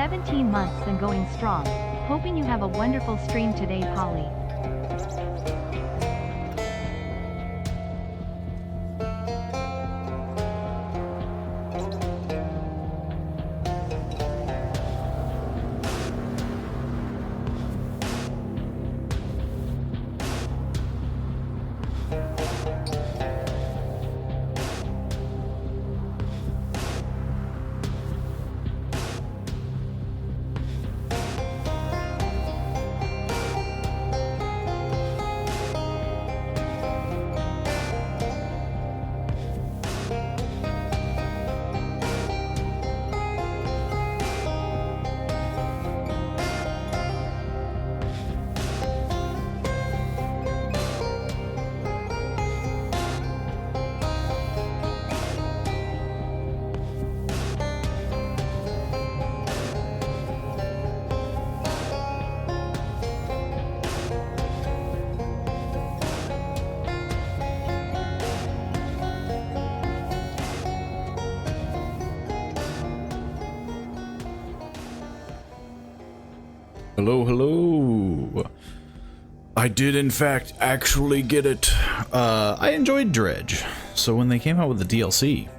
17 months and going strong. Hoping you have a wonderful stream today, Pauly. Hello, hello. I did in fact actually get it. I enjoyed Dredge, so when they came out with the DLC,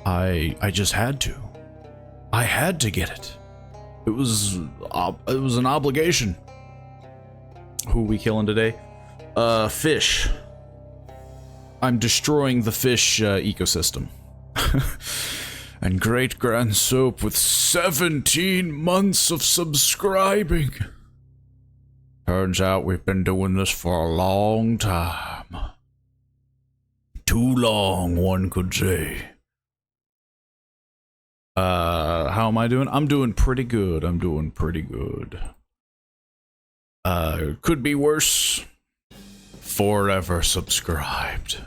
I just had to. I had to get it. It was an obligation. Who we killing today? Fish. I'm destroying the fish ecosystem. And Great Grand Soap with 17 months of subscribing. Turns out we've been doing this for a long time. Too long, one could say. How am I doing? I'm doing pretty good. Could be worse. Forever subscribed.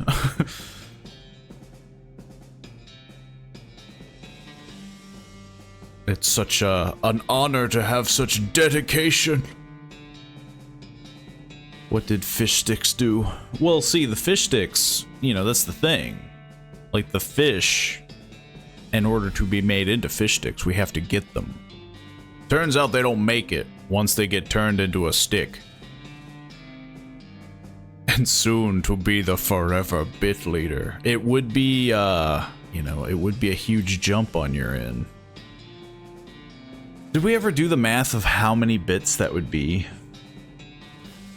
It's such an honor to have such dedication. What did fish sticks do? Well, see, the fish sticks, you know, that's the thing. Like, the fish, in order to be made into fish sticks, we have to get them. Turns out they don't make it once they get turned into a stick. And soon to be the forever bit leader. It would be, you know, it would be a huge jump on your end. Did we ever do the math of how many bits that would be?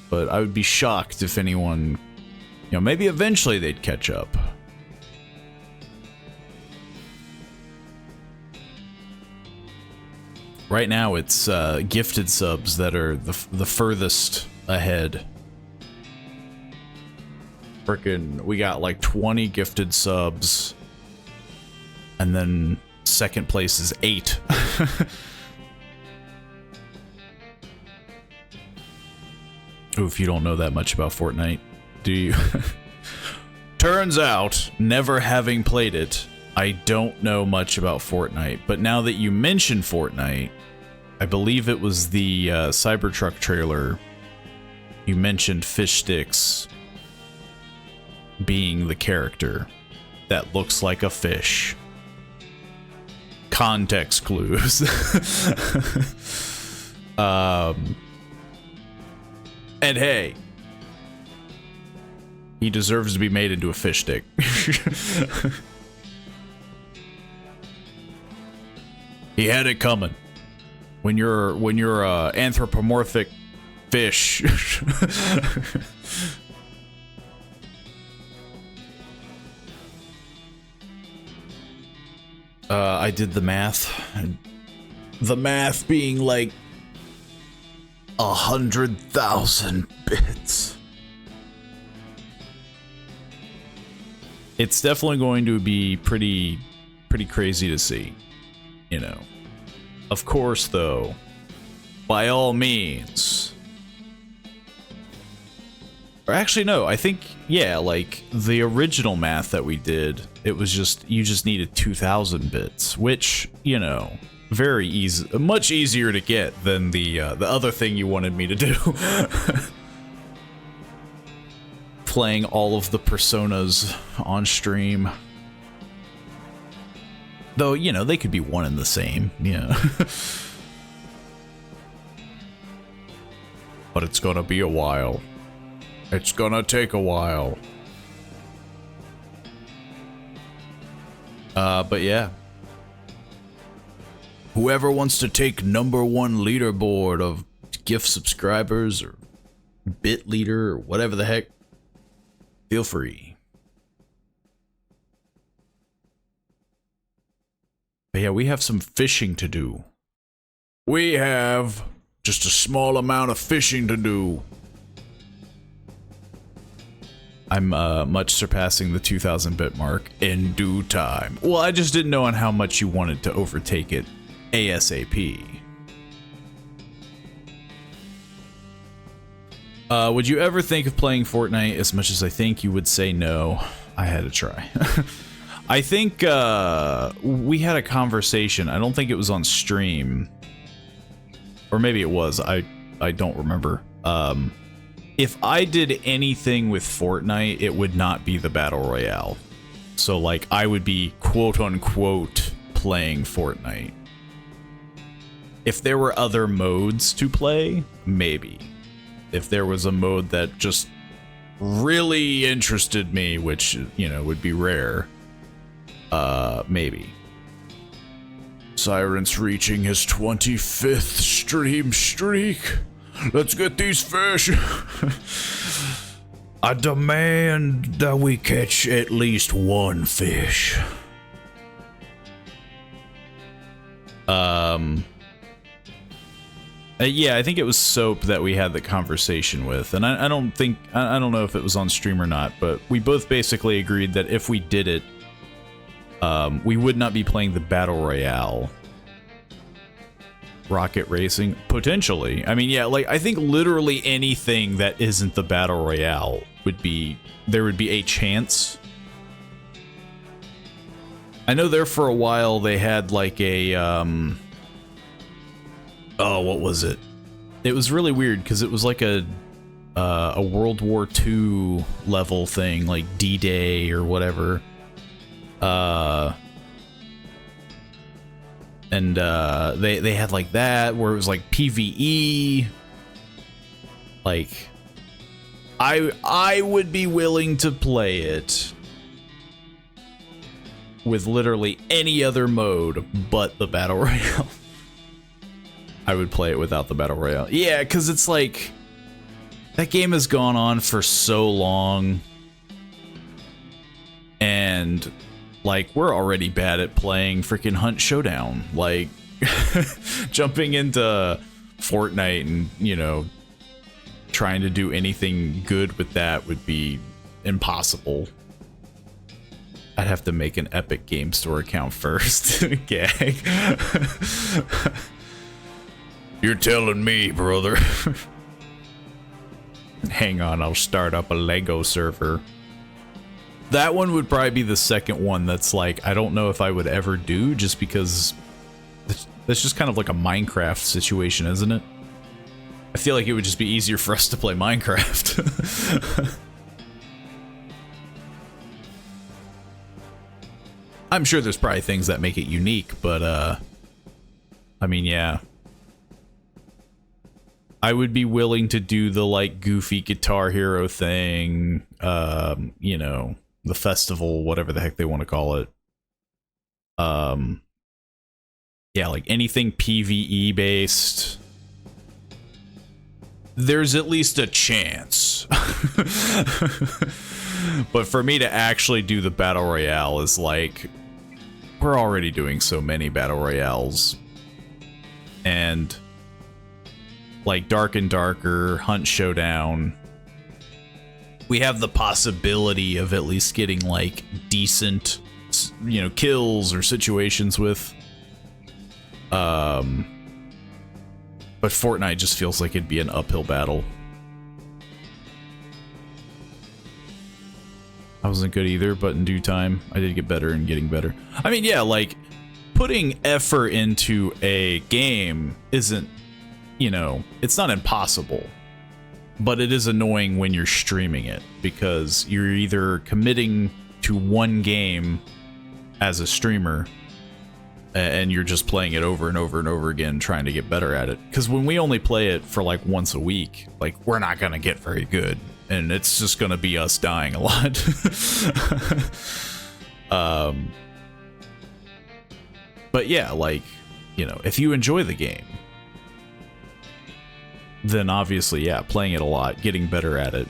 But I would be shocked if anyone, you know, maybe eventually they'd catch up. Right now it's gifted subs that are the furthest ahead. Frickin', we got like 20 gifted subs. And then second place is 8. If you don't know that much about Fortnite, do you? Turns out, never having played it, I don't know much about Fortnite. But now that you mention Fortnite, I believe it was the Cybertruck trailer, you mentioned fish sticks being the character that looks like a fish. Context clues. And hey, he deserves to be made into a fish stick. He had it coming. When you're a anthropomorphic fish. I did the math. The math being like 100,000 bits. It's definitely going to be pretty crazy to see, you know. Of course, though, by all means. Or actually, no, I think, yeah, like, the original math that we did, it was just, you just needed 2,000 bits, which, you know, very easy, much easier to get than the other thing you wanted me to do. Playing all of the personas on stream. Though, you know, they could be one and the same, yeah. But it's gonna be a while. It's gonna take a while. But yeah. Whoever wants to take #1 leaderboard of gift subscribers or bit leader or whatever the heck, feel free. But yeah, we have some fishing to do. We have just a small amount of fishing to do. I'm much surpassing the 2,000 bit mark in due time. Well, I just didn't know on how much you wanted to overtake it ASAP. Would you ever think of playing Fortnite? As much as I think you would say no, I had to try. I think we had a conversation. I don't think it was on stream. Or maybe it was. I don't remember. If I did anything with Fortnite, it would not be the Battle Royale. So, like, I would be quote-unquote playing Fortnite. If there were other modes to play, maybe. If there was a mode that just really interested me, which, you know, would be rare, maybe. Siren's reaching his 25th stream streak. Let's get these fish. I demand that we catch at least one fish. Yeah, I think it was Soap that we had the conversation with, and I don't know if it was on stream or not, but we both basically agreed that if we did it, we would not be playing the Battle Royale. Rocket racing? Potentially. I mean, yeah, like, I think literally anything that isn't the Battle Royale would be... there would be a chance. I know there for a while they had, like, a, oh, what was it? It was really weird, because it was like a World War II level thing, like D-Day or whatever. And they had like that where it was like PvE. Like, I would be willing to play it with literally any other mode but the Battle Royale. I would play it without the Battle Royale. Yeah, because it's like, that game has gone on for so long, and like, we're already bad at playing freaking Hunt Showdown. Like, jumping into Fortnite and, you know, trying to do anything good with that would be impossible. I'd have to make an Epic Game Store account first. Gag. You're telling me, brother. Hang on, I'll start up a Lego server. That one would probably be the second one that's like, I don't know if I would ever do, just because that's just kind of like a Minecraft situation, isn't it? I feel like it would just be easier for us to play Minecraft. I'm sure there's probably things that make it unique, but, I mean, yeah. I would be willing to do the, like, goofy Guitar Hero thing, you know, the festival, whatever the heck they want to call it. Yeah, like anything PvE based. There's at least a chance. But for me to actually do the Battle Royale is like, we're already doing so many Battle Royales. And like Dark and Darker, Hunt Showdown, we have the possibility of at least getting like decent, you know, kills or situations with. But Fortnite just feels like it'd be an uphill battle. I wasn't good either, but in due time, I did get better and getting better. I mean, yeah, like, putting effort into a game isn't, you know, it's not impossible. But it is annoying when you're streaming it, because you're either committing to one game as a streamer, and you're just playing it over and over and over again trying to get better at it. Because when we only play it for like once a week, like we're not gonna get very good, and it's just gonna be us dying a lot. But yeah, like, you know, if you enjoy the game, then obviously, yeah, playing it a lot, getting better at it,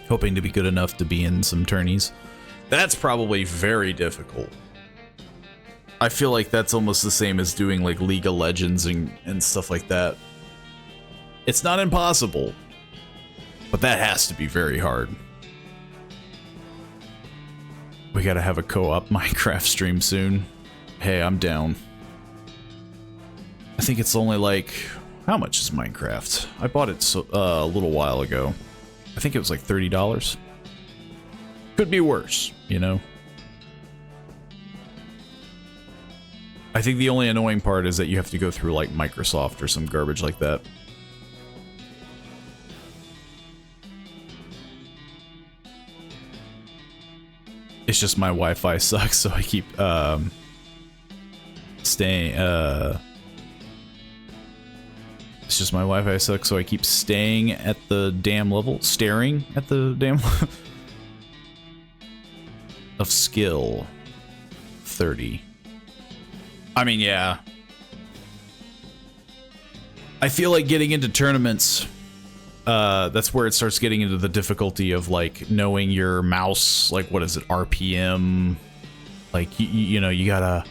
hoping to be good enough to be in some tourneys, that's probably very difficult. I feel like that's almost the same as doing like League of Legends and stuff like that. It's not impossible, but that has to be very hard. We gotta have a co-op Minecraft stream soon. Hey, I'm down. I think it's only like, how much is Minecraft? I bought it a little while ago. I think it was like $30. Could be worse, you know? I think the only annoying part is that you have to go through like Microsoft or some garbage like that. It's just my Wi-Fi sucks, so I keep staying. It's just my Wi-Fi sucks, so I keep staying at the damn level, staring at the damn level of skill. 30. I mean, yeah. I feel like getting into tournaments, that's where it starts getting into the difficulty of like knowing your mouse, like what is it, RPM, like you know, you gotta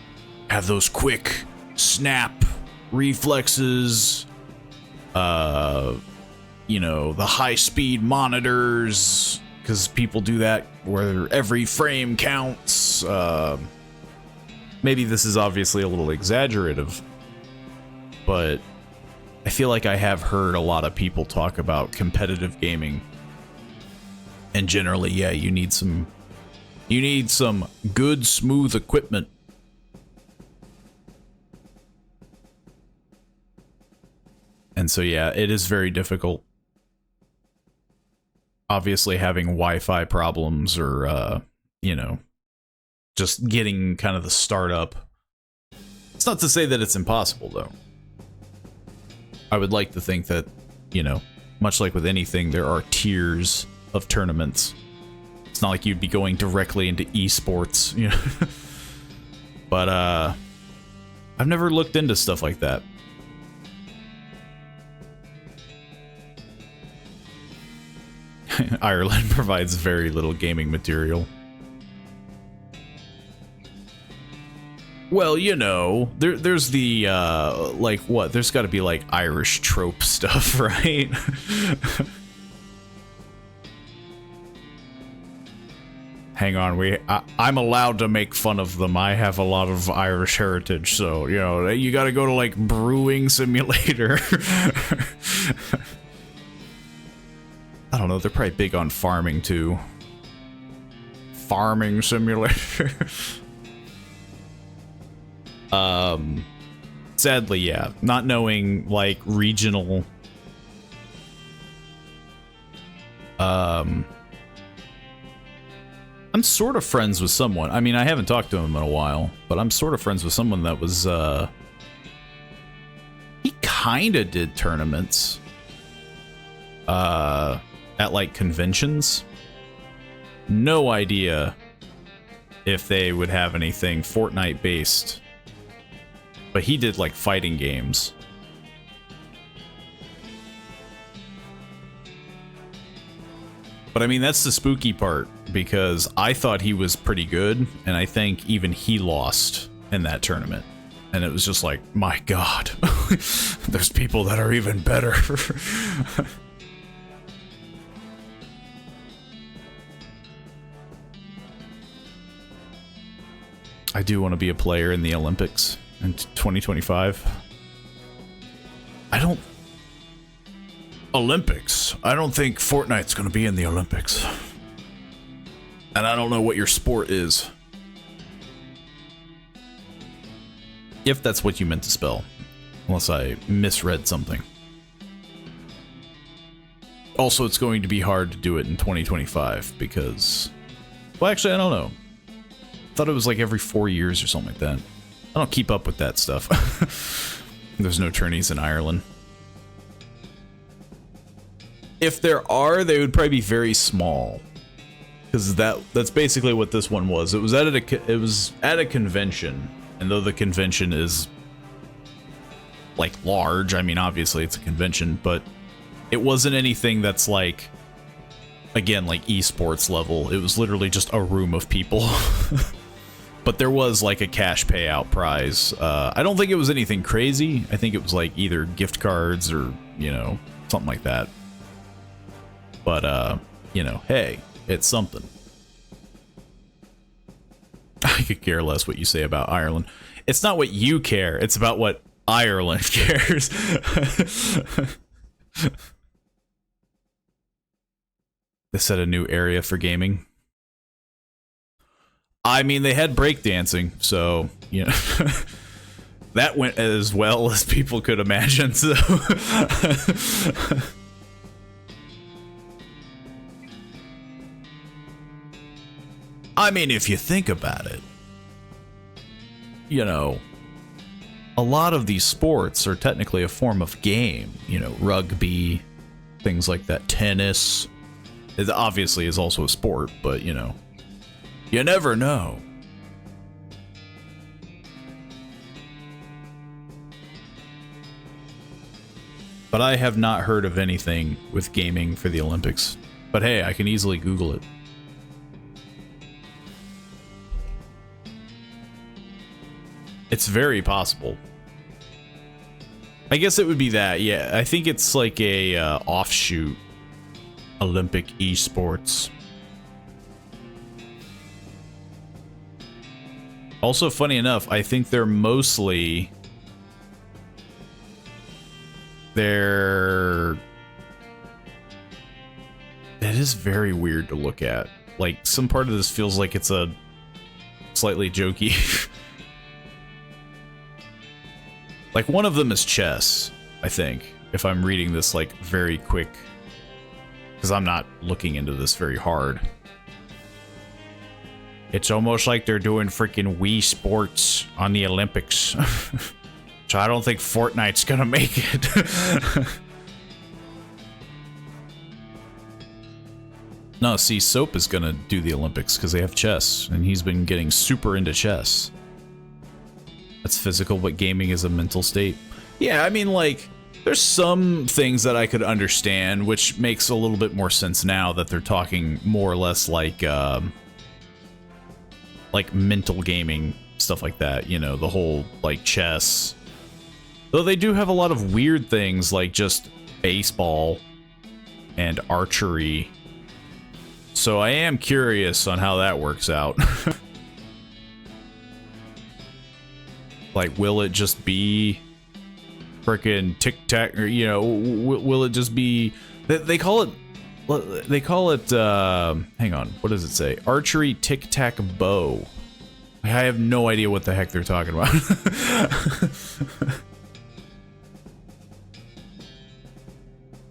have those quick snap reflexes, you know, the high speed monitors, because people do that where every frame counts. Maybe this is obviously a little exaggerative, but I feel like I have heard a lot of people talk about competitive gaming, and generally, yeah, you need some good, smooth equipment. And so, yeah, it is very difficult. Obviously, having Wi-Fi problems or, you know, just getting kind of the startup. It's not to say that it's impossible, though. I would like to think that, you know, much like with anything, there are tiers of tournaments. It's not like you'd be going directly into esports, you know. But, I've never looked into stuff like that. Ireland provides very little gaming material. Well, you know, there's the, like, what? There's got to be, like, Irish trope stuff, right? Hang on, I'm allowed to make fun of them. I have a lot of Irish heritage, so, you know, you got to go to, like, Brewing Simulator. I don't know, they're probably big on farming, too. Farming Simulator. Sadly, yeah, not knowing, like, regional, I'm sort of friends with someone. I mean, I haven't talked to him in a while, but I'm sort of friends with someone that was, he kinda did tournaments, at, like, conventions. No idea if they would have anything Fortnite-based. But he did, like, fighting games. But, I mean, that's the spooky part, because I thought he was pretty good, and I think even he lost in that tournament. And it was just like, my god, there's people that are even better. I do want to be a player in the Olympics in 2025. Olympics? I don't think Fortnite's gonna be in the Olympics. And I don't know what your sport is. If that's what you meant to spell. Unless I misread something. Also, it's going to be hard to do it in 2025 because... Well, actually, I don't know. I thought it was like every 4 years or something like that. I don't keep up with that stuff. There's no tourneys in Ireland. If there are, they would probably be very small. Because that's basically what this one was. It was at a convention, and though the convention is like large, I mean obviously it's a convention, but it wasn't anything that's like, again, like esports level. It was literally just a room of people. But there was like a cash payout prize. I don't think it was anything crazy. I think it was like either gift cards or, you know, something like that. But you know, hey, it's something. I could care less what you say about Ireland. It's not what you care, it's about what Ireland cares. They set a new area for gaming. I mean, they had breakdancing, so, you know, that went as well as people could imagine, so. I mean, if you think about it, you know, a lot of these sports are technically a form of game. You know, rugby, things like that, tennis. It obviously is also a sport, but, you know, you never know. But I have not heard of anything with gaming for the Olympics. But hey, I can easily Google it. It's very possible. I guess it would be that, yeah. I think it's like a offshoot Olympic esports. Also, funny enough, I think they're mostly... It is very weird to look at. Like, some part of this feels like it's a slightly jokey... Like, one of them is chess, I think, if I'm reading this, like, very quick. Because I'm not looking into this very hard. It's almost like they're doing freaking Wii Sports on the Olympics. So I don't think Fortnite's gonna make it. No, see, Soap is gonna do the Olympics because they have chess, and he's been getting super into chess. That's physical, but gaming is a mental state. Yeah, I mean, like, there's some things that I could understand, which makes a little bit more sense now that they're talking more or less like mental gaming, stuff like that, you know, the whole, like, chess. Though they do have a lot of weird things, like just baseball and archery. So I am curious on how that works out. Like, will it just be frickin' tic-tac, or, you know, will it just be... They call it... hang on, what does it say? Archery tic-tac-bow. I have no idea what the heck they're talking about.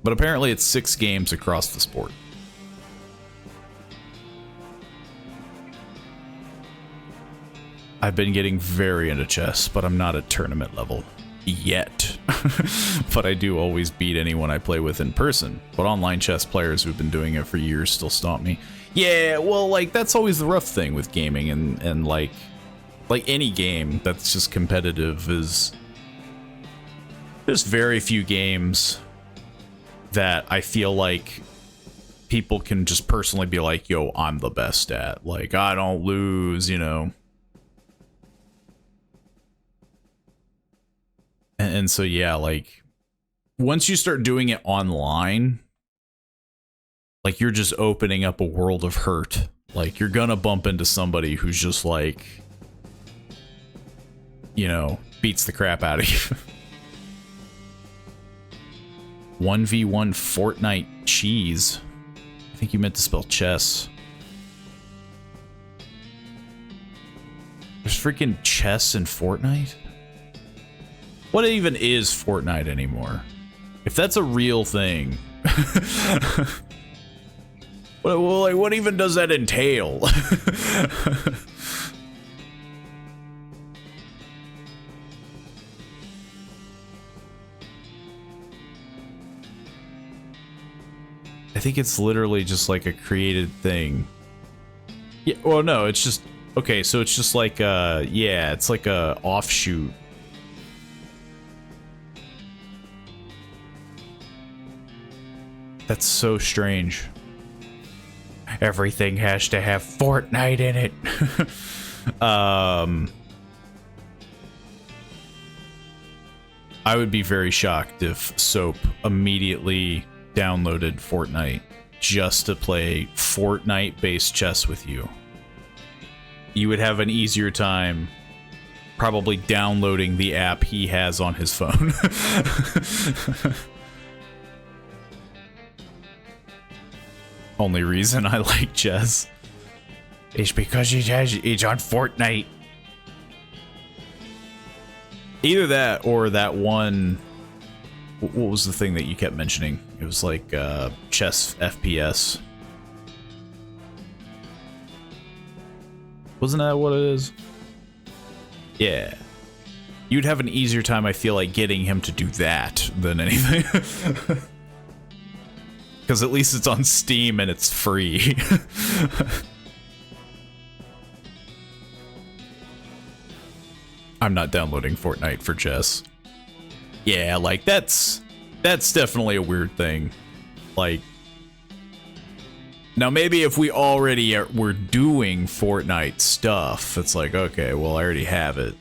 But apparently it's 6 games across the sport. I've been getting very into chess, but I'm not at tournament level. Yet. But I do always beat anyone I play with in person. But online chess players who've been doing it for years still stomp me. Yeah, well, like, that's always the rough thing with gaming, and like any game that's just competitive is... There's very few games that I feel like people can just personally be like, yo, I'm the best at. Like, I don't lose, you know. And so, yeah, like, once you start doing it online, like, you're just opening up a world of hurt. Like, you're gonna bump into somebody who's just, like, you know, beats the crap out of you. 1v1 Fortnite cheese. I think you meant to spell chess. There's freaking chess in Fortnite? What even is Fortnite anymore? If that's a real thing. What even does that entail? think it's literally just like a created thing. Yeah, well, no, it's just... Okay, so it's just like yeah, it's like a offshoot. That's so strange. Everything has to have Fortnite in it. I would be very shocked if Soap immediately downloaded Fortnite just to play Fortnite-based chess with you. You would have an easier time probably downloading the app he has on his phone. Only reason I like chess is because he's on Fortnite. Either that or that one... What was the thing that you kept mentioning? It was like chess FPS. Wasn't that what it is? Yeah. You'd have an easier time, I feel like, getting him to do that than anything. Because at least it's on Steam and it's free. I'm not downloading Fortnite for chess. Yeah, like, that's definitely a weird thing. Like... Now, maybe if we already were doing Fortnite stuff, it's like, okay, well, I already have it.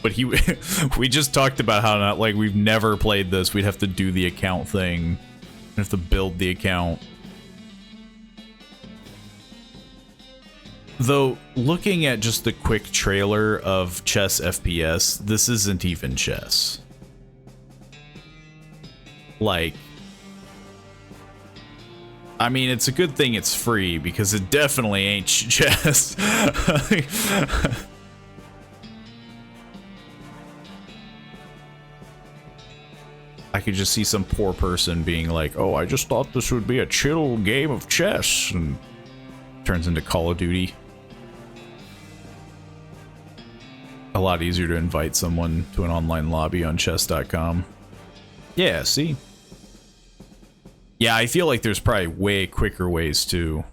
But we just talked about how not, like, we've never played this. We'd have to do the account thing. We'd have to build the account. Though, looking at just the quick trailer of Chess FPS, this isn't even chess. Like... I mean, it's a good thing it's free, because it definitely ain't chess. I could just see some poor person being like, oh, I just thought this would be a chill game of chess, and turns into Call of Duty. A lot easier to invite someone to an online lobby on chess.com. Yeah, see? Yeah, I feel like there's probably way quicker ways to...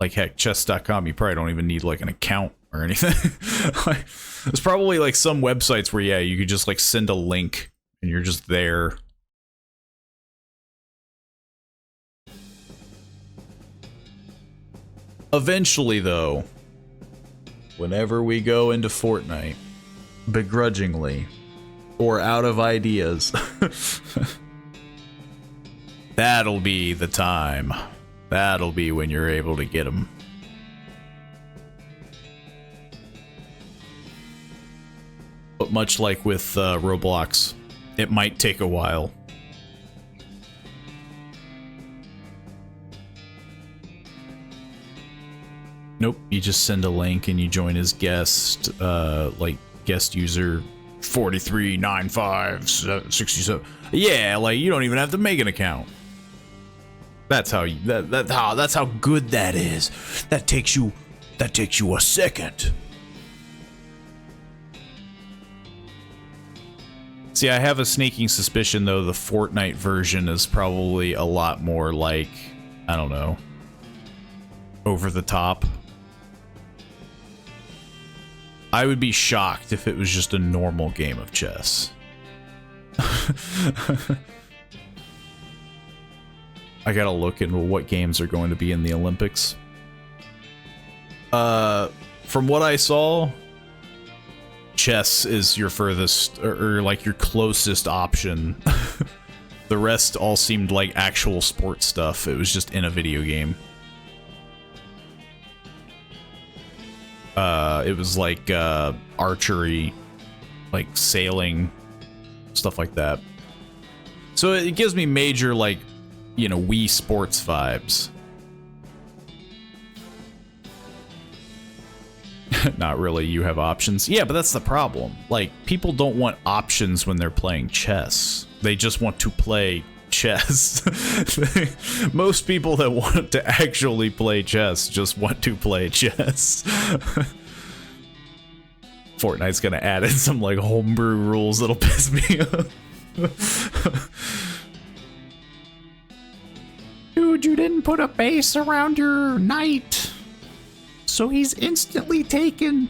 Like, heck, chess.com, you probably don't even need, like, an account or anything. Like, there's probably, like, some websites where, yeah, you could just, like, send a link and you're just there. Eventually, though, whenever we go into Fortnite, begrudgingly, or out of ideas... That'll be the time. That'll be when you're able to get them. But much like with Roblox, it might take a while. Nope, you just send a link and you join as guest, like guest user 439567. Yeah, like you don't even have to make an account. That's how you, that's how good that is. That takes you a second. See, I have a sneaking suspicion though the Fortnite version is probably a lot more like, I don't know, over the top. I would be shocked if it was just a normal game of chess. I gotta look into what games are going to be in the Olympics. From what I saw, chess is your furthest, or like your closest option. The rest all seemed like actual sports stuff. It was just in a video game. It was like archery, like sailing, stuff like that. So it gives me major, like, you know, Wii Sports vibes. Not really, you have options. Yeah, but that's the problem. Like, people don't want options when they're playing chess. They just want to play chess. Most people that want to actually play chess just want to play chess. Fortnite's gonna add in some, like, homebrew rules that'll piss me off. Dude, you didn't put a base around your knight. So he's instantly taken.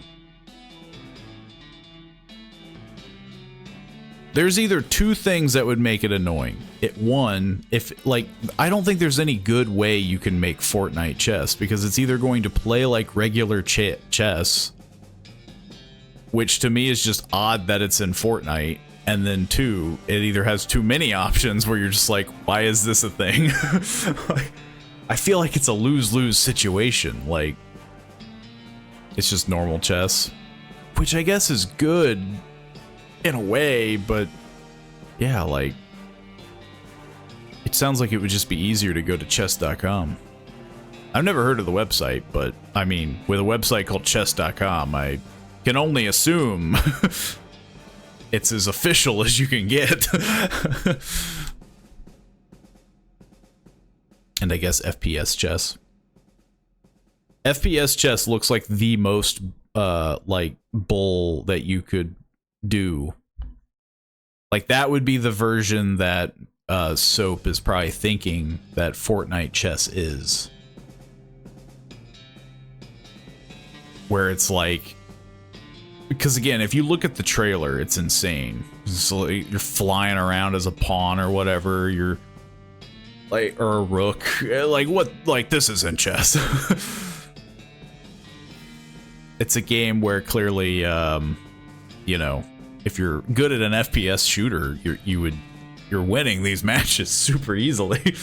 There's either two things that would make it annoying. One, if, like, I don't think there's any good way you can make Fortnite chess, because it's either going to play like regular chess, which to me is just odd that it's in Fortnite, and then two, it either has too many options where you're just like, why is this a thing? Like, I feel like it's a lose-lose situation. Like, it's just normal chess, which I guess is good in a way, but yeah, like, it sounds like it would just be easier to go to chess.com. I've never heard of the website, but I mean, with a website called chess.com, I can only assume it's as official as you can get. And I guess FPS chess. FPS chess looks like the most like bull that you could do. Like, that would be the version that Soap is probably thinking that Fortnite chess is, where it's like, because again, if you look at the trailer, it's insane. So you're flying around as a pawn or whatever, you're like, or a rook, like, what, like, this isn't chess. It's a game where clearly, you know, if you're good at an FPS shooter, you're winning these matches super easily.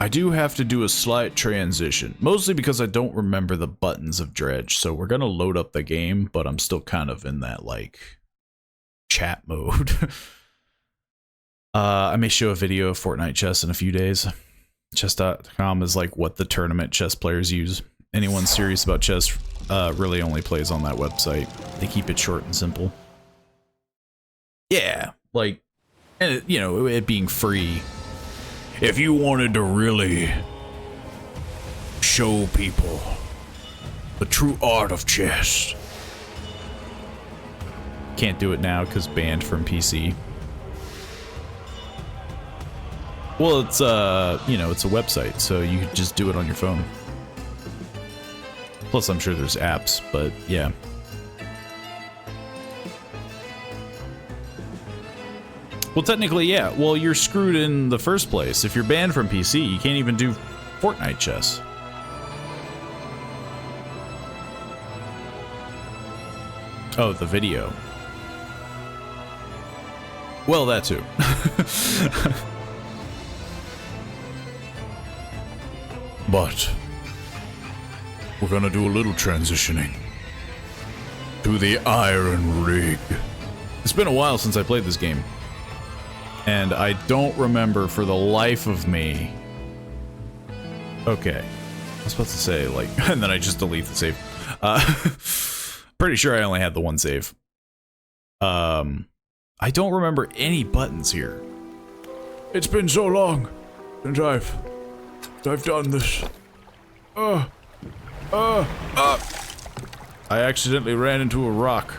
I do have to do a slight transition, mostly because I don't remember the buttons of Dredge, so we're gonna load up the game, but I'm still kind of in that, like, chat mode. I may show a video of Fortnite chess in a few days. Chess.com is like what the tournament chess players use. Anyone serious about chess really only plays on that website. They keep it short and simple. Yeah, like, and it, you know, it being free. If you wanted to really show people the true art of chess. Can't do it now because banned from PC. Well, it's, you know, it's a website, so you could just do it on your phone. Plus, I'm sure there's apps, but yeah. Well, technically, yeah. Well, you're screwed in the first place. If you're banned from PC, you can't even do Fortnite chess. Oh, the video. Well, that too. But we're gonna do a little transitioning to the Iron Rig. It's been a while since I played this game, and I don't remember for the life of me. Okay, I was about to say, like, and then I just delete the save. Pretty sure I only had the one save. I don't remember any buttons here. It's been so long since I've done this. I accidentally ran into a rock.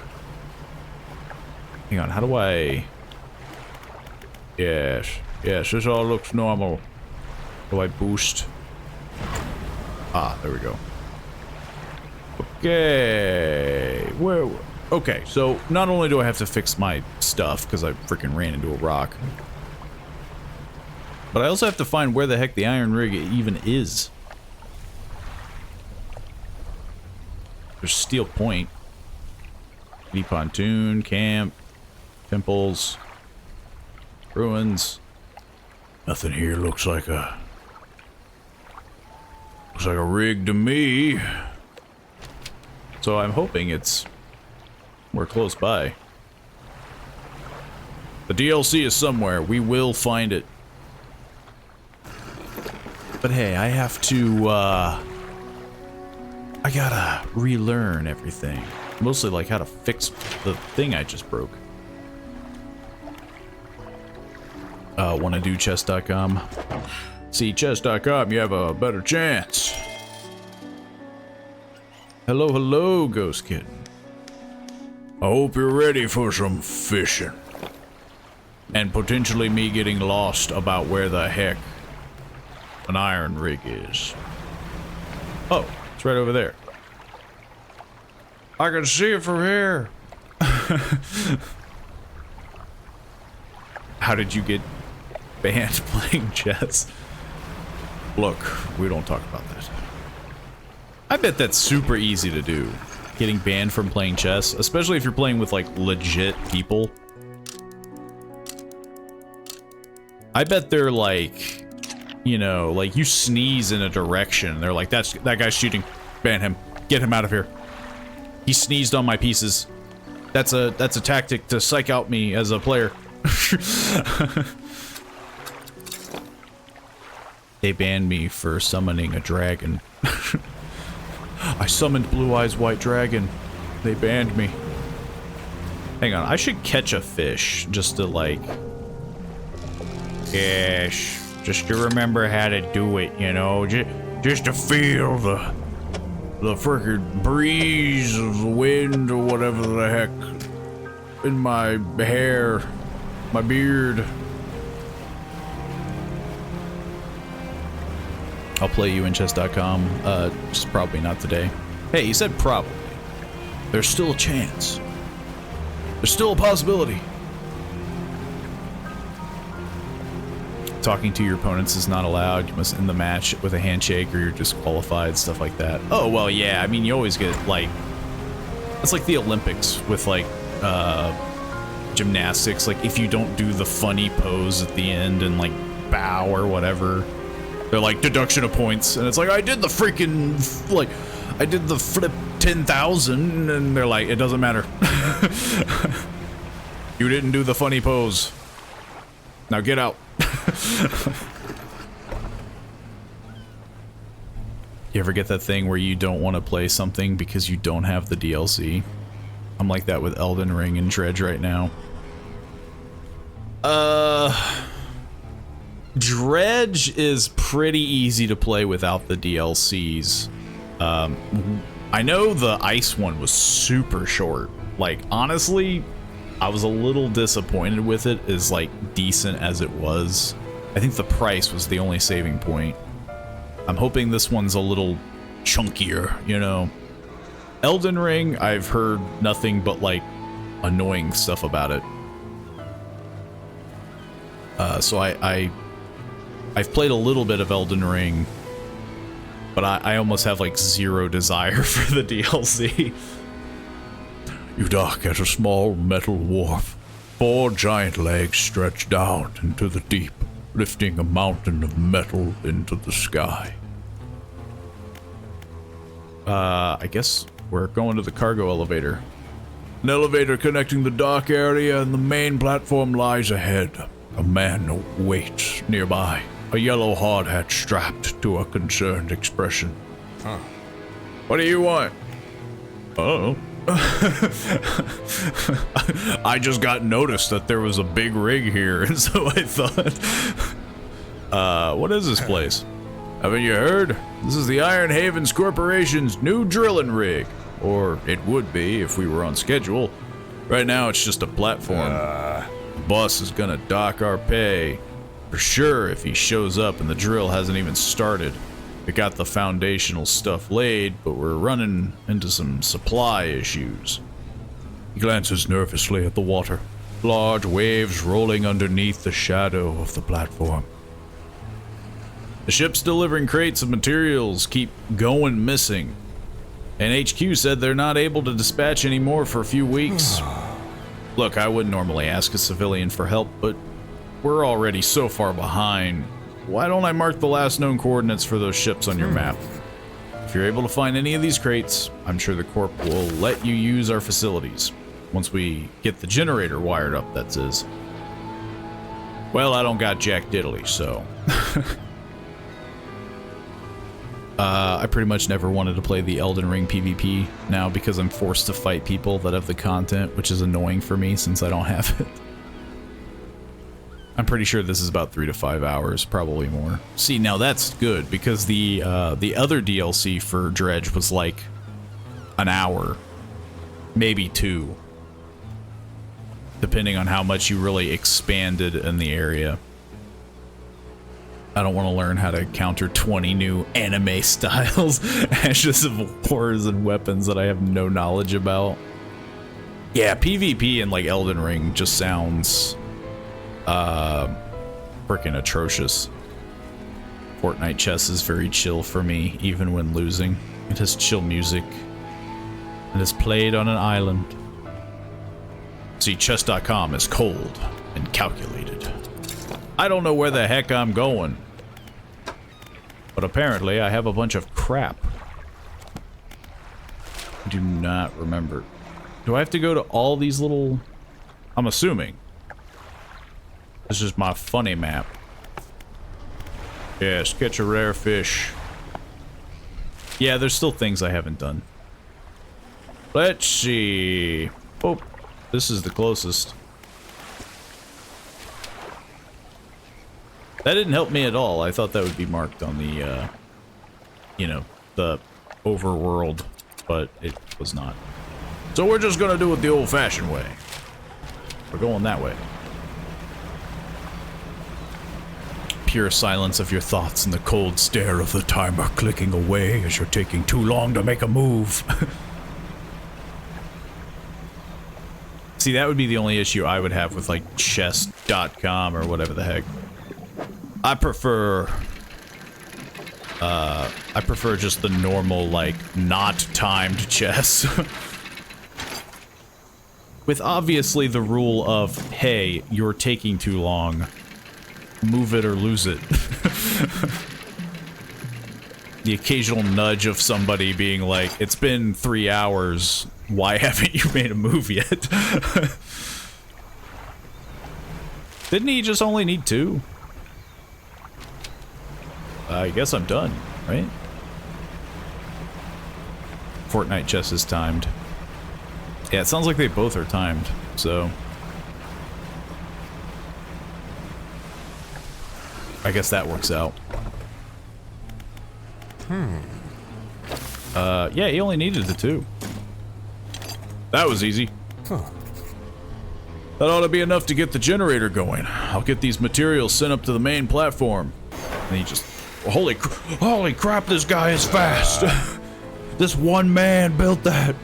Hang on, how do I... Yes, this all looks normal. Do I boost? Ah, there we go. Okay, where... Okay, so not only do I have to fix my stuff, because I freaking ran into a rock, but I also have to find where the heck the Iron Rig even is. There's Steel Point. City Pontoon, Camp, Temples, Ruins. Nothing here looks like a rig to me. So I'm hoping it's more close by. The DLC is somewhere. We will find it. But hey, I have to, I gotta relearn everything. Mostly like how to fix the thing I just broke. Wanna do chess.com? See, chess.com, you have a better chance. Hello, hello, Ghost Kitten. I hope you're ready for some fishing. And potentially me getting lost about where the heck an iron rig is. Oh, it's right over there. I can see it from here. How did you get banned playing chess? Look, we don't talk about that. I bet that's super easy to do. Getting banned from playing chess, especially if you're playing with like legit people. I bet they're like, you know, like you sneeze in a direction, they're like, that guy's cheating. Ban him. Get him out of here. He sneezed on my pieces. That's a tactic to psych out me as a player. They banned me for summoning a dragon. I summoned Blue Eyes White Dragon. They banned me. Hang on, I should catch a fish just to like... Yes, just to remember how to do it, you know? Just to feel the frickin' breeze of the wind or whatever the heck in my hair, my beard. I'll play you in chess.com, just probably not today. Hey, you said probably. There's still a chance. There's still a possibility. Talking to your opponents is not allowed. You must end the match with a handshake or you're disqualified, stuff like that. Oh, well, yeah, I mean, you always get, like... It's like the Olympics with, like, gymnastics. Like, if you don't do the funny pose at the end and, like, bow or whatever... They're like, deduction of points. And it's like, I did the freaking, like, I did the flip 10,000. And they're like, it doesn't matter. You didn't do the funny pose. Now get out. You ever get that thing where you don't want to play something because you don't have the DLC? I'm like that with Elden Ring and Dredge right now. Dredge is pretty easy to play without the DLCs. I know the ice one was super short. Like, honestly, I was a little disappointed with it, as like decent as it was. I think the price was the only saving point. I'm hoping this one's a little chunkier, you know. Elden Ring, I've heard nothing but like annoying stuff about it. So I've played a little bit of Elden Ring, but I almost have like zero desire for the DLC. You dock at a small metal wharf. 4 giant legs stretch down into the deep, lifting a mountain of metal into the sky. I guess we're going to the cargo elevator. An elevator connecting the dock area and the main platform lies ahead. A man waits nearby. A yellow hard hat strapped to a concerned expression. Huh. What do you want? Oh. I just got noticed that there was a big rig here, and so I thought, what is this place? Haven't you heard? This is the Iron Havens Corporation's new drilling rig. Or it would be if we were on schedule. Right now it's just a platform. The boss is gonna dock our pay. For sure, if he shows up and the drill hasn't even started. We got the foundational stuff laid, but we're running into some supply issues. He glances nervously at the water. Large waves rolling underneath the shadow of the platform. The ships delivering crates of materials keep going missing. And HQ said they're not able to dispatch anymore for a few weeks. Look, I wouldn't normally ask a civilian for help, but we're already so far behind. Why don't I mark the last known coordinates for those ships on your map? If you're able to find any of these crates, I'm sure the Corp will let you use our facilities. Once we get the generator wired up, that is. Well, I don't got jack diddly, so... I pretty much never wanted to play the Elden Ring PvP now because I'm forced to fight people that have the content, which is annoying for me since I don't have it. I'm pretty sure this is about 3 to 5 hours, probably more. See, now that's good because the other DLC for Dredge was like an hour, maybe 2. depending on how much you really expanded in the area. I don't want to learn how to counter 20 new anime styles, ashes of wars and weapons that I have no knowledge about. Yeah, PvP in like Elden Ring just sounds freaking atrocious. Fortnite chess is very chill for me, even when losing. It has chill music. It is played on an island. See, chess.com is cold and calculated. I don't know where the heck I'm going. But apparently I have a bunch of crap. I do not remember. Do I have to go to all these little... I'm assuming. This is my funny map. Yes, catch a rare fish. Yeah, there's still things I haven't done. Let's see. Oh, this is the closest. That didn't help me at all. I thought that would be marked on the, you know, the overworld, but it was not. So we're just gonna do it the old-fashioned way. We're going that way. Pure silence of your thoughts and the cold stare of the timer clicking away as you're taking too long to make a move. See, that would be the only issue I would have with, like, chess.com or whatever the heck. I prefer just the normal, like, not timed chess. With obviously the rule of, hey, you're taking too long. Move it or lose it. The occasional nudge of somebody being like, it's been 3 hours, why haven't you made a move yet? Didn't he just only need 2? I guess I'm done, right? Fortnite chess is timed. Yeah, it sounds like they both are timed, so... I guess that works out. Yeah, he only needed the 2. That was easy. That ought to be enough to get the generator going. I'll get these materials sent up to the main platform. And he just... Holy crap, this guy is fast. This one man built that.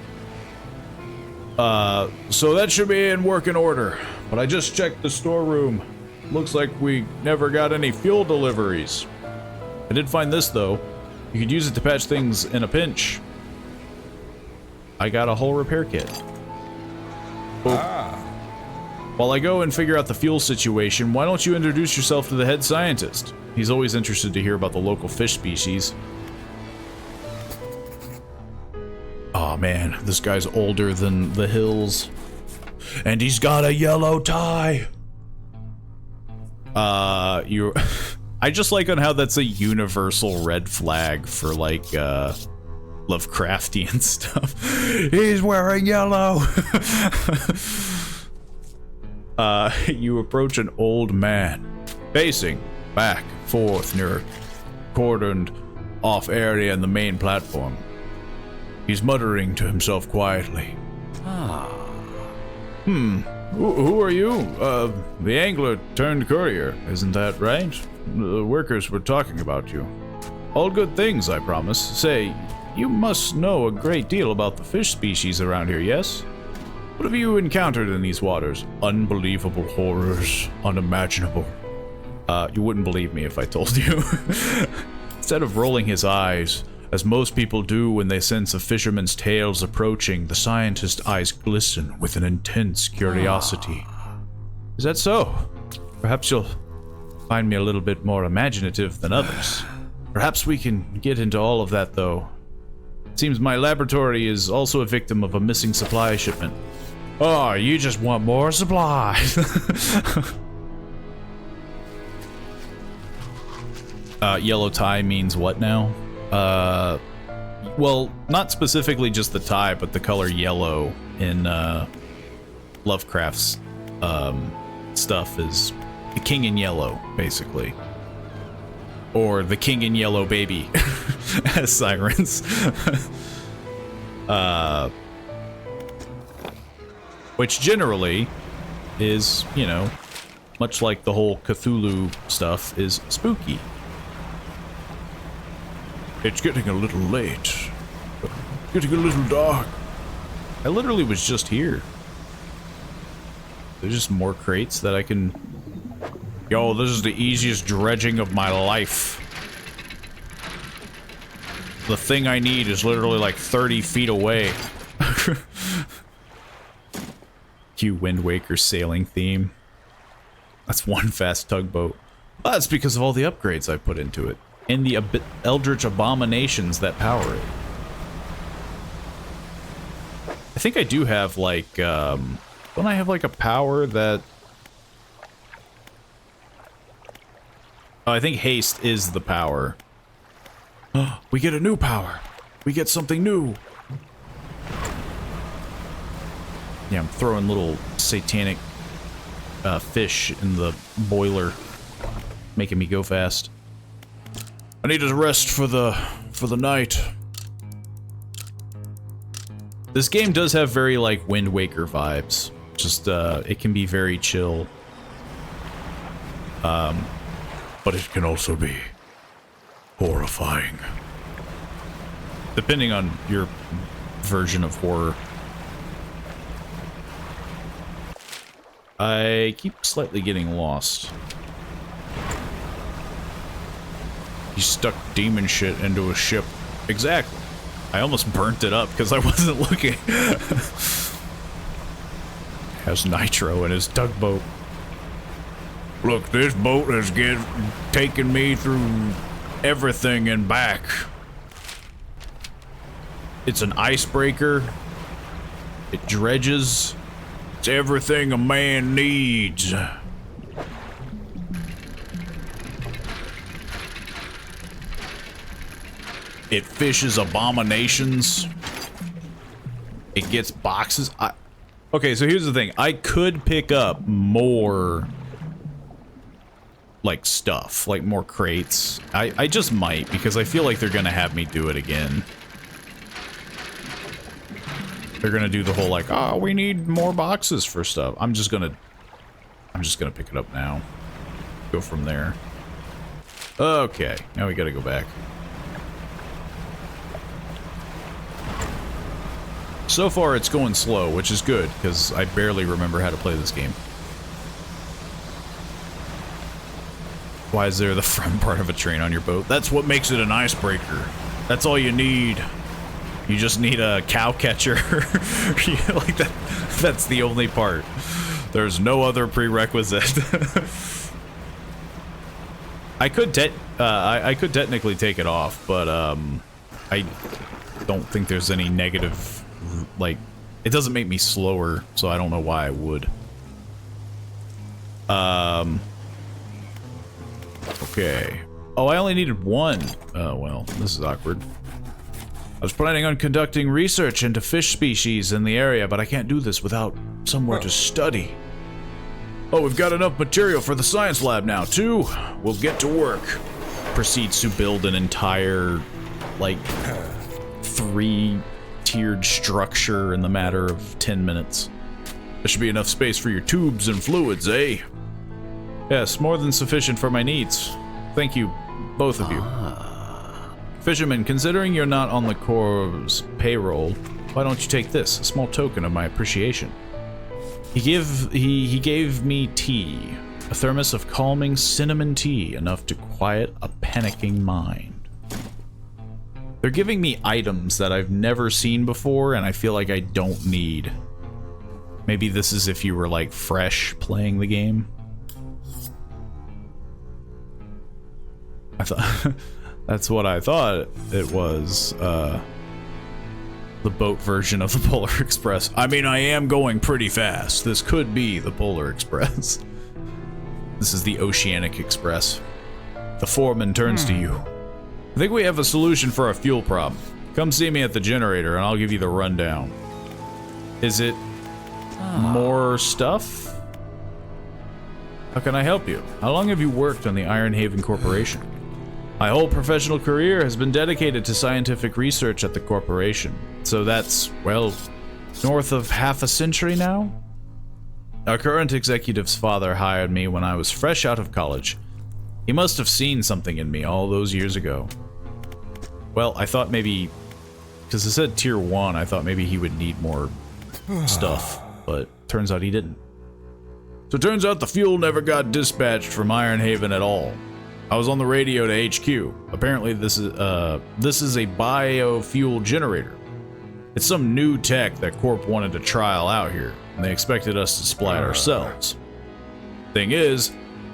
So that should be in working order. But I just checked the storeroom. Looks like we never got any fuel deliveries. I did find this, though. You could use it to patch things in a pinch. I got a whole repair kit. Oh. While I go and figure out the fuel situation, why don't you introduce yourself to the head scientist? He's always interested to hear about the local fish species. Aw, man, this guy's older than the hills. And he's got a yellow tie! I just like on how that's a universal red flag for, like, Lovecraftian stuff. He's wearing yellow! You approach an old man, pacing back and forth near a cordoned off area in the main platform. He's muttering to himself quietly. Who are you? The angler turned courier, isn't that right? The workers were talking about you. All good things, I promise. Say, you must know a great deal about the fish species around here, yes? What have you encountered in these waters? Unbelievable horrors, unimaginable. You wouldn't believe me if I told you. Instead of rolling his eyes, as most people do when they sense a fisherman's tales approaching, the scientist's eyes glisten with an intense curiosity. Is that so? Perhaps you'll find me a little bit more imaginative than others. Perhaps we can get into all of that, though. It seems my laboratory is also a victim of a missing supply shipment. Oh, you just want more supplies. Yellow tie means what now? Well, not specifically just the tie, but the color yellow in Lovecraft's stuff is the king in yellow, basically. Or the king in yellow baby, as sirens. Which generally is, you know, much like the whole Cthulhu stuff, is spooky. It's getting a little late. Getting a little dark. I literally was just here. There's just more crates that I can... Yo, this is the easiest dredging of my life. The thing I need is literally like 30 feet away. Cue Wind Waker sailing theme. That's one fast tugboat. Well, that's because of all the upgrades I put into it. And the eldritch abominations that power it. I think I do have like, don't I have like a power that... Oh, I think haste is the power. We get a new power. We get something new. Yeah, I'm throwing little satanic fish in the boiler, making me go fast. I need to rest for the night. This game does have very like Wind Waker vibes. Just it can be very chill. But it can also be horrifying. Depending on your version of horror. I keep slightly getting lost. You stuck demon shit into a ship. Exactly. I almost burnt it up because I wasn't looking. Has nitro in his tugboat. Look, this boat has taken me through everything and back. It's an icebreaker. It dredges. It's everything a man needs. It fishes abominations. It gets boxes. Okay, so here's the thing. I could pick up more... like stuff, like more crates. I just might, because I feel like they're gonna have me do it again. They're gonna do the whole like, oh, we need more boxes for stuff. I'm just gonna pick it up now. Go from there. Okay, now we gotta go back. So far it's going slow, which is good, because I barely remember how to play this game. Why is there the front part of a train on your boat? That's what makes it an icebreaker. That's all you need. You just need a cow catcher. Yeah, like that. That's the only part. There's no other prerequisite. I could technically take it off, but I don't think there's any negative. Like, it doesn't make me slower, so I don't know why I would. Okay. Oh, I only needed one. Oh, well, this is awkward. I was planning on conducting research into fish species in the area, but I can't do this without somewhere to study. Oh, we've got enough material for the science lab now, too. We'll get to work. Proceeds to build an entire, like, 3-tiered structure in the matter of 10 minutes. There should be enough space for your tubes and fluids, eh? Yes, more than sufficient for my needs. Thank you, both of you. Fisherman, considering you're not on the Corps' payroll, why don't you take this, a small token of my appreciation? He gave me tea, a thermos of calming cinnamon tea, enough to quiet a panicking mind. They're giving me items that I've never seen before, and I feel like I don't need. Maybe this is if you were, like, fresh playing the game. I thought... That's what I thought it was, the boat version of the Polar Express. I mean, I am going pretty fast. This could be the Polar Express. This is the Oceanic Express. The foreman turns to you. I think we have a solution for our fuel problem. Come see me at the generator and I'll give you the rundown. Is it more stuff? How can I help you? How long have you worked on the Iron Haven Corporation? My whole professional career has been dedicated to scientific research at the corporation. So that's, well, north of half a century now? Our current executive's father hired me when I was fresh out of college. He must have seen something in me all those years ago. Well, I thought maybe, because it said tier 1, I thought maybe he would need more stuff, but turns out he didn't. So it turns out the fuel never got dispatched from Ironhaven at all. I was on the radio to HQ. Apparently this is a biofuel generator. It's some new tech that Corp wanted to trial out here, and they expected us to supply it ourselves. Thing is,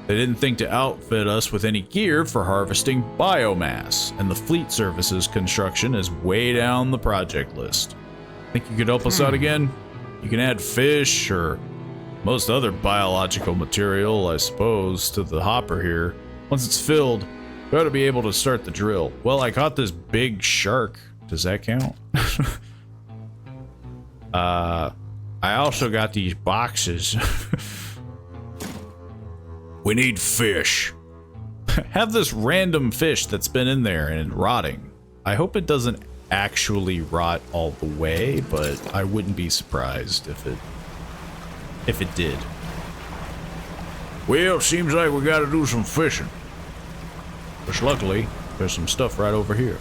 they didn't think to outfit us with any gear for harvesting biomass, and the fleet services construction is way down the project list. Think you could help us out again? You can add fish or most other biological material, I suppose, to the hopper here. Once it's filled, we ought to be able to start the drill. Well, I caught this big shark. Does that count? I also got these boxes. We need fish. Have this random fish that's been in there and rotting. I hope it doesn't actually rot all the way, but I wouldn't be surprised if it did. Well, seems like we gotta do some fishing. Which luckily, there's some stuff right over here.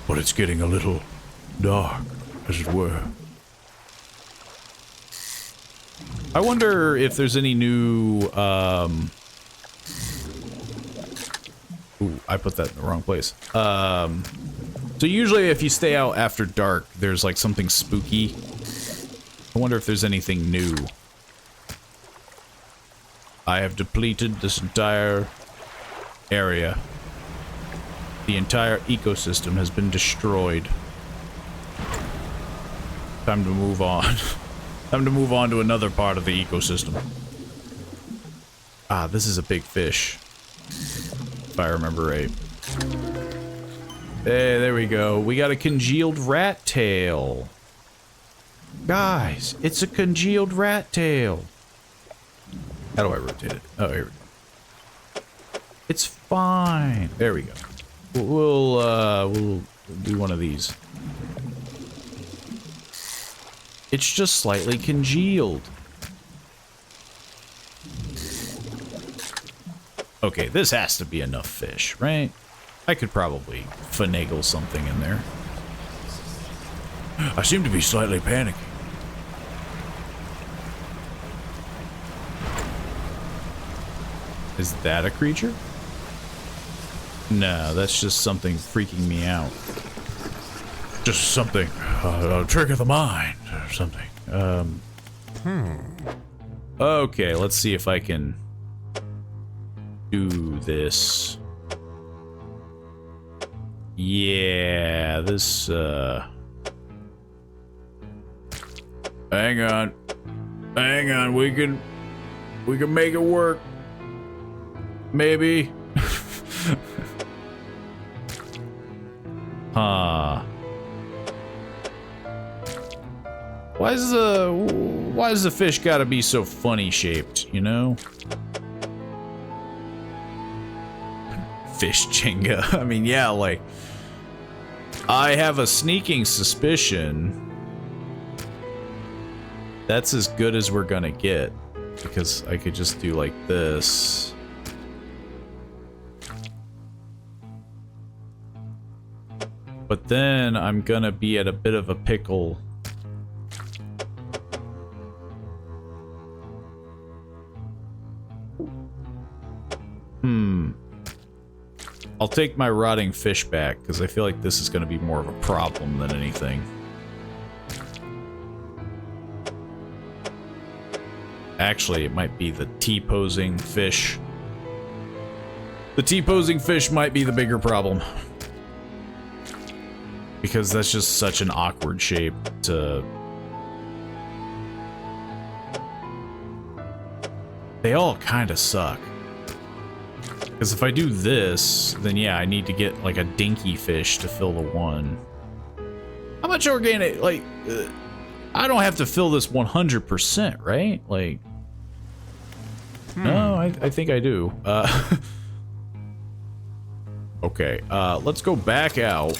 But it's getting a little dark, as it were. I wonder if there's any new, Ooh, I put that in the wrong place. So usually if you stay out after dark, there's like something spooky. I wonder if there's anything new. I have depleted this entire area. The entire ecosystem has been destroyed. Time to move on. Time to move on to another part of the ecosystem. Ah, this is a big fish. If I remember right. Hey, there we go. We got a congealed rat tail. Guys, it's a congealed rat tail. How do I rotate it? Oh, here we go. It's fine. There we go. We'll do one of these. It's just slightly congealed. Okay, this has to be enough fish, right? I could probably finagle something in there. I seem to be slightly panicking. Is that a creature? No, that's just something freaking me out. Just something, a trick of the mind or something. Okay, let's see if I can do this. Yeah, this, Hang on. Hang on, we can make it work. Maybe. Huh. Why is the fish gotta be so funny shaped, you know? Fish Jenga. I mean, yeah, like, I have a sneaking suspicion that's as good as we're gonna get, because I could just do like this. But then I'm gonna be at a bit of a pickle. I'll take my rotting fish back, because I feel like this is going to be more of a problem than anything. Actually, it might be the T-posing fish. The T-posing fish might be the bigger problem. Because that's just such an awkward shape to... They all kind of suck. Because if I do this, then yeah, I need to get like a dinky fish to fill the one. How much organic, like, I don't have to fill this 100%, right? Like, no, I think I do. Okay, let's go back out.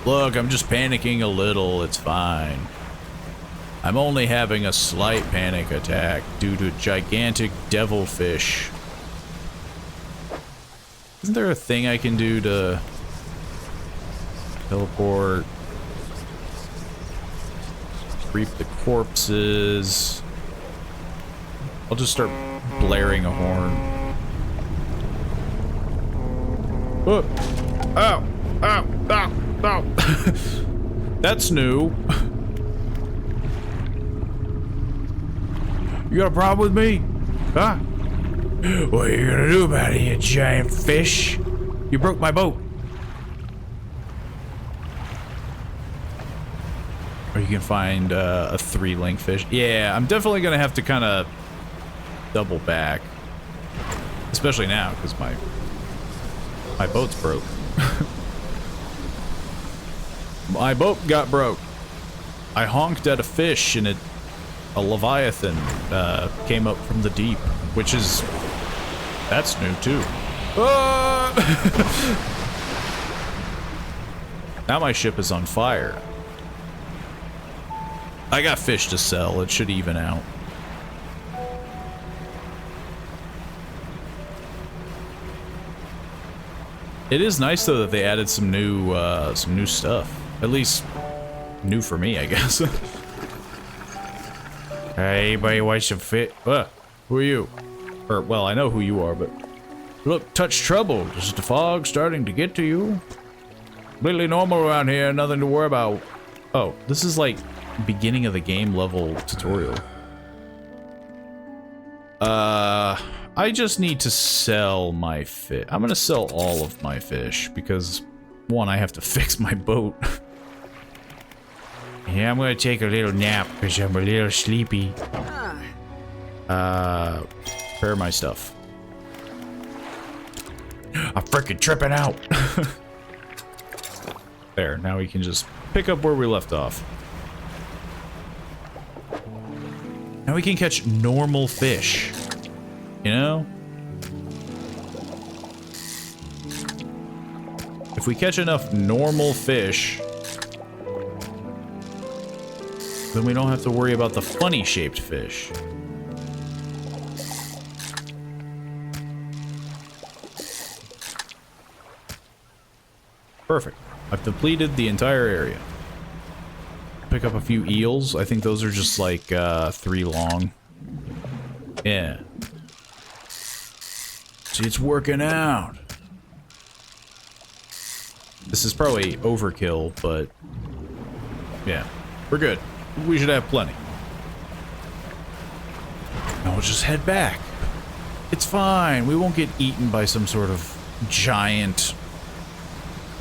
Look, I'm just panicking a little, it's fine. I'm only having a slight panic attack due to gigantic devilfish. Isn't there a thing I can do to teleport? Reap the corpses. I'll just start blaring a horn. Oh. Ow! Ow! Ow! Ow! That's new. You got a problem with me? Huh? What are you gonna do about it, you giant fish? You broke my boat. Or you can find a 3-link fish. Yeah, I'm definitely gonna have to kind of double back. Especially now, because my boat's broke. My boat got broke. I honked at a fish and a leviathan came up from the deep, which is... that's new too. Now my ship is on fire. I got fish to sell. It should even out. It is nice though that they added some new stuff. At least new for me, I guess. Hey, anybody want some fit? Who are you? Or, well, I know who you are, but... Look, touch trouble. Is the fog starting to get to you? Completely normal around here, nothing to worry about. Oh, this is like beginning of the game level tutorial. I just need to sell my fish. I'm gonna sell all of my fish because, one, I have to fix my boat. Yeah, I'm gonna take a little nap because I'm a little sleepy. Prepare my stuff. I'm freaking tripping out. There, now we can just pick up where we left off. Now we can catch normal fish. You know? If we catch enough normal fish, then we don't have to worry about the funny shaped fish. Perfect. I've depleted the entire area. Pick up a few eels. I think those are just like 3 long. Yeah. See, it's working out. This is probably overkill, but yeah, we're good. We should have plenty. Now we'll just head back. It's fine. We won't get eaten by some sort of giant,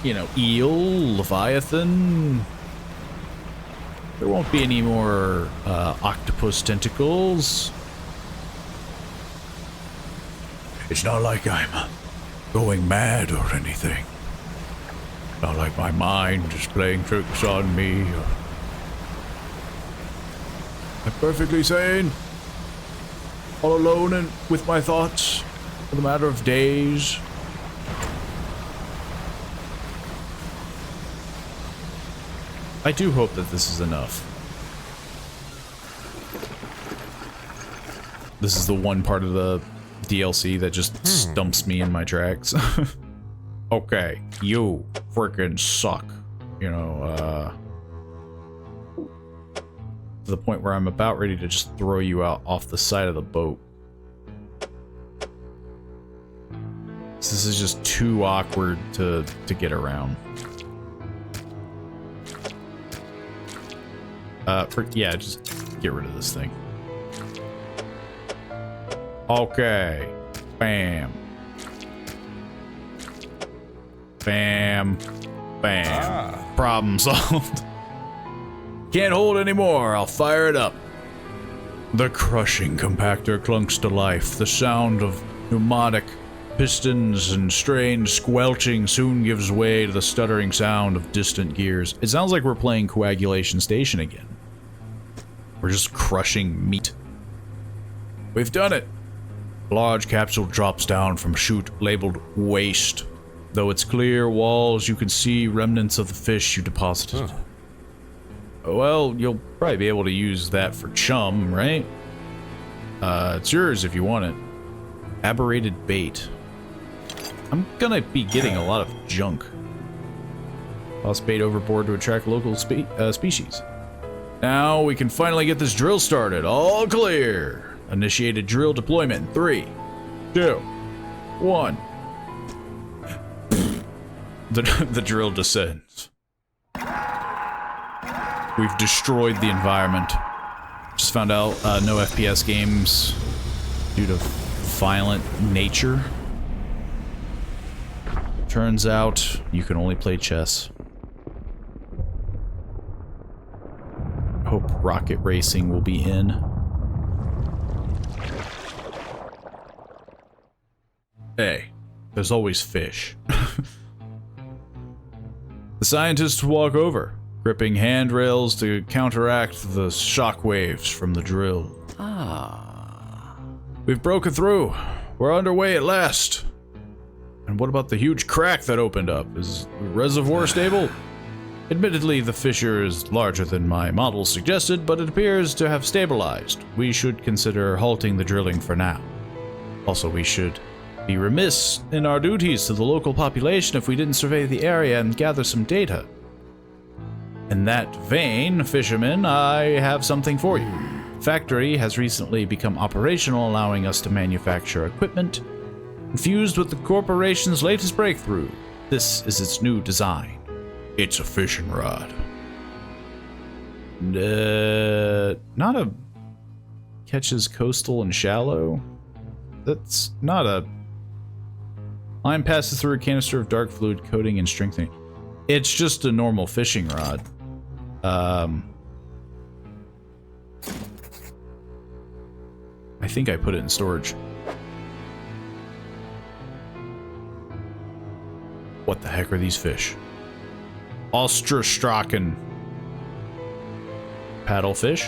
you know, eel, leviathan. There won't be any more octopus tentacles. It's not like I'm going mad or anything. Not like my mind is playing tricks on me. I'm perfectly sane. All alone and with my thoughts for the matter of days. I do hope that this is enough. This is the one part of the DLC that just stumps me in my tracks. Okay, you freaking suck. You know, to the point where I'm about ready to just throw you out off the side of the boat. This is just too awkward to get around. Yeah, just get rid of this thing. Okay. Bam. Bam. Bam. Problem solved. Can't hold anymore. I'll fire it up. The crushing compactor clunks to life. The sound of pneumatic pistons and strange squelching soon gives way to the stuttering sound of distant gears. It sounds like we're playing Coagulation Station again. We're just crushing meat. We've done it. A large capsule drops down from chute labeled waste. Though its clear walls, you can see remnants of the fish you deposited. Well, you'll probably be able to use that for chum, right? It's yours if you want it. Aberrated bait. I'm gonna be getting a lot of junk. Toss bait overboard to attract local species. Now we can finally get this drill started. All clear. Initiated drill deployment in 3, 2, 1. The drill descends. We've destroyed the environment. Just found out no FPS games due to violent nature. Turns out you can only play chess. Hope rocket racing will be in. Hey, there's always fish. The scientists walk over, gripping handrails to counteract the shock waves from the drill. We've broken through. We're underway at last. And what about the huge crack that opened up? Is the reservoir stable? Admittedly, the fissure is larger than my model suggested, but it appears to have stabilized. We should consider halting the drilling for now. Also, we should be remiss in our duties to the local population if we didn't survey the area and gather some data. In that vein, fishermen, I have something for you. The factory has recently become operational, allowing us to manufacture equipment infused with the corporation's latest breakthrough. This is its new design. It's a fishing rod. Not a catches coastal and shallow. That's not a line passes through a canister of dark fluid coating and strengthening. It's just a normal fishing rod. I think I put it in storage. What the heck are these fish? Ostrastraken. Paddlefish.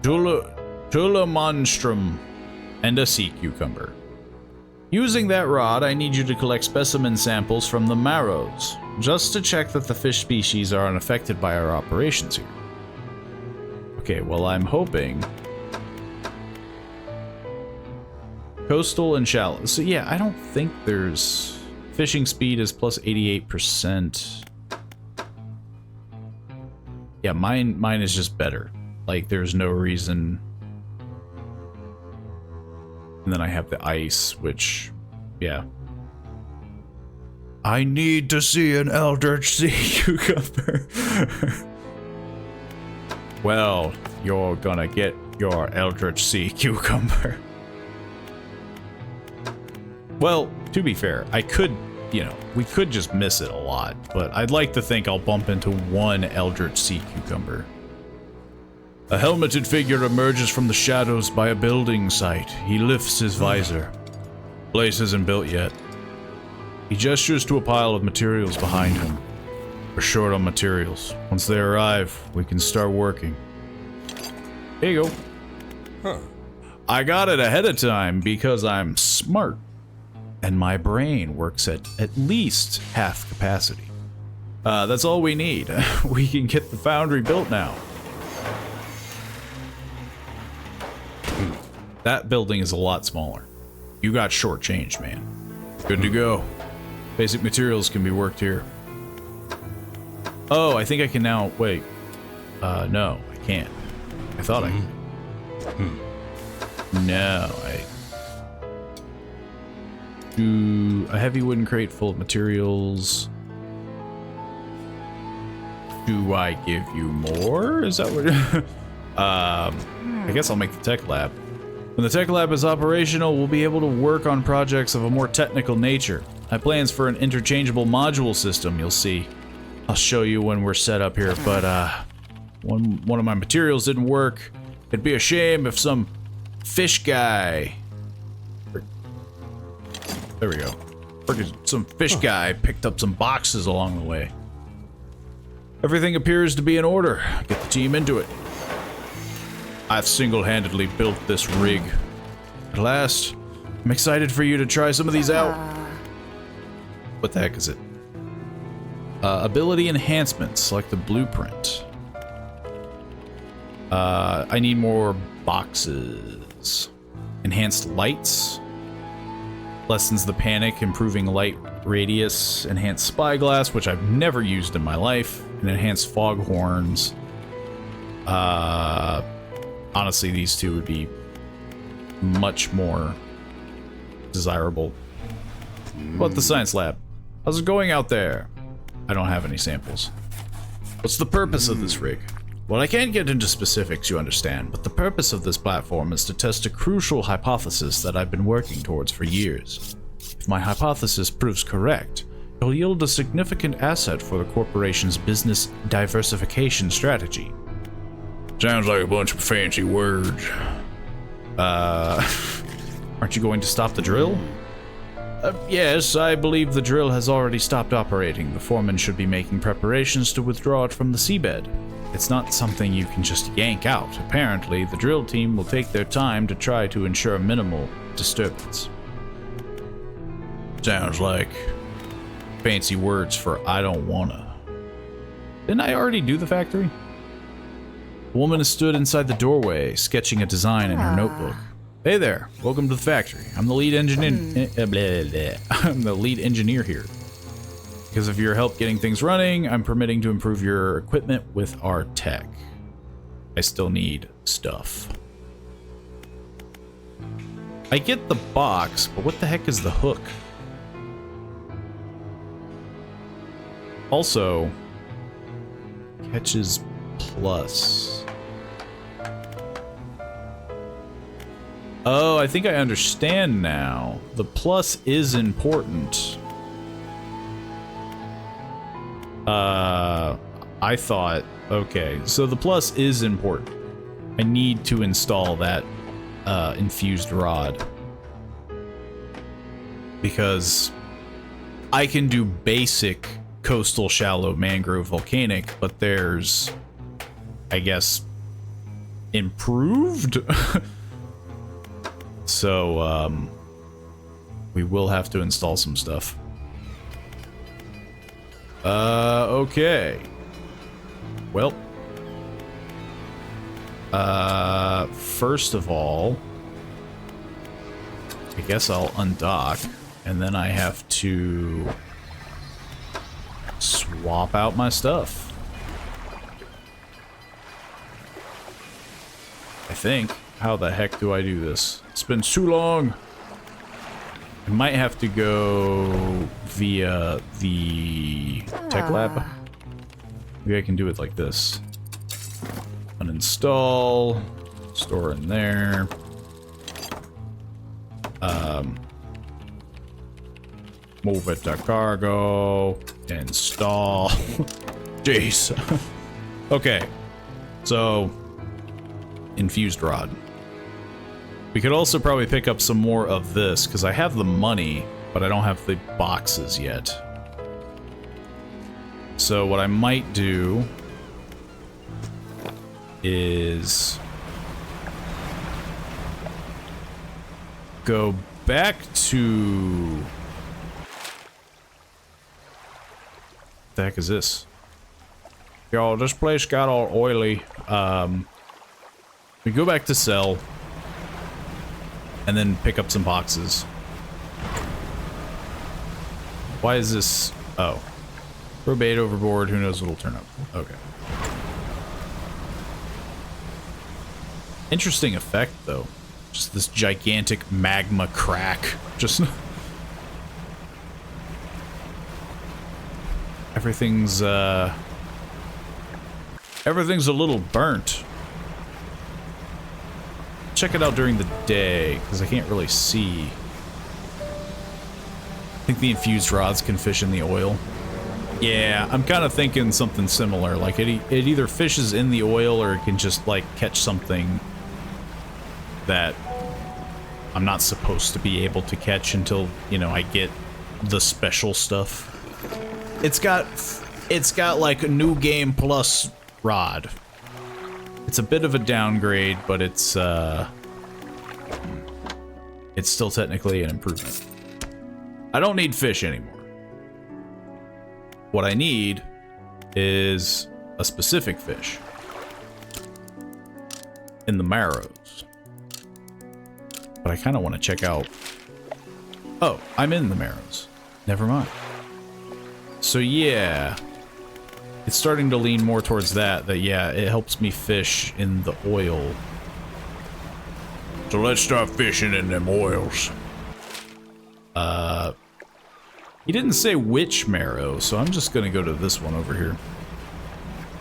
Tula monstrum. And a sea cucumber. Using that rod, I need you to collect specimen samples from the marrows, just to check that the fish species are unaffected by our operations here. Okay, well, I'm hoping... Coastal and shallow. So yeah, I don't think there's... Fishing speed is plus 88%. Yeah, mine is just better. Like, there's no reason... And then I have the ice, which, yeah. I need to see an eldritch sea cucumber. Well, you're gonna get your eldritch sea cucumber. Well, to be fair, I could, you know, we could just miss it a lot, but I'd like to think I'll bump into one eldritch sea cucumber. A helmeted figure emerges from the shadows by a building site. He lifts his visor. Place isn't built yet. He gestures to a pile of materials behind him. We're short on materials. Once they arrive, we can start working. There you go. Huh. I got it ahead of time because I'm smart. And my brain works at least half capacity. That's all we need. We can get the foundry built now. That building is a lot smaller. You got shortchanged, man. Good to go. Basic materials can be worked here. Oh, I think I can now... Wait. No, I can't. I thought I could. No, I... Do a heavy wooden crate full of materials. Do I give you more? Is that what... I guess I'll make the tech lab. When the tech lab is operational, we'll be able to work on projects of a more technical nature. I have plans for an interchangeable module system, you'll see. I'll show you when we're set up here, but one of my materials didn't work. It'd be a shame if some fish guy... There we go. Some fish guy picked up some boxes along the way. Everything appears to be in order. Get the team into it. I've single-handedly built this rig. At last, I'm excited for you to try some of these out. What the heck is it? Ability enhancements, select the blueprint. I need more boxes. Enhanced lights. Lessens the panic, improving light radius. Enhanced spyglass, which I've never used in my life. And enhanced foghorns. Honestly, these two would be much more desirable. What about the science lab? How's it going out there? I don't have any samples. What's the purpose of this rig? Well, I can't get into specifics, you understand, but the purpose of this platform is to test a crucial hypothesis that I've been working towards for years. If my hypothesis proves correct, it'll yield a significant asset for the corporation's business diversification strategy. Sounds like a bunch of fancy words. Aren't you going to stop the drill? Yes, I believe the drill has already stopped operating. The foreman should be making preparations to withdraw it from the seabed. It's not something you can just yank out. Apparently, the drill team will take their time to try to ensure minimal disturbance. Sounds like fancy words for I don't wanna. Didn't I already do the factory? The woman stood inside the doorway, sketching a design in her notebook. Hey there, welcome to the factory. I'm the lead engineer. I'm the lead engineer here. Because of your help getting things running, I'm permitting to improve your equipment with our tech. I still need stuff. I get the box, but what the heck is the hook? Also, catches plus. Oh, I think I understand now. The plus is important. I thought, okay, so the plus is important. I need to install that infused rod. Because I can do basic coastal, shallow, mangrove, volcanic, but there's, I guess, improved? So, we will have to install some stuff. Okay. Well. First of all, I guess I'll undock, and then I have to swap out my stuff. I think. How the heck do I do this? It's been too long. I might have to go via the tech lab. Maybe I can do it like this. Uninstall. Store in there. Move it to cargo. Install. Jeez. Okay. So, infused rod. We could also probably pick up some more of this, because I have the money, but I don't have the boxes yet. So what I might do is go back to... What the heck is this? Yo, this place got all oily. We go back to sell. And then pick up some boxes. Why is this? Oh. Throw bait overboard, who knows what'll turn up. Okay. Interesting effect, though. Just this gigantic magma crack. Just... Everything's a little burnt. Check it out during the day, because I can't really see. I think the infused rods can fish in the oil. Yeah, I'm kind of thinking something similar. Like, it either fishes in the oil, or it can just, like, catch something that I'm not supposed to be able to catch until, you know, I get the special stuff. It's got like a new game plus rod. It's a bit of a downgrade, but it's still technically an improvement. I don't need fish anymore. What I need is a specific fish. in the Marrows. But I kind of want to check out... Oh, I'm in the Marrows. Never mind. So yeah, it's starting to lean more towards that yeah, it helps me fish in the oil. So let's start fishing in them oils. He didn't say which marrow, so I'm just gonna go to this one over here.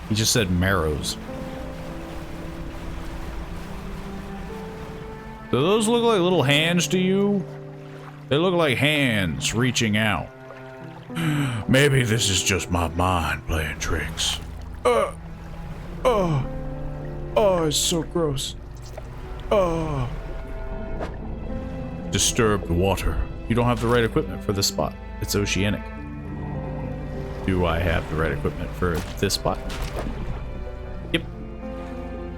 He just said marrows. Do those look like little hands to you? They look like hands reaching out. Maybe this is just my mind playing tricks. Oh, it's so gross. Oh. Disturbed water. You don't have the right equipment for this spot. It's oceanic. Do I have the right equipment for this spot? Yep.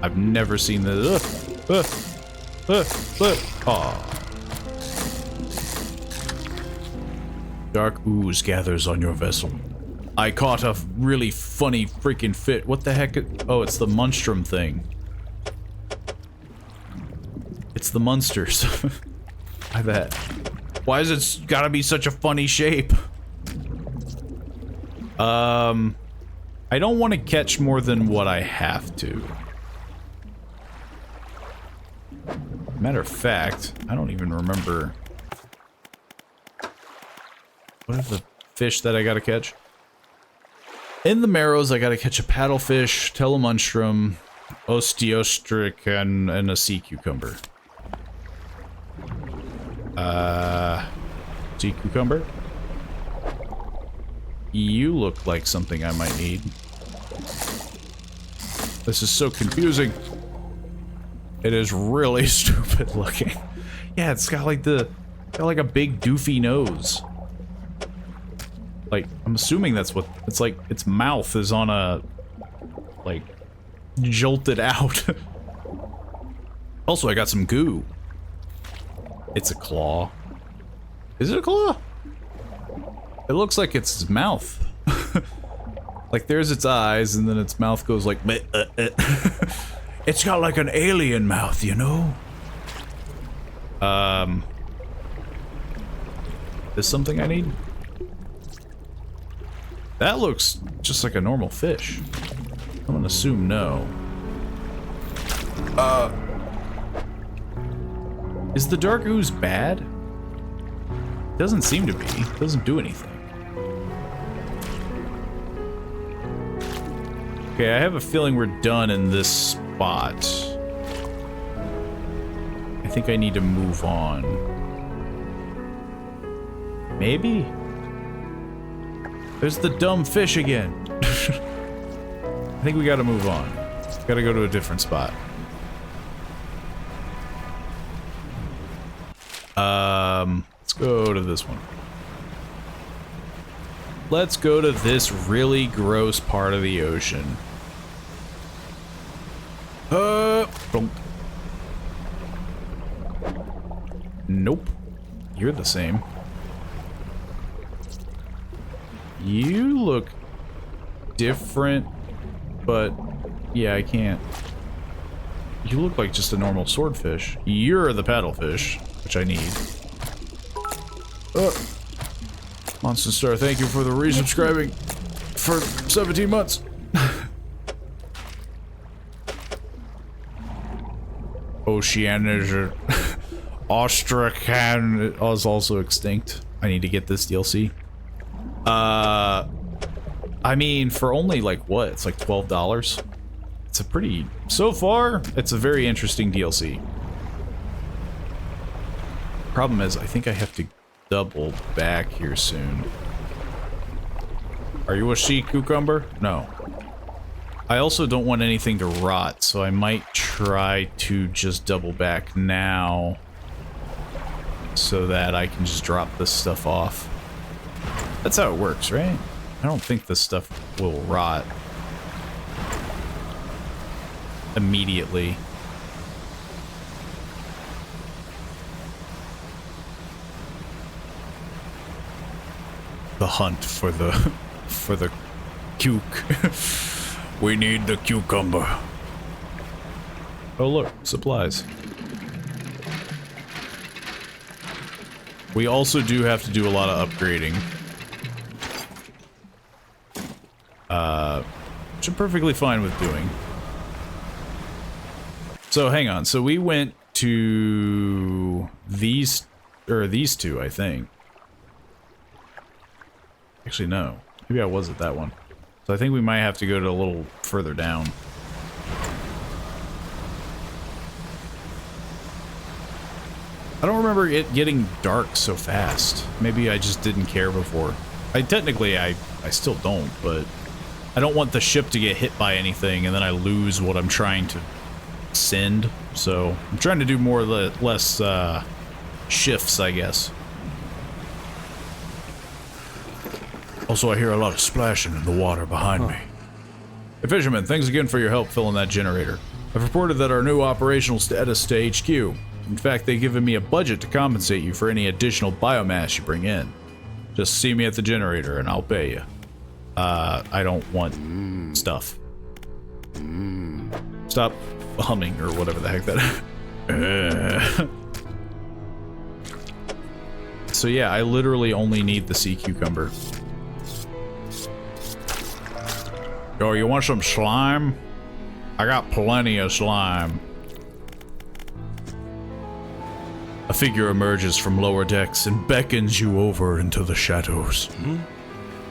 I've never seen this. Aw. Dark ooze gathers on your vessel. I caught a really funny freaking fit. What the heck? Oh, it's the monstrum thing. It's the monsters. I bet. Why is it gotta be such a funny shape? I don't want to catch more than what I have to. Matter of fact, I don't even remember. What are the fish that I gotta catch? In the Marrows, I gotta catch a paddlefish, telemunstrum, osteostric, and a sea cucumber. Sea cucumber? You look like something I might need. This is so confusing. It is really stupid looking. Yeah, it's got like a big doofy nose. Like, I'm assuming that's what it's like. Its mouth is on a, like, jolted out. Also, I got some goo. It's a claw. Is it a claw? It looks like it's its mouth. Like, there's its eyes, and then its mouth goes like... It's got like an alien mouth, you know? Is something I need? That looks just like a normal fish. I'm gonna assume no. Is the dark ooze bad? Doesn't seem to be. Doesn't do anything. Okay, I have a feeling we're done in this spot. I think I need to move on. Maybe? There's the dumb fish again. I think we gotta move on. Gotta go to a different spot. Let's go to this one. Let's go to this really gross part of the ocean. Bonk. Nope. You're the same. You look different, but yeah, I can't. You look like just a normal swordfish. You're the paddlefish, which I need. Monster Star, thank you for the resubscribing for 17 months. Oceanica Ostracan is also extinct. I need to get this DLC. I mean, for only like what? It's like $12. It's a pretty... So far, it's a very interesting DLC. Problem is, I think I have to double back here soon. Are you a sea cucumber? No. I also don't want anything to rot, so I might try to just double back now so that I can just drop this stuff off. That's how it works, right? I don't think this stuff will rot immediately. The hunt for the cuke. We need the cucumber. Oh look, supplies. We also do have to do a lot of upgrading. Which I'm perfectly fine with doing. So hang on, so we went to these two, I think. Actually, no. Maybe I was at that one. So I think we might have to go to a little further down. I don't remember it getting dark so fast. Maybe I just didn't care before. Technically, I still don't, but I don't want the ship to get hit by anything and then I lose what I'm trying to send. So I'm trying to do more or less shifts, I guess. Also, I hear a lot of splashing in the water behind me. Hey, fisherman, thanks again for your help filling that generator. I've reported that our new operational status to HQ. In fact, they've given me a budget to compensate you for any additional biomass you bring in. Just see me at the generator and I'll pay you. I don't want stuff. Stop humming or whatever the heck that So yeah, I literally only need the sea cucumber. Yo, you want some slime? I got plenty of slime. A figure emerges from lower decks and beckons you over into the shadows.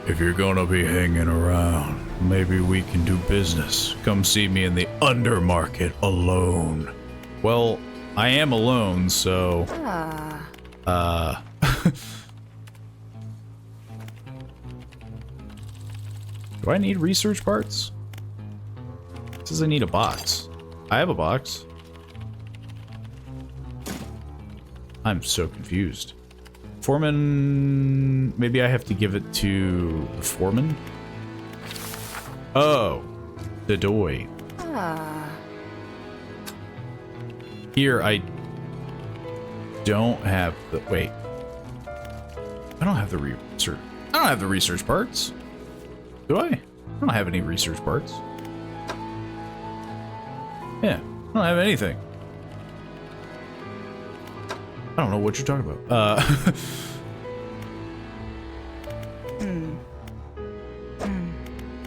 If you're gonna be hanging around, maybe we can do business. Come see me in the undermarket alone. Well, I am alone, so... Do I need research parts? It says I need a box. I have a box. I'm so confused. Foreman... Maybe I have to give it to the foreman? Oh. The doy. Here, I don't have the... Wait. I don't have the research... I don't have the research parts. Do I? I don't have any research parts. Yeah, I don't have anything. I don't know what you're talking about.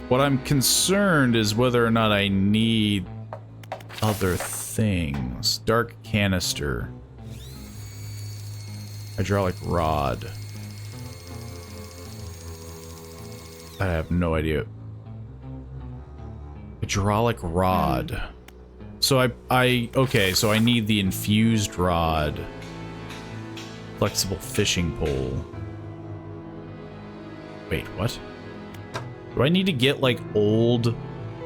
What I'm concerned is whether or not I need other things. Dark canister. Hydraulic rod. I have no idea. Hydraulic rod. So okay, so I need the infused rod. Flexible fishing pole. Wait, what? Do I need to get, like, old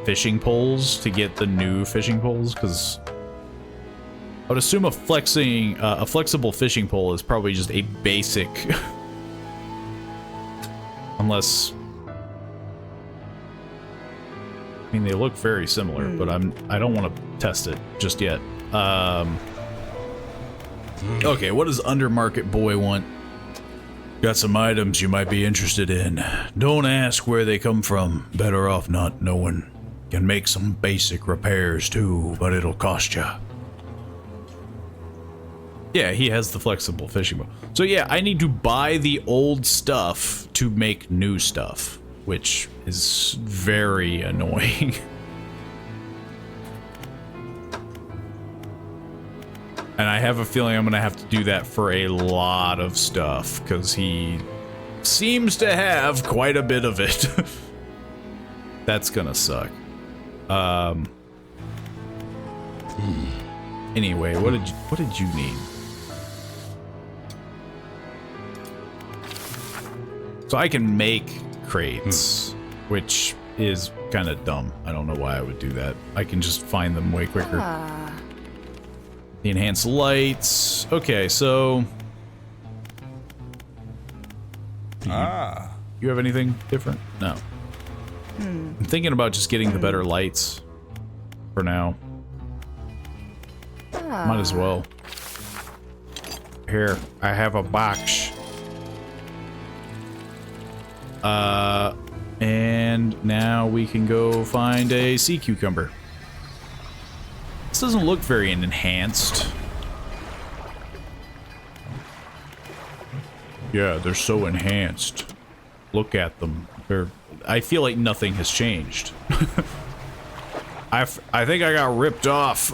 fishing poles to get the new fishing poles? Because I would assume a flexible fishing pole is probably just a basic... Unless... I mean, they look very similar, but I don't want to test it just yet. Okay, what does Undermarket Boy want? Got some items you might be interested in. Don't ask where they come from. Better off not knowing. Can make some basic repairs too, but it'll cost you. Yeah, he has the flexible fishing boat. So yeah, I need to buy the old stuff to make new stuff, which is very annoying. And I have a feeling I'm gonna have to do that for a lot of stuff, because he seems to have quite a bit of it. That's gonna suck. Anyway, what did you need? So I can make crates, which is kind of dumb. I don't know why I would do that. I can just find them way quicker. The enhanced lights. Okay, so... You have anything different? No. I'm thinking about just getting the better lights for now. Might as well. Here, I have a box. And now we can go find a sea cucumber. This doesn't look very enhanced. Yeah, they're so enhanced. Look at them. I feel like nothing has changed. I think I got ripped off.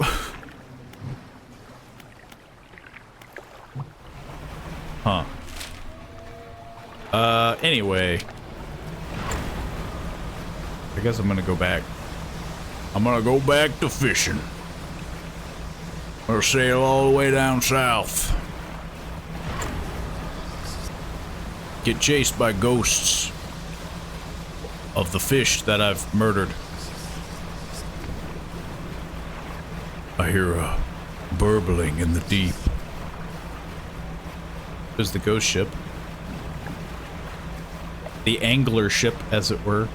Huh. Anyway. I guess I'm gonna go back. I'm gonna go back to fishing. Or sail all the way down south. Get chased by ghosts of the fish that I've murdered. I hear a burbling in the deep. There's the ghost ship. The angler ship, as it were.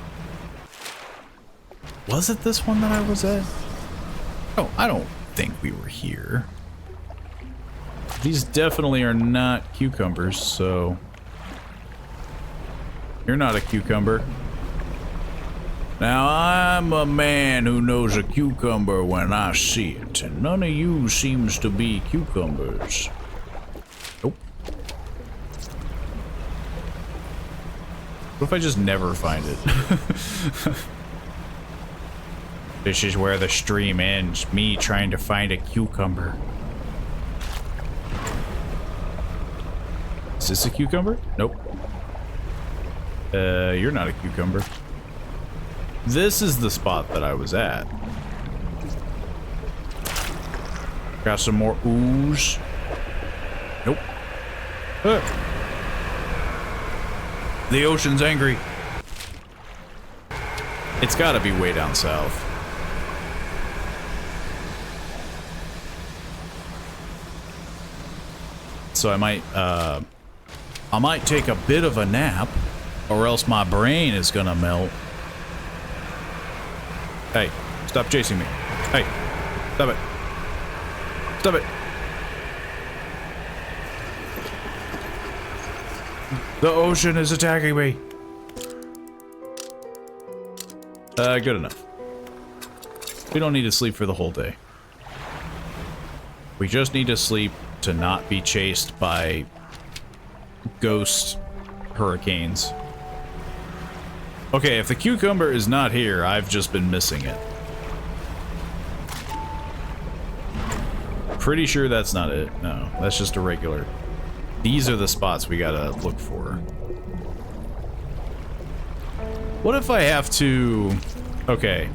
Was it this one that I was at? Oh, I don't think we were here. These definitely are not cucumbers, so... You're not a cucumber. Now, I'm a man who knows a cucumber when I see it, and none of you seems to be cucumbers. Nope. What if I just never find it? This is where the stream ends. Me trying to find a cucumber. Is this a cucumber? Nope. You're not a cucumber. This is the spot that I was at. Got some more ooze. Nope. The ocean's angry. It's gotta be way down south. So I might take a bit of a nap, or else my brain is gonna melt. Hey, stop chasing me. Hey, stop it. Stop it. The ocean is attacking me. Good enough. We don't need to sleep for the whole day. We just need to sleep to not be chased by ghost hurricanes. Okay, if the cucumber is not here, I've just been missing it. Pretty sure that's not it. No, that's just a regular. These are the spots we gotta look for. What if I have to... Okay.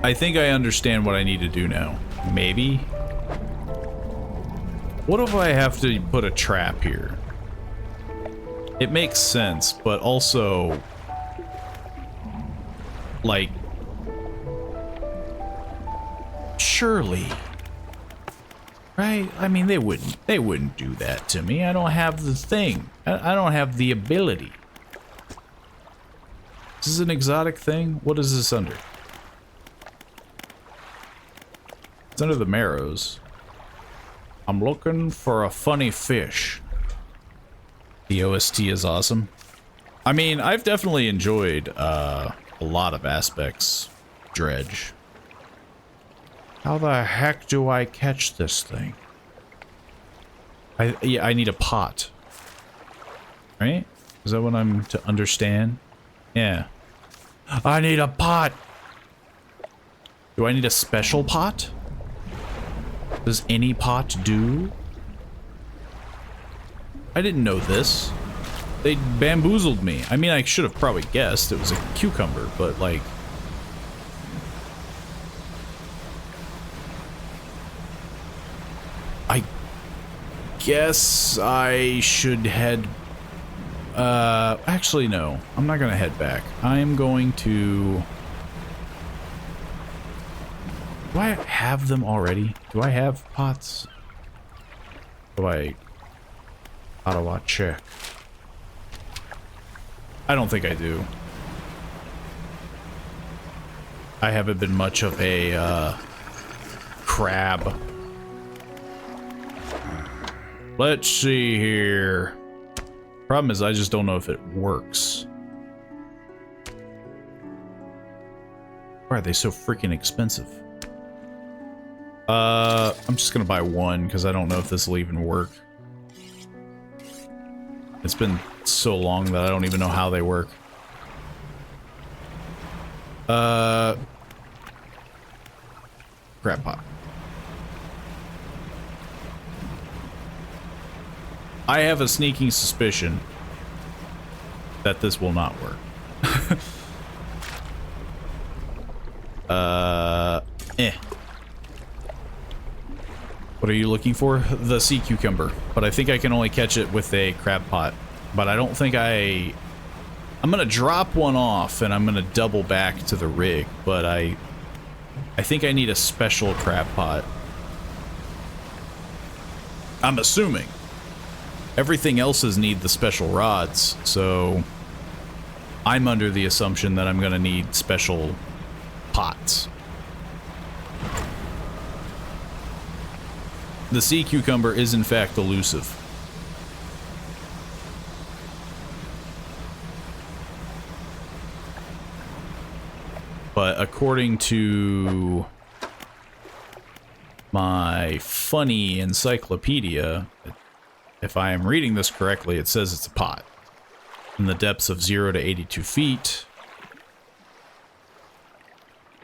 I think I understand what I need to do now. Maybe? What if I have to put a trap here? It makes sense, but also... Like... Surely... Right? I mean, they wouldn't do that to me. I don't have the thing. I don't have the ability. Is this an exotic thing? What is this under? It's under the marrows. I'm looking for a funny fish. The OST is awesome. I mean, I've definitely enjoyed a lot of aspects of Dredge. How the heck do I catch this thing? I need a pot. Right? Is that what I'm to understand? Yeah. I need a pot! Do I need a special pot? Does any pot do? I didn't know this. They bamboozled me. I mean, I should have probably guessed it was a cucumber, but like... I guess I should head... actually no. I'm not gonna head back. I'm going to... Do I have them already? Do I have pots? How do I check? I don't think I do. I haven't been much of a, crab. Let's see here. Problem is, I just don't know if it works. Why are they so freaking expensive? I'm just gonna buy one because I don't know if this will even work. It's been so long that I don't even know how they work. Crab pot. I have a sneaking suspicion that this will not work. What are you looking for? The sea cucumber. But I think I can only catch it with a crab pot. But I don't think I'm gonna drop one off and I'm gonna double back to the rig, but I think I need a special crab pot. I'm assuming. Everything else's need the special rods, so I'm under the assumption that I'm gonna need special pots. The sea cucumber is in fact elusive. But according to my funny encyclopedia, if I am reading this correctly, it says it's a pot. In the depths of 0 to 82 feet.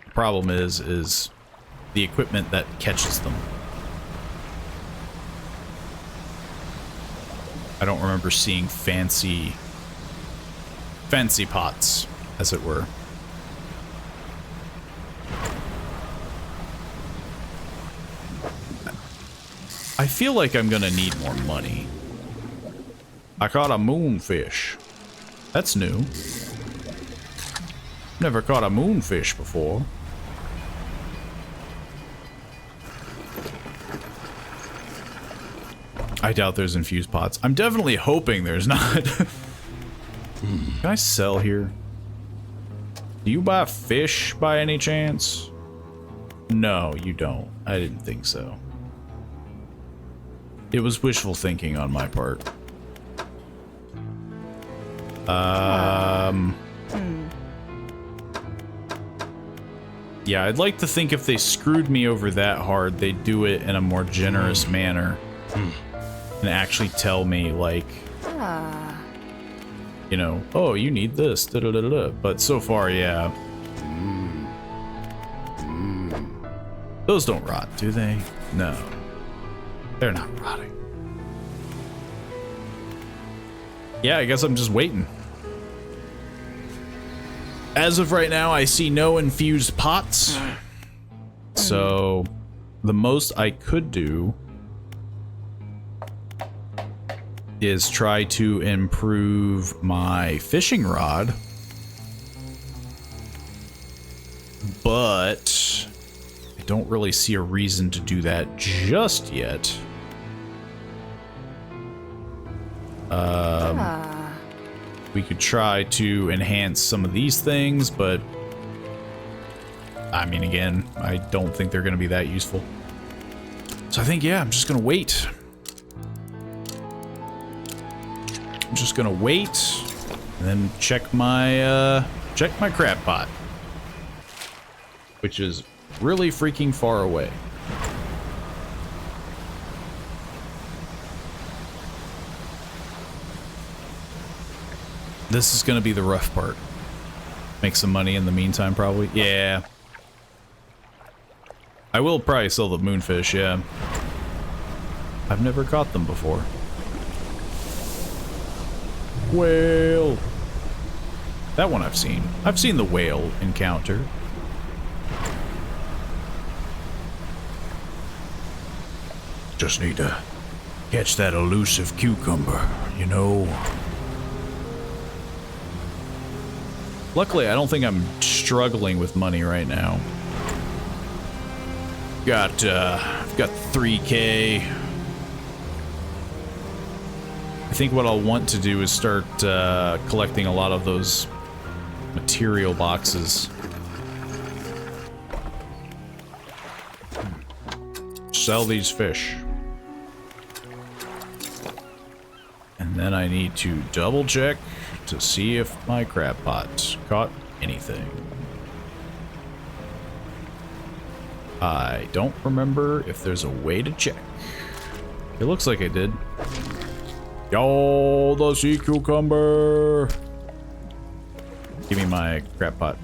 The problem is the equipment that catches them. I don't remember seeing fancy pots, as it were. I feel like I'm gonna need more money. I caught a moonfish. That's new. Never caught a moonfish before. I doubt there's infused pots. I'm definitely hoping there's not. Can I sell here? Do you buy fish by any chance? No, you don't. I didn't think so. It was wishful thinking on my part. Yeah, I'd like to think if they screwed me over that hard, they'd do it in a more generous manner. And actually tell me, like, you know, oh, you need this, da da da da. But so far, yeah. Those don't rot, do they? No. They're not rotting. Yeah, I guess I'm just waiting. As of right now, I see no infused pots. So, the most I could do is try to improve my fishing rod. But I don't really see a reason to do that just yet. We could try to enhance some of these things, but I mean, again, I don't think they're going to be that useful. So I think, yeah, I'm just going to wait. I'm just going to wait and then check my crab pot, which is really freaking far away. This is going to be the rough part. Make some money in the meantime, probably. Yeah. I will probably sell the moonfish, yeah. I've never caught them before. Whale. That one I've seen. I've seen the whale encounter. Just need to catch that elusive cucumber, you know. Luckily, I don't think I'm struggling with money right now. I've got 3K. I think what I'll want to do is start collecting a lot of those material boxes. Sell these fish. And then I need to double check to see if my crab pot caught anything. I don't remember if there's a way to check. It looks like I did. Yo, the sea cucumber. Give me my crap pot.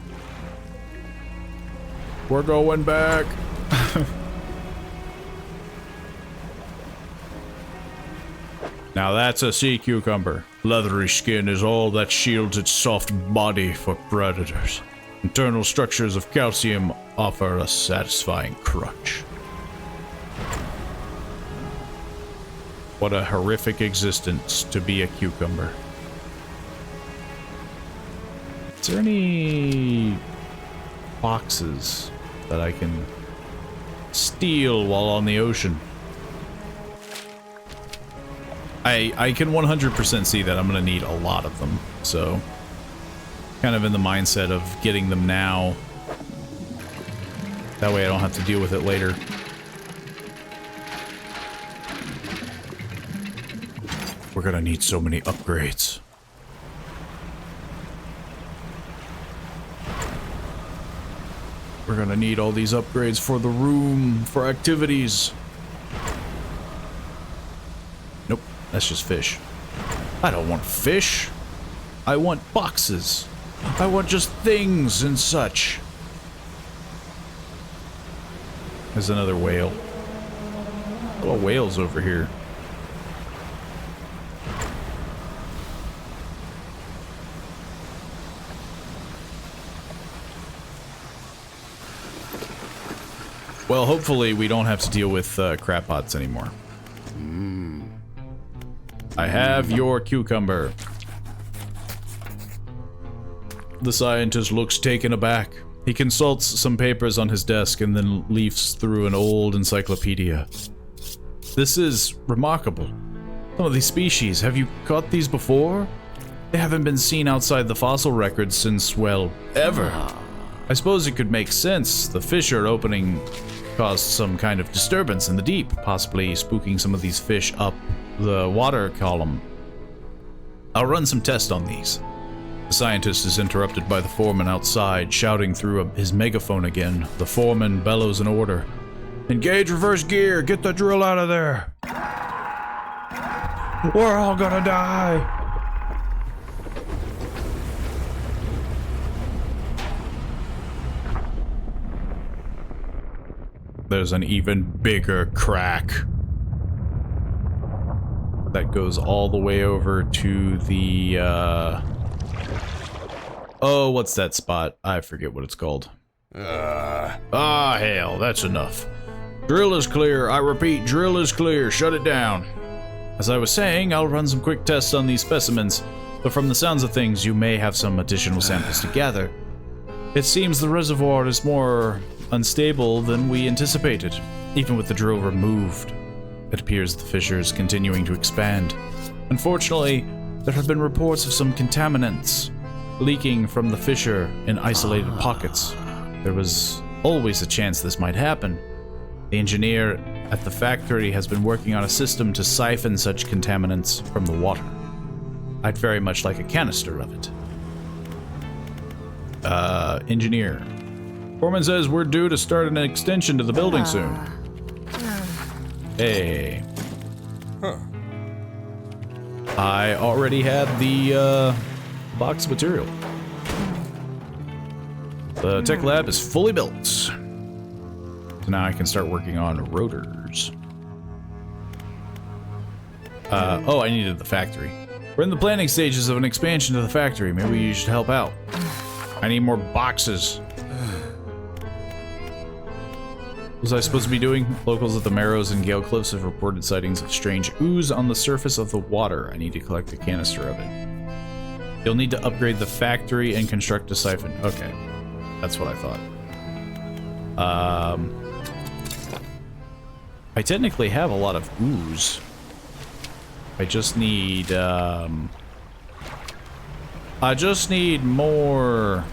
We're going back. Now that's a sea cucumber. Leathery skin is all that shields its soft body for predators. Internal structures of calcium offer a satisfying crunch. What a horrific existence to be a cucumber. Is there any boxes that I can steal while on the ocean? I can 100% see that I'm going to need a lot of them, so kind of in the mindset of getting them now. That way I don't have to deal with it later. We're going to need so many upgrades. We're going to need all these upgrades for the room, for activities. Nope. That's just fish. I don't want fish. I want boxes. I want just things and such. There's another whale. Little whales over here. Well, hopefully we don't have to deal with crab pots anymore. I have your cucumber. The scientist looks taken aback. He consults some papers on his desk and then leafs through an old encyclopedia. This is remarkable. Some of these species, have you caught these before? They haven't been seen outside the fossil records since, well, ever. I suppose it could make sense. The fissure opening caused some kind of disturbance in the deep, possibly spooking some of these fish up the water column. I'll run some tests on these. The scientist is interrupted by the foreman outside, shouting through his megaphone again. The foreman bellows an order. Engage reverse gear! Get the drill out of there! We're all gonna die! There's an even bigger crack. That goes all the way over to the, oh, what's that spot? I forget what it's called. Hell, that's enough. Drill is clear. I repeat, drill is clear. Shut it down. As I was saying, I'll run some quick tests on these specimens, but from the sounds of things, you may have some additional samples to gather. It seems the reservoir is more unstable than we anticipated, even with the drill removed. It appears the fissure is continuing to expand. Unfortunately, there have been reports of some contaminants leaking from the fissure in isolated pockets. There was always a chance this might happen. The engineer at the factory has been working on a system to siphon such contaminants from the water. I'd very much like a canister of it. Engineer. Foreman says we're due to start an extension to the building soon. Hey. Huh. I already had the box of material. The tech lab is fully built. So now I can start working on rotors. Oh, I needed the factory. We're in the planning stages of an expansion to the factory. Maybe you should help out. I need more boxes. What was I supposed to be doing? Locals at the Marrows and Gale Cliffs have reported sightings of strange ooze on the surface of the water. I need to collect a canister of it. You'll need to upgrade the factory and construct a siphon. Okay. That's what I thought. I technically have a lot of ooze. I just need more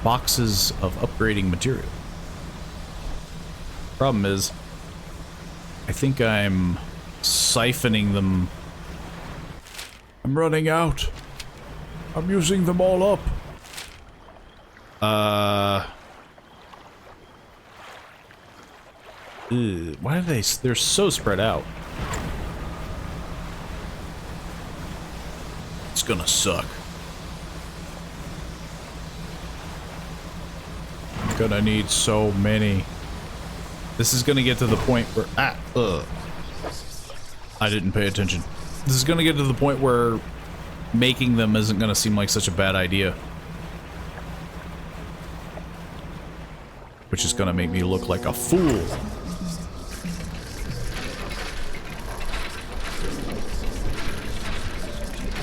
boxes of upgrading material. Problem is, I think I'm siphoning them. I'm running out. I'm using them all up. Ugh, why are they're so spread out? It's gonna suck. I'm gonna need so many. This is gonna get to the point where I didn't pay attention. This is gonna get to the point where making them isn't gonna seem like such a bad idea. Which is gonna make me look like a fool.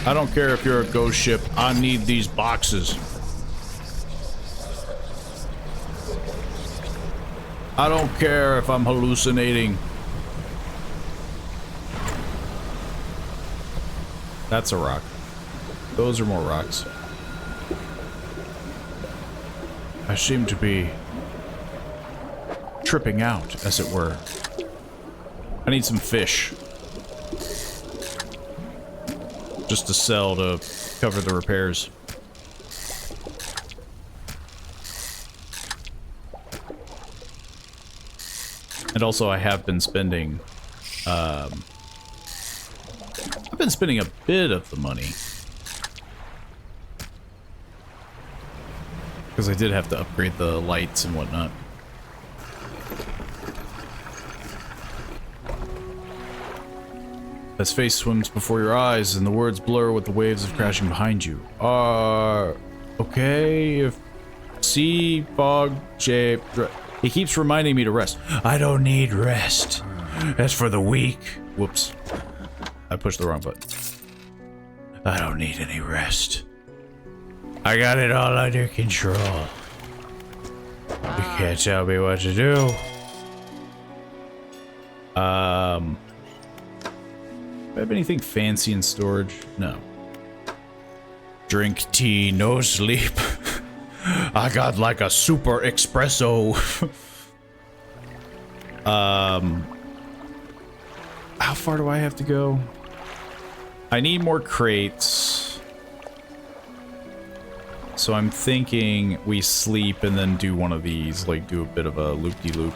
I don't care if you're a ghost ship, I need these boxes. I don't care if I'm hallucinating. That's a rock. Those are more rocks. I seem to be tripping out, as it were. I need some fish. Just to sell to cover the repairs. And also I have been spending, I've been spending a bit of the money. Because I did have to upgrade the lights and whatnot. As face swims before your eyes and the words blur with the waves of crashing behind you. Okay, if sea, fog, shape... He keeps reminding me to rest. I don't need rest. That's for the weak. Whoops. I pushed the wrong button. I don't need any rest. I got it all under control. You can't tell me what to do. Do I have anything fancy in storage? No. Drink tea, no sleep. I got like a super espresso. How far do I have to go? I need more crates. So I'm thinking we sleep and then do one of these, like do a bit of a loop-de-loop.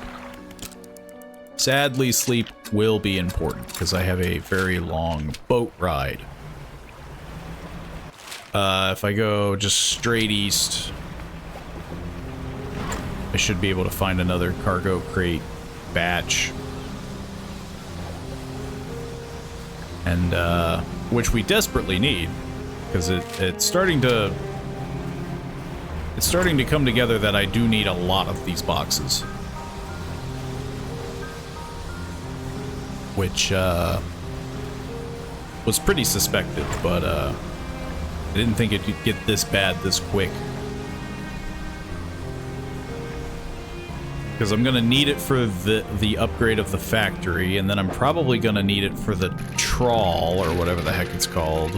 Sadly, sleep will be important because I have a very long boat ride. If I go just straight east, I should be able to find another cargo crate batch. And, which we desperately need, because it's starting to come together that I do need a lot of these boxes. Which, was pretty suspected, but, I didn't think it'd get this bad this quick. Because I'm gonna need it for the upgrade of the factory, and then I'm probably gonna need it for the trawl, or whatever the heck it's called.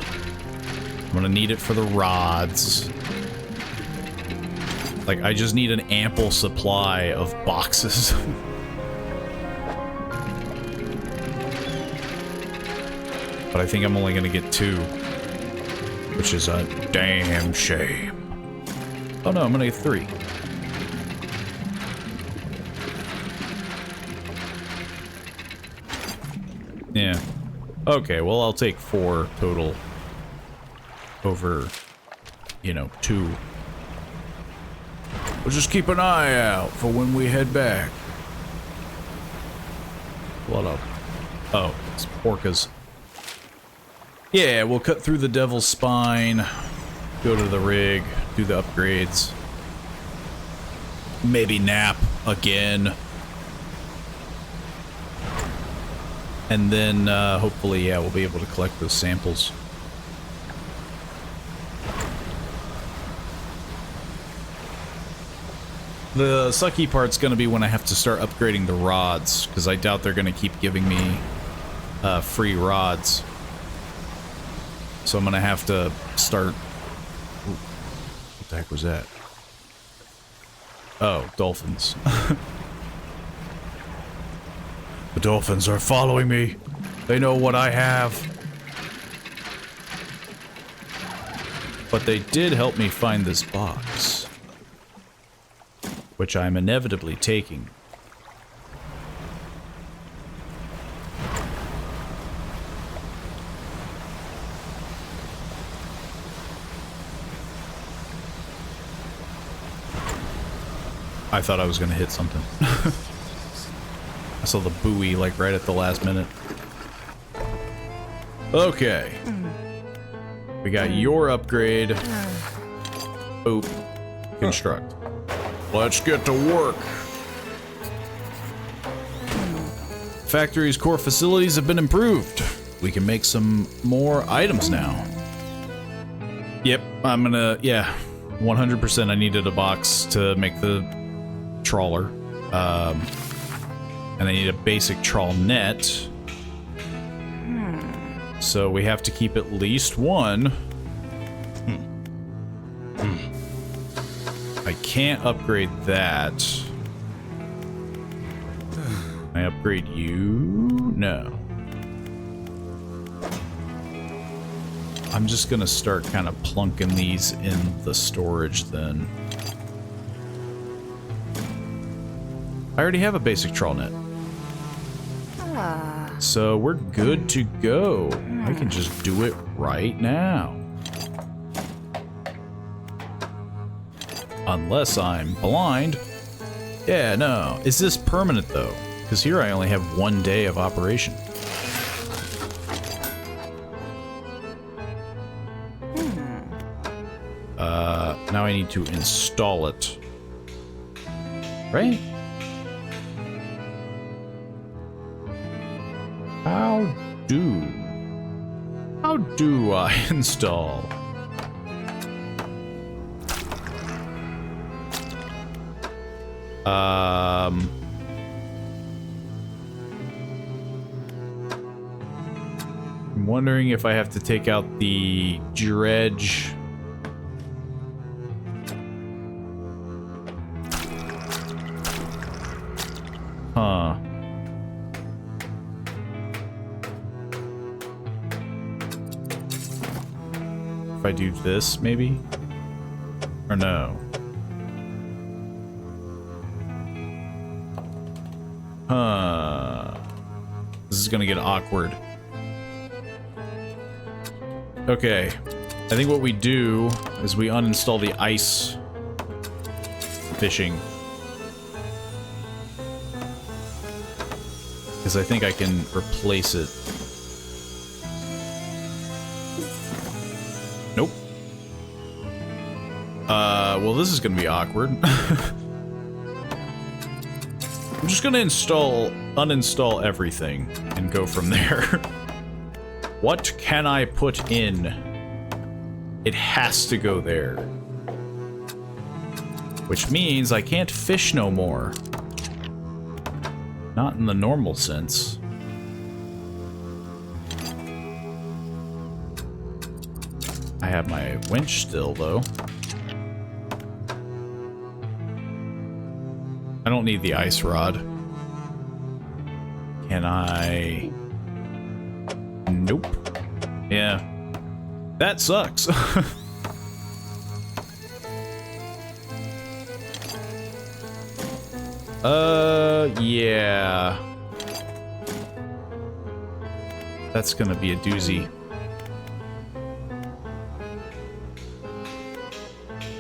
I'm gonna need it for the rods. Like, I just need an ample supply of boxes. But I think I'm only gonna get 2. Which is a damn shame. Oh no, I'm gonna get 3. Yeah. Okay, well, I'll take 4 total over, you know, 2. We'll just keep an eye out for when we head back. What up? Oh, it's orcas. Yeah, we'll cut through the Devil's Spine, go to the rig, do the upgrades. Maybe nap again. And then, hopefully, yeah, we'll be able to collect those samples. The sucky part's gonna be when I have to start upgrading the rods, because I doubt they're gonna keep giving me free rods. So I'm gonna have to start... What the heck was that? Oh, dolphins. The dolphins are following me. They know what I have. But they did help me find this box, which I'm inevitably taking. I thought I was gonna hit something. I saw the buoy like right at the last minute. Okay. We got your upgrade. Boop. Construct. Let's get to work. Factory's core facilities have been improved. We can make some more items now. Yep, I'm gonna, yeah, 100% I needed a box to make the trawler. And I need a basic trawl net. So we have to keep at least one. I can't upgrade that. Can I upgrade you? No. I'm just gonna start kind of plunking these in the storage then. I already have a basic trawl net. So we're good to go. I can just do it right now. Unless I'm blind. Yeah, no. Is this permanent though? Because here I only have 1 day of operation. Now I need to install it. Right? How do I install? I'm wondering if I have to take out the dredge. Huh. If I do this, maybe? Or no? Huh. This is gonna get awkward. Okay. I think what we do is we uninstall the ice fishing. Because I think I can replace it. Nope. Well, this is gonna be awkward. I'm just gonna uninstall everything and go from there. What can I put in? It has to go there. Which means I can't fish no more. Not in the normal sense. I have my winch still, though. I don't need the ice rod. Can I... Nope. Yeah. That sucks. Yeah. That's gonna be a doozy.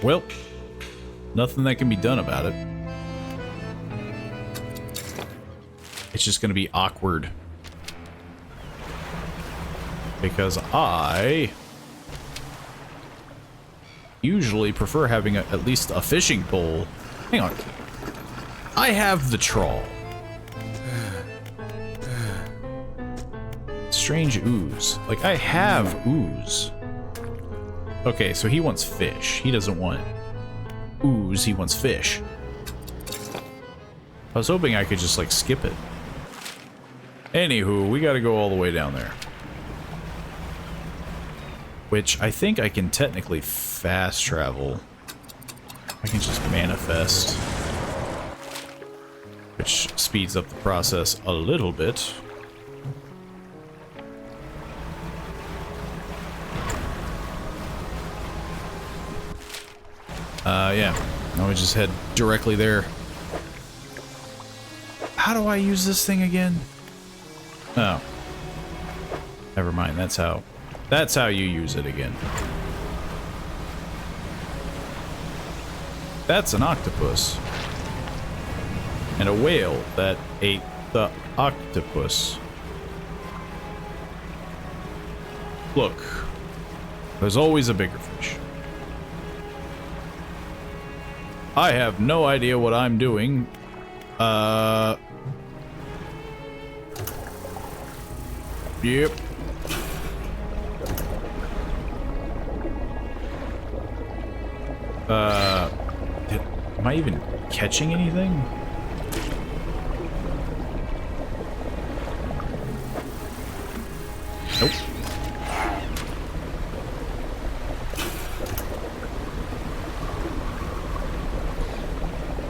Well, nothing that can be done about it. It's just gonna be awkward. Because I usually prefer having at least a fishing pole. Hang on. I have the trawl. Strange ooze. Like, I have ooze. Okay, so he wants fish. He doesn't want ooze, he wants fish. I was hoping I could just, like, skip it. Anywho, we gotta go all the way down there. Which I think I can technically fast travel. I can just manifest. Which speeds up the process a little bit. Yeah. Now we just head directly there. How do I use this thing again? Oh. Never mind, that's how you use it again. That's an octopus. and a whale that ate the octopus. Look, there's always a bigger fish. I have no idea what I'm doing. Yep. Am I even catching anything? Nope.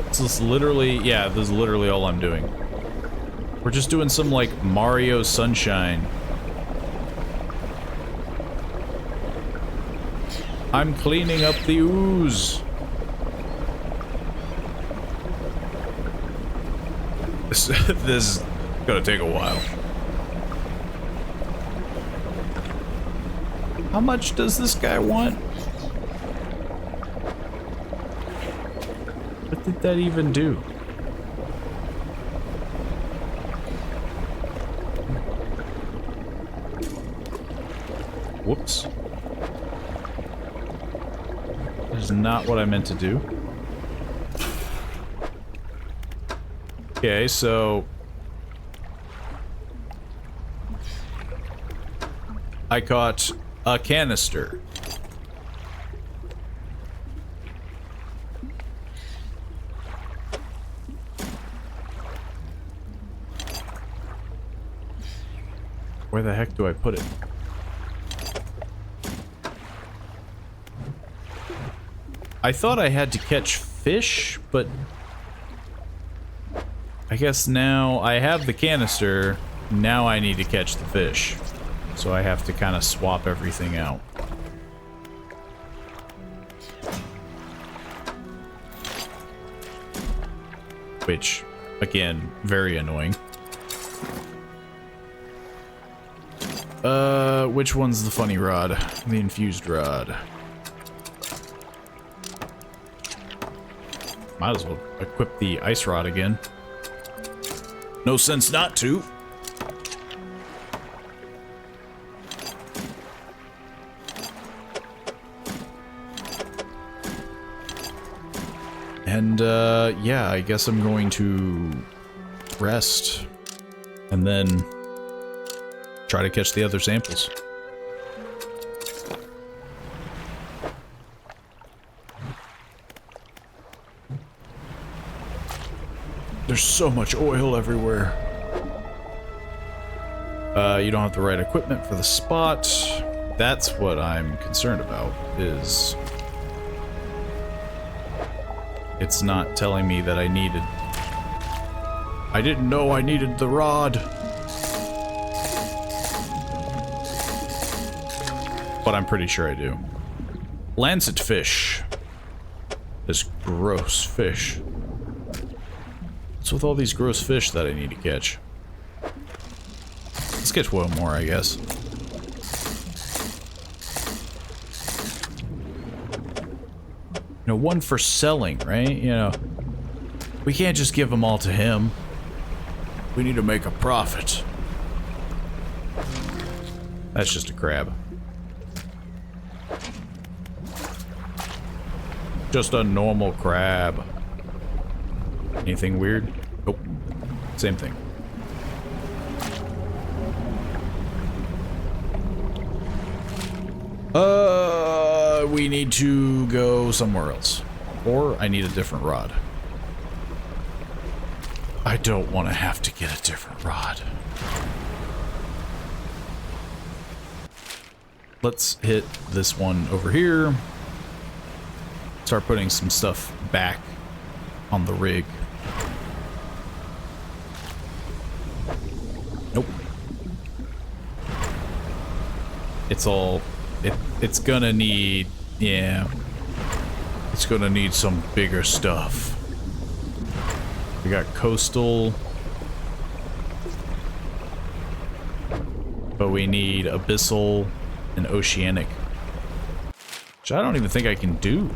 This is literally, yeah, this is literally all I'm doing. We're just doing some, like, Mario Sunshine. I'm cleaning up the ooze. This is gonna take a while. How much does this guy want? What did that even do? Whoops. That is not what I meant to do. Okay, so I caught a canister. Where the heck do I put it? I thought I had to catch fish, but I guess now I have the canister. Now I need to catch the fish. So I have to kind of swap everything out. Which, again, very annoying. Which one's the funny rod? The infused rod. Might as well equip the ice rod again. No sense not to. And, yeah, I guess I'm going to rest. And then try to catch the other samples. There's so much oil everywhere. You don't have the right equipment for the spot. That's what I'm concerned about, is it's not telling me that I needed... I didn't know I needed the rod. But I'm pretty sure I do. Lancet fish. This gross fish. What's with all these gross fish that I need to catch? Let's catch one more, I guess. You know, one for selling, right? You know, we can't just give them all to him. We need to make a profit. That's just a crab. Just a normal crab. Anything weird? Nope. Same thing. We need to go somewhere else. Or I need a different rod. I don't want to have to get a different rod. Let's hit this one over here. Start putting some stuff back on the rig. Nope. It's all... It's gonna need... Yeah. It's gonna need some bigger stuff. We got coastal. But we need abyssal and oceanic. Which I don't even think I can do.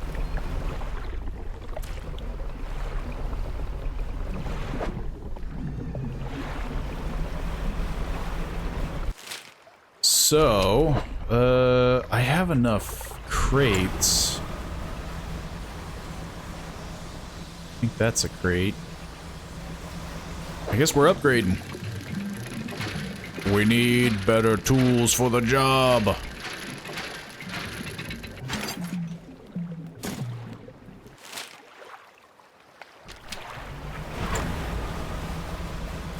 so, I have enough crates. I think that's a crate. I guess we're upgrading. We need better tools for the job.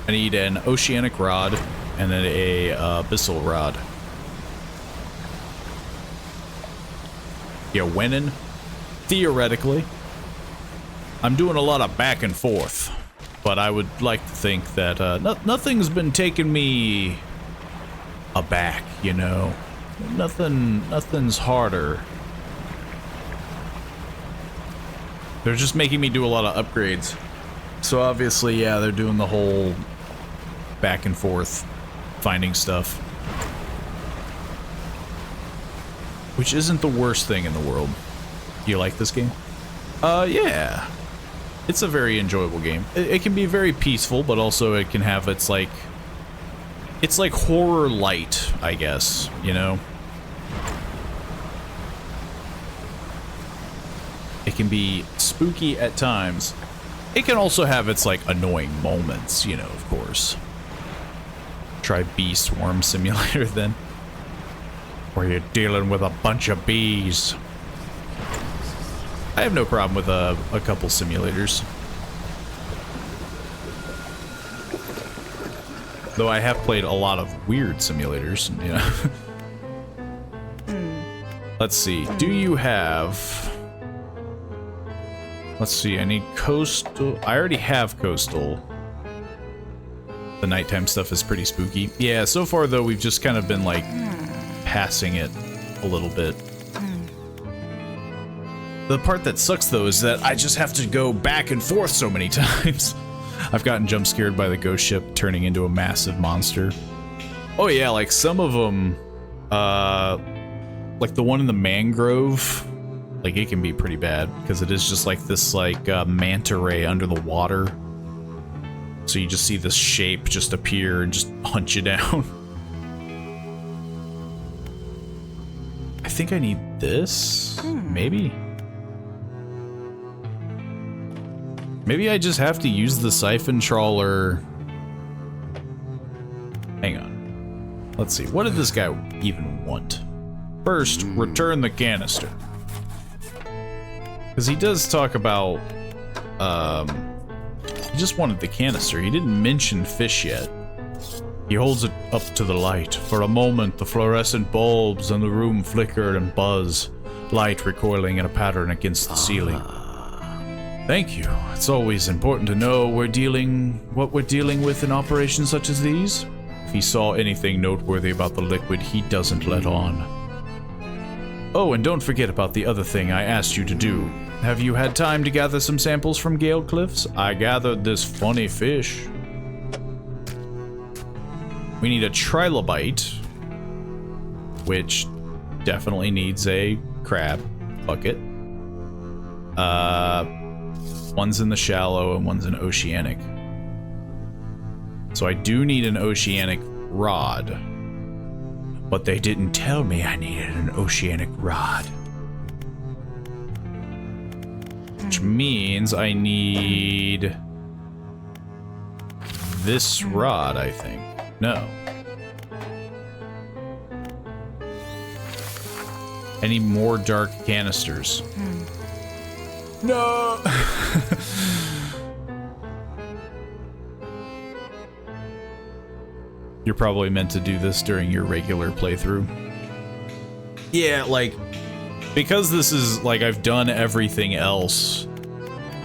I need an oceanic rod and then a abyssal rod. Yeah, winning? Theoretically. I'm doing a lot of back and forth, but I would like to think that nothing's been taking me aback, you know? Nothing's harder. They're just making me do a lot of upgrades. So obviously, yeah, they're doing the whole back and forth finding stuff. Which isn't the worst thing in the world. Do you like this game? Yeah. It's a very enjoyable game. It can be very peaceful, but also it can have its like... It's like horror light, I guess, you know? It can be spooky at times. It can also have its like annoying moments, you know, of course. Try Bee Swarm Simulator then. Where you're dealing with a bunch of bees. I have no problem with a couple simulators. Though I have played a lot of weird simulators, you know. Let's see. Do you have... Let's see, I need coastal... I already have coastal. The nighttime stuff is pretty spooky. Yeah, so far though, we've just kind of been like passing it a little bit. The part that sucks though is that I just have to go back and forth so many times. I've gotten jump scared by the ghost ship turning into a massive monster. Oh yeah, like some of them, like the one in the mangrove, like it can be pretty bad because it is just like this like manta ray under the water. So you just see this shape just appear and just hunt you down. I think I need this, maybe. Maybe I just have to use the siphon trawler. Hang on. Let's see. What did this guy even want? First, return the canister. Because he does talk about... he just wanted the canister. He didn't mention fish yet. He holds it up to the light. For a moment, the fluorescent bulbs in the room flickered and buzz. Light recoiling in a pattern against the ceiling. Thank you. It's always important to know what we're dealing with in operations such as these. If he saw anything noteworthy about the liquid, he doesn't let on. Oh, and don't forget about the other thing I asked you to do. Have you had time to gather some samples from Gale Cliffs? I gathered this funny fish. We need a trilobite, which definitely needs a crab bucket. One's in the shallow and one's in oceanic. So I do need an oceanic rod. But they didn't tell me I needed an oceanic rod. Which means I need this rod, I think. No. I need more dark canisters. No! You're probably meant to do this during your regular playthrough. Yeah, like, because this is, like, I've done everything else,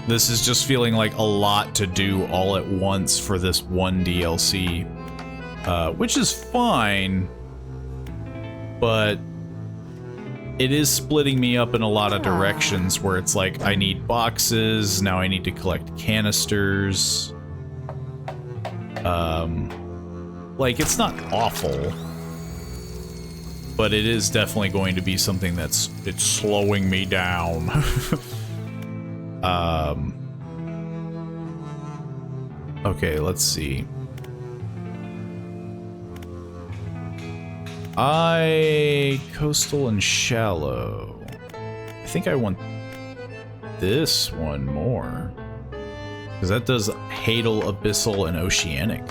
this is just feeling like a lot to do all at once for this one DLC. Which is fine, but it is splitting me up in a lot of directions where it's like, I need boxes, now I need to collect canisters. Like, it's not awful, but it is definitely going to be something it's slowing me down. Okay, let's see. Coastal and shallow. I think I want this one more. Because that does Hadal, Abyssal, and Oceanic.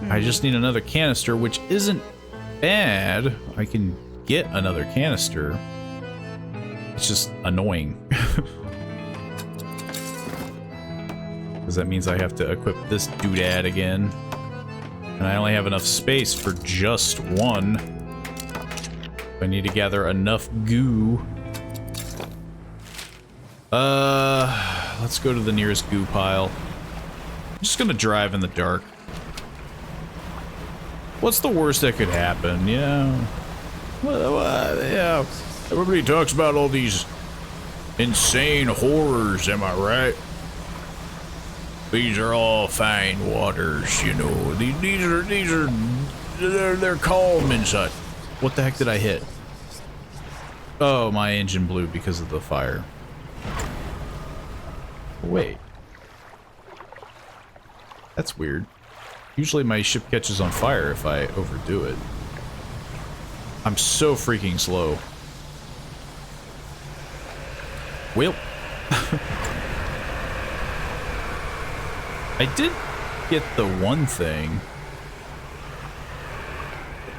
I just need another canister, which isn't bad. I can get another canister. It's just annoying. Because that means I have to equip this doodad again. And I only have enough space for just one. I need to gather enough goo. Let's go to the nearest goo pile. I'm just gonna drive in the dark. What's the worst that could happen? Yeah. Yeah. Everybody talks about all these insane horrors, am I right? These are all fine waters, you know. They're calm and such. What the heck did I hit? Oh, my engine blew because of the fire. Wait. That's weird. Usually my ship catches on fire if I overdo it. I'm so freaking slow. Well. I did get the one thing.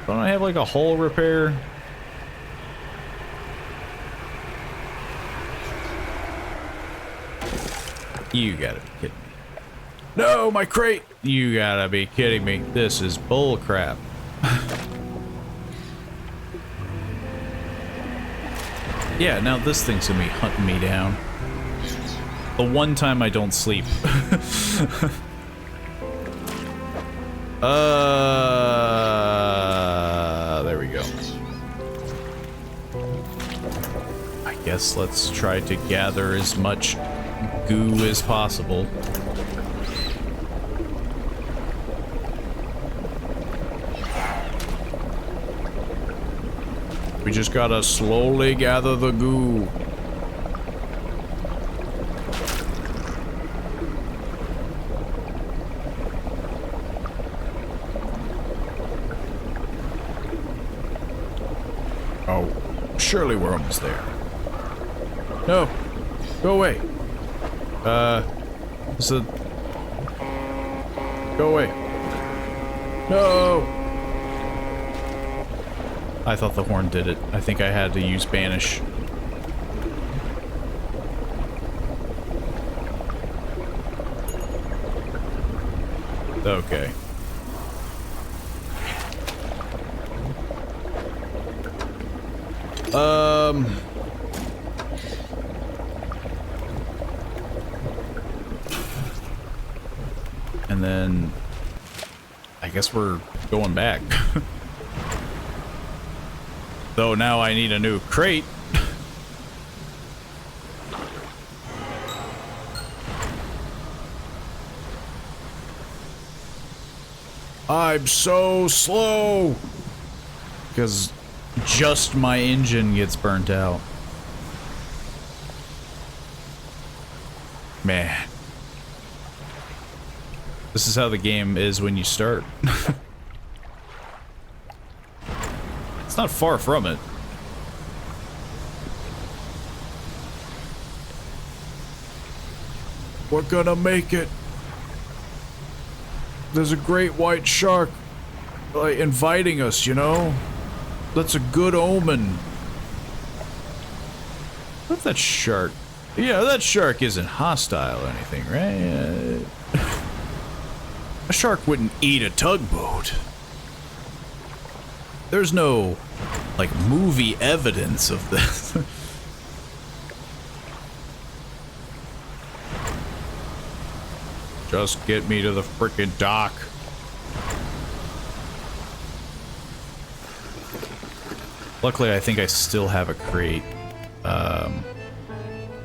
Don't I have like a hull repair? You gotta be kidding me. No, my crate! You gotta be kidding me. This is bull crap. Yeah, now this thing's gonna be hunting me down. The one time I don't sleep. There we go. I guess let's try to gather as much goo as possible. We just gotta slowly gather the goo. Oh, surely we're almost there. No, go away. Go away. No! I thought the horn did it. I think I had to use banish. Okay. And then I guess we're going back. Though now I need a new crate. I'm so slow. Because just my engine gets burnt out. Man. This is how the game is when you start. It's not far from it. We're gonna make it. There's a great white shark inviting us, you know? That's a good omen. What if that shark... Yeah, that shark isn't hostile or anything, right? A shark wouldn't eat a tugboat. There's no, like, movie evidence of this. Just get me to the frickin' dock. Luckily, I think I still have a crate.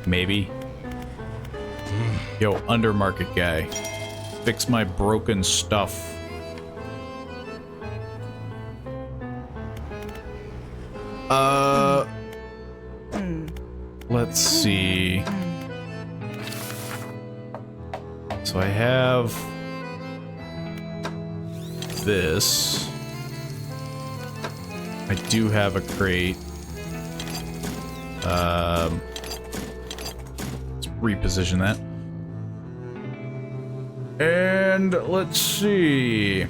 Maybe. Yo, undermarket guy. Fix my broken stuff. Let's see. So I have this. I do have a crate. Let's reposition that. And let's see.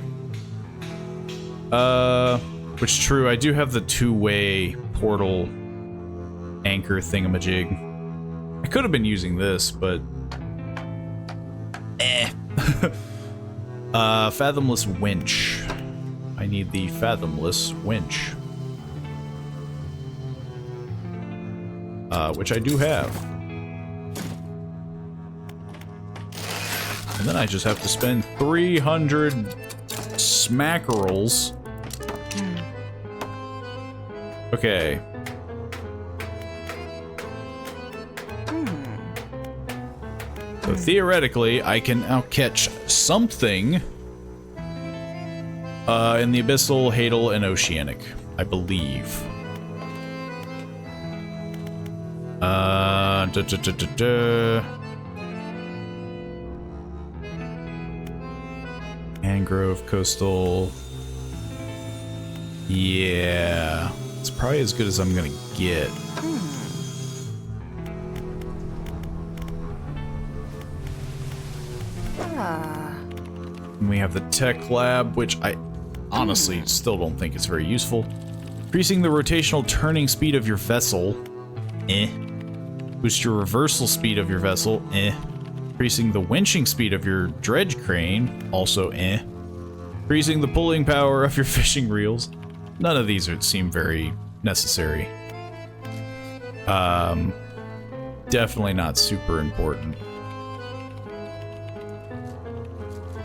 Which true, I do have the two-way portal anchor thingamajig. I could have been using this, but fathomless winch. I need the fathomless winch. Which I do have. And then I just have to spend 300 smackerels. Okay. So theoretically, I can now catch something in the Abyssal, Hadal, and Oceanic, I believe. Mangrove, Coastal. Yeah. It's probably as good as I'm gonna get. And we have the Tech Lab, which I honestly still don't think is very useful. Increasing the rotational turning speed of your vessel. Boost your reversal speed of your vessel. Increasing the winching speed of your dredge crane. Also Increasing the pulling power of your fishing reels. None of these seem very necessary. Definitely not super important.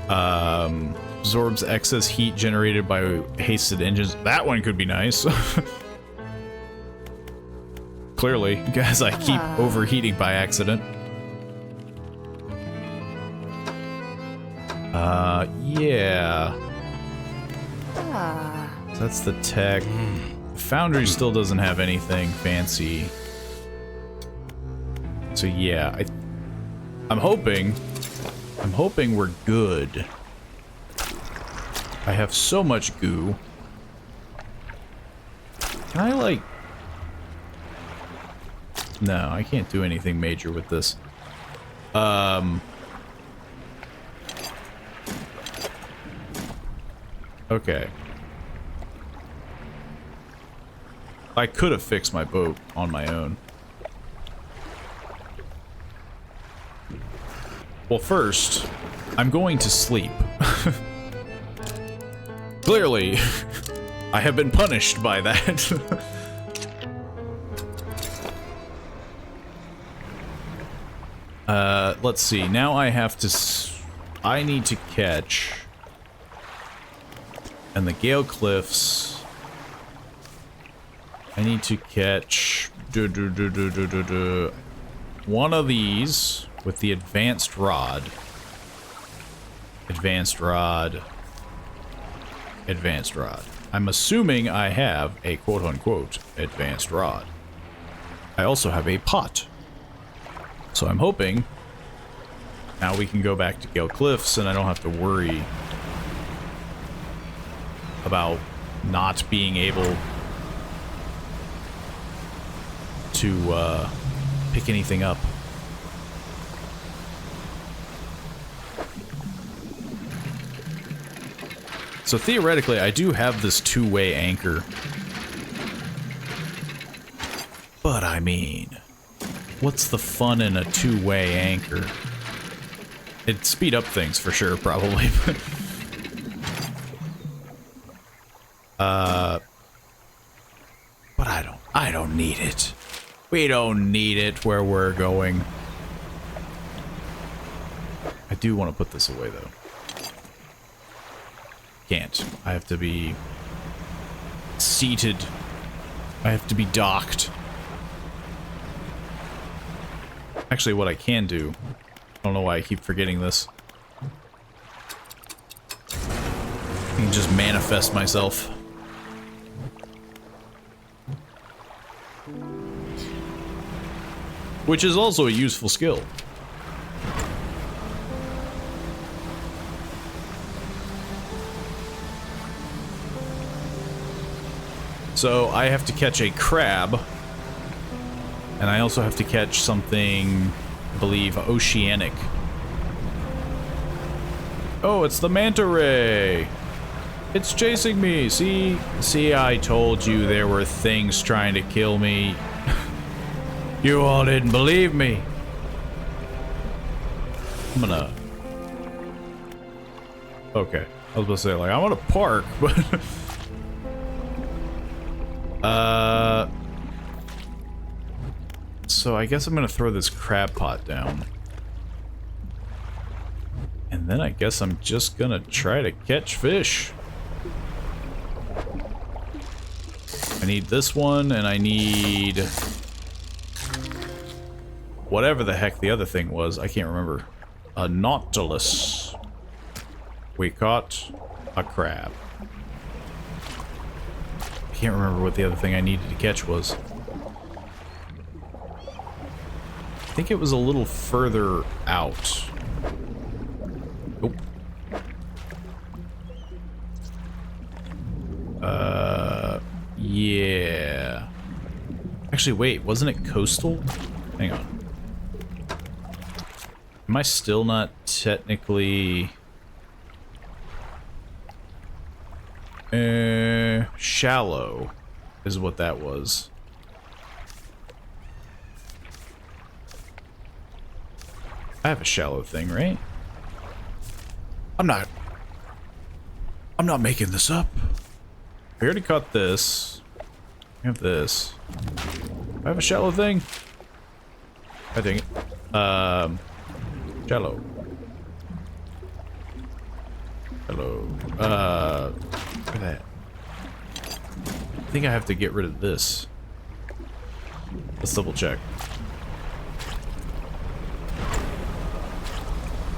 Absorbs excess heat generated by hasted engines. That one could be nice. Clearly, because I keep overheating by accident. Yeah. So that's the tech. The Foundry still doesn't have anything fancy. So yeah, I'm hoping we're good. I have so much goo. Can I like... No, I can't do anything major with this. Okay. I could have fixed my boat on my own. Well, first, I'm going to sleep. Clearly, I have been punished by that. Let's see. Now I have to... I need to catch... And the Gale Cliffs... I need to catch... one of these with the advanced rod. Advanced rod. Advanced rod. I'm assuming I have a quote-unquote advanced rod. I also have a pot. So I'm hoping now we can go back to Gale Cliffs and I don't have to worry about not being able to pick anything up. So theoretically, I do have this two-way anchor. But I mean, what's the fun in a two-way anchor? It'd speed up things for sure, probably. But I don't need it. We don't need it where we're going. I do want to put this away, though. Can't. I have to be seated. I have to be docked. Actually, what I can do... I don't know why I keep forgetting this. I can just manifest myself. Which is also a useful skill. So I have to catch a crab. And I also have to catch something, I believe, oceanic. Oh, it's the manta ray. It's chasing me. See, I told you there were things trying to kill me. You all didn't believe me. I'm gonna... Okay. I was about to say, like, I want to park, but... So I guess I'm gonna throw this crab pot down. And then I guess I'm just gonna try to catch fish. I need this one, and I need... whatever the heck the other thing was. I can't remember. A nautilus. We caught a crab. I can't remember what the other thing I needed to catch was. I think it was a little further out. Nope. Yeah. Actually, wait, wasn't it coastal? Hang on. Am I still not technically... shallow is what that was. I have a shallow thing, right? I'm not making this up. We already caught this. We have this. I have a shallow thing. I think it. Shallow. Hello. Look at that. I think I have to get rid of this. Let's double check.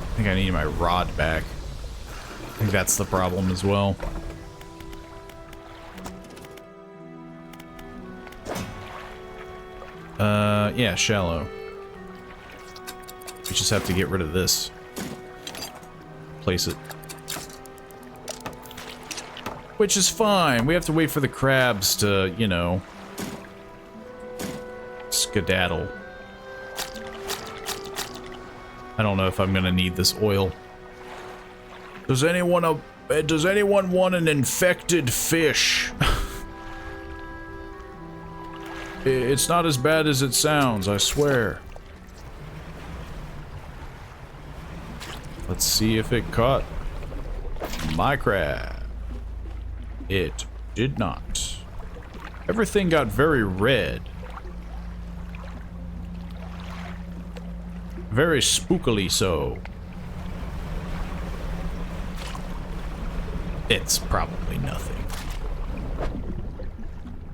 I think I need my rod back. I think that's the problem as well. Yeah, shallow. We just have to get rid of this. Place it. Which is fine. We have to wait for the crabs to, you know, skedaddle. I don't know if I'm gonna need this oil. Does anyone want an infected fish? It's not as bad as it sounds, I swear. Let's see if it caught my crab. It did not. Everything got very red. Very spookily so. It's probably nothing.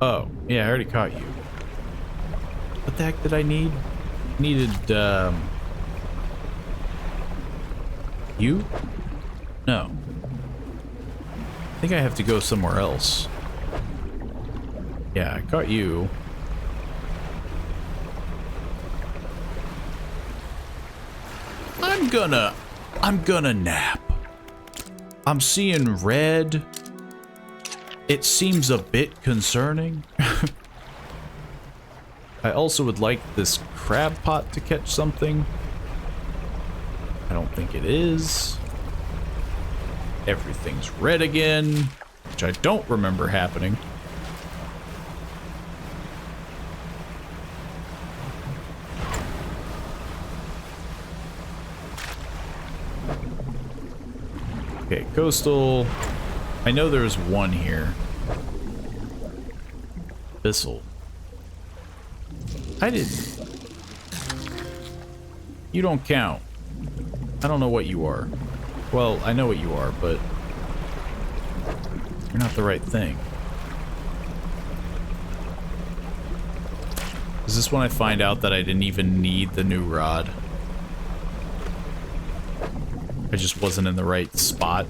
Oh, yeah, I already caught you. What the heck did I need? Needed, you? No. I think I have to go somewhere else. Yeah, I caught you. I'm gonna nap. I'm seeing red. It seems a bit concerning. I also would like this crab pot to catch something. I don't think it is. Everything's red again, which I don't remember happening. Okay, coastal. I know there's one here. Thistle. I didn't. You don't count. I don't know what you are. Well, I know what you are, but you're not the right thing. Is this when I find out that I didn't even need the new rod? I just wasn't in the right spot.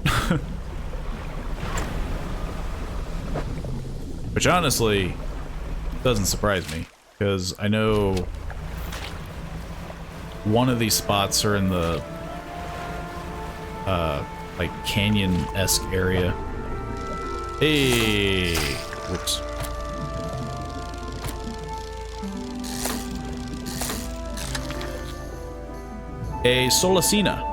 Which honestly doesn't surprise me, because I know one of these spots are in the like canyon-esque area. Hey, whoops. A Solacina.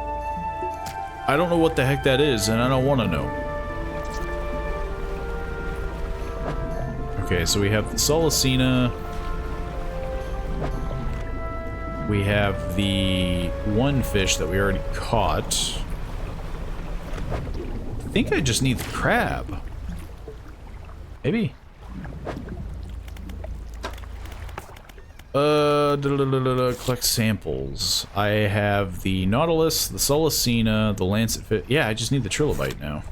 I don't know what the heck that is, and I don't want to know. Okay, so we have the Solacina. We have the one fish that we already caught. I think I just need the crab. Maybe. Collect samples. I have the Nautilus, the Solacina, the Lancetfish. Yeah, I just need the Trilobite now.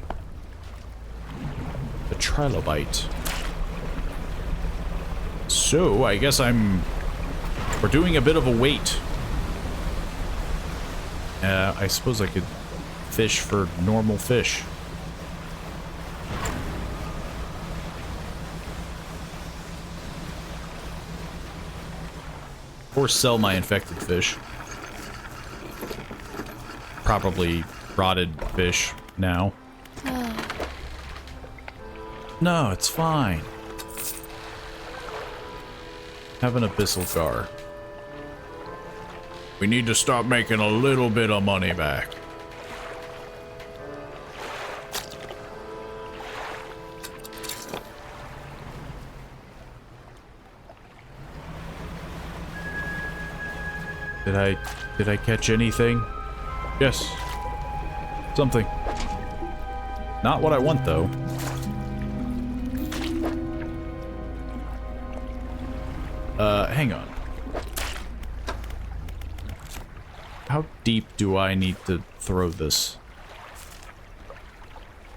The Trilobite. So, I guess we're doing a bit of a wait. I suppose I could fish for normal fish. Or sell my infected fish. Probably rotted fish now. No, it's fine. Have an abyssal gar. We need to start making a little bit of money back. Did I catch anything? Yes. Something. Not what I want, though. Hang on. How deep do I need to throw this?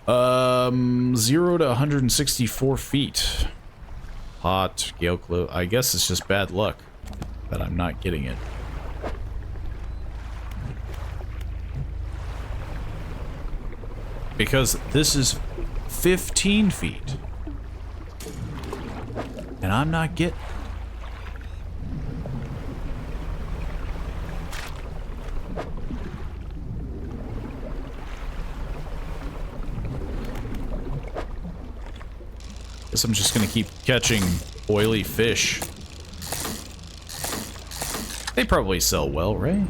0 to 164 feet. Hot, gale cliff. I guess it's just bad luck that I'm not getting it. Because this is 15 feet. And I'm not getting... Guess I'm just gonna keep catching oily fish. They probably sell well, right?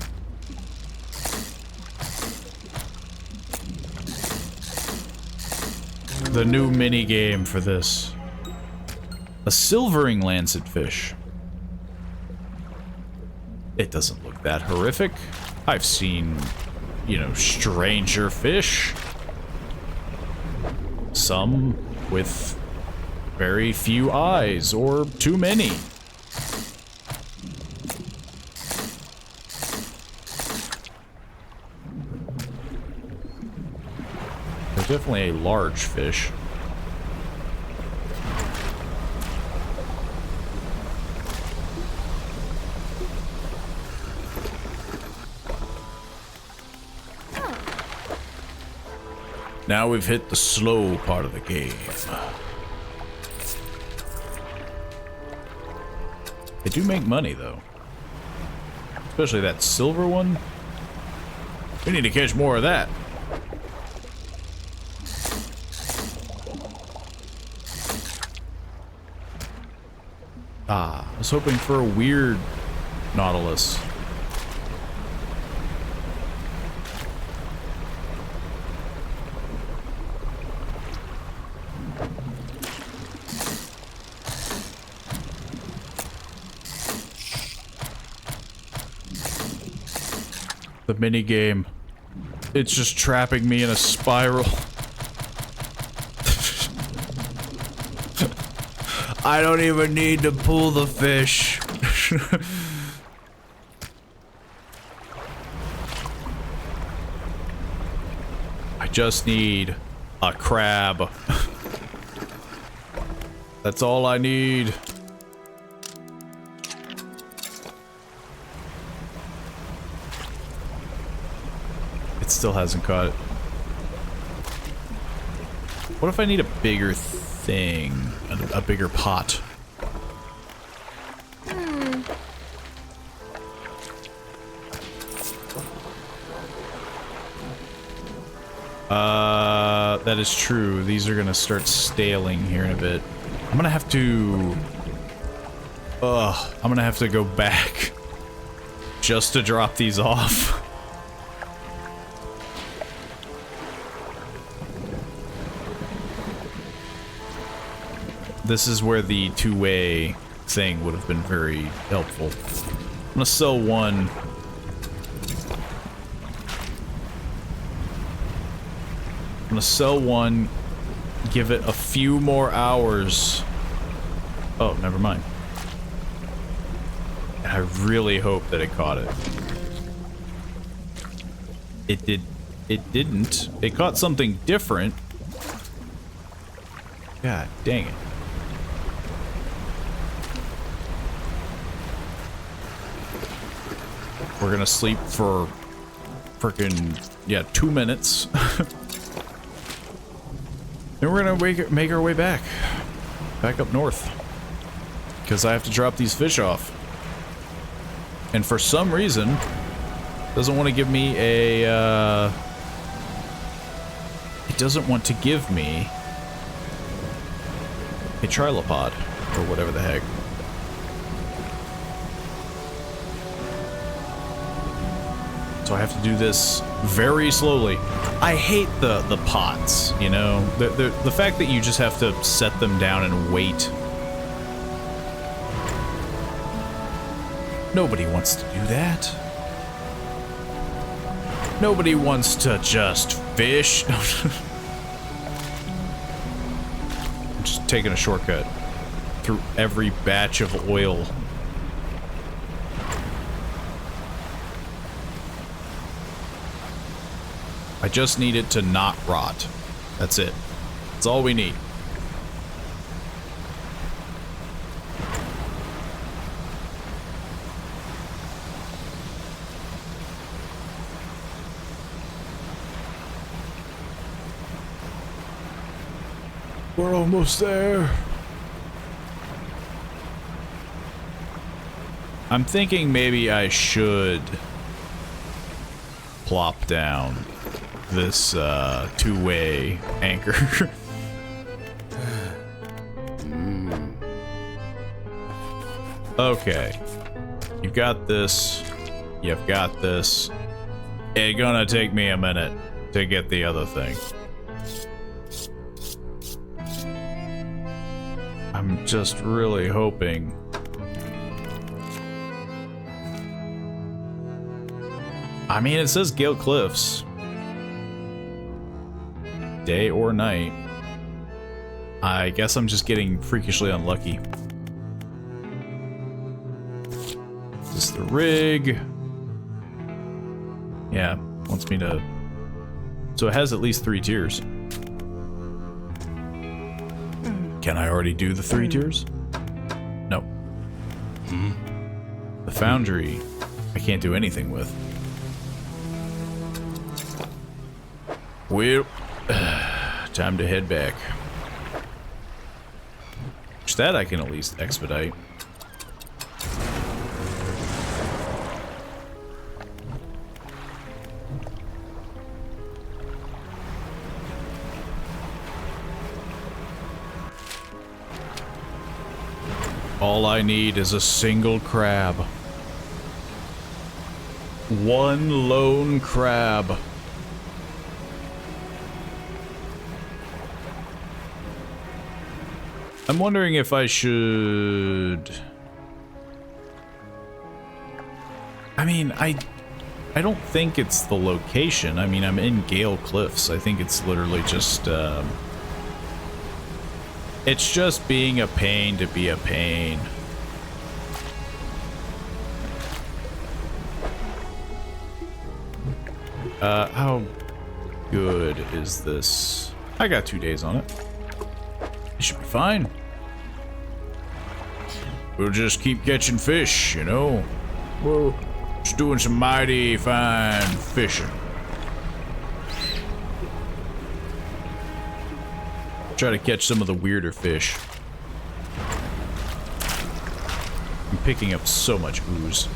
The new mini game for this. A silvering lancetfish. It doesn't look that horrific. I've seen, you know, stranger fish. Some with very few eyes, or too many. They're definitely a large fish. Now we've hit the slow part of the game. They do make money, though. Especially that silver one. We need to catch more of that. Ah, I was hoping for a weird Nautilus. The mini game. It's just trapping me in a spiral. I don't even need to pull the fish. I just need a crab. That's all I need. It still hasn't caught it. What if I need a bigger thing? A bigger pot? That is true. These are gonna start staling here in a bit. I'm gonna have to... I'm gonna have to go back just to drop these off. This is where the two-way thing would have been very helpful. I'm gonna sell one. I'm gonna sell one, give it a few more hours. Oh, never mind. I really hope that it caught it. It did. It didn't. It caught something different. God dang it. We're gonna sleep for frickin', yeah, 2 minutes. And we're gonna make our way back up north. Because I have to drop these fish off. And for some reason, doesn't want to give me a, it doesn't want to give me a trilopod, or whatever the heck. So I have to do this very slowly. I hate the pots, you know? The fact that you just have to set them down and wait. Nobody wants to do that. Nobody wants to just fish. I'm just taking a shortcut through every batch of oil. I just need it to not rot. That's it. That's all we need. We're almost there. I'm thinking maybe I should plop down this two-way anchor. Okay. You've got this. You've got this. It's gonna take me a minute to get the other thing. I'm just really hoping. I mean, it says Gale Cliffs. Day or night. I guess I'm just getting freakishly unlucky. Is this the rig? Yeah, wants me to... So it has at least 3 tiers. Can I already do the 3 tiers? No. The foundry, I can't do anything with. Well, time to head back. Which that I can at least expedite. All I need is a single crab. One lone crab. I'm wondering if I should... I mean, I don't think it's the location. I mean, I'm in Gale Cliffs. I think it's literally just, it's just being a pain to be a pain. How good is this? I got 2 days on it. It should be fine. We'll just keep catching fish, you know? We're just doing some mighty fine fishing. Try to catch some of the weirder fish. I'm picking up so much ooze.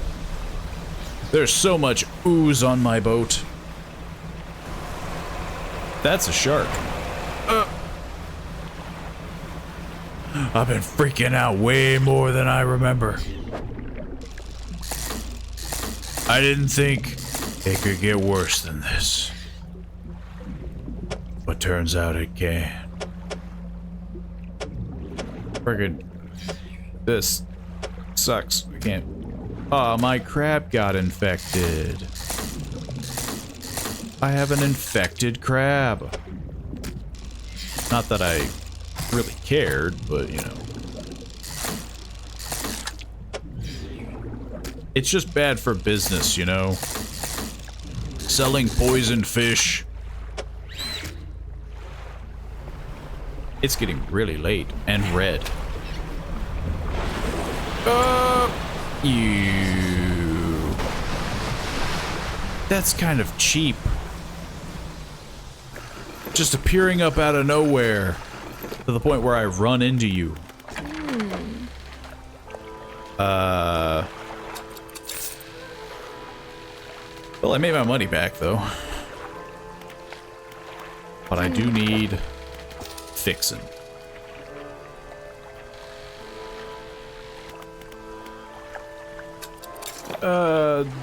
There's so much ooze on my boat. That's a shark. I've been freaking out way more than I remember. I didn't think it could get worse than this. But turns out it can. Friggin'. This sucks. I can't. Oh, my crab got infected. I have an infected crab. Not that I really cared, but you know. It's just bad for business, you know? Selling poisoned fish. It's getting really late and red. You. That's kind of cheap. Just appearing up out of nowhere to the point where I run into you. Well, I made my money back, though. But I do need fixing.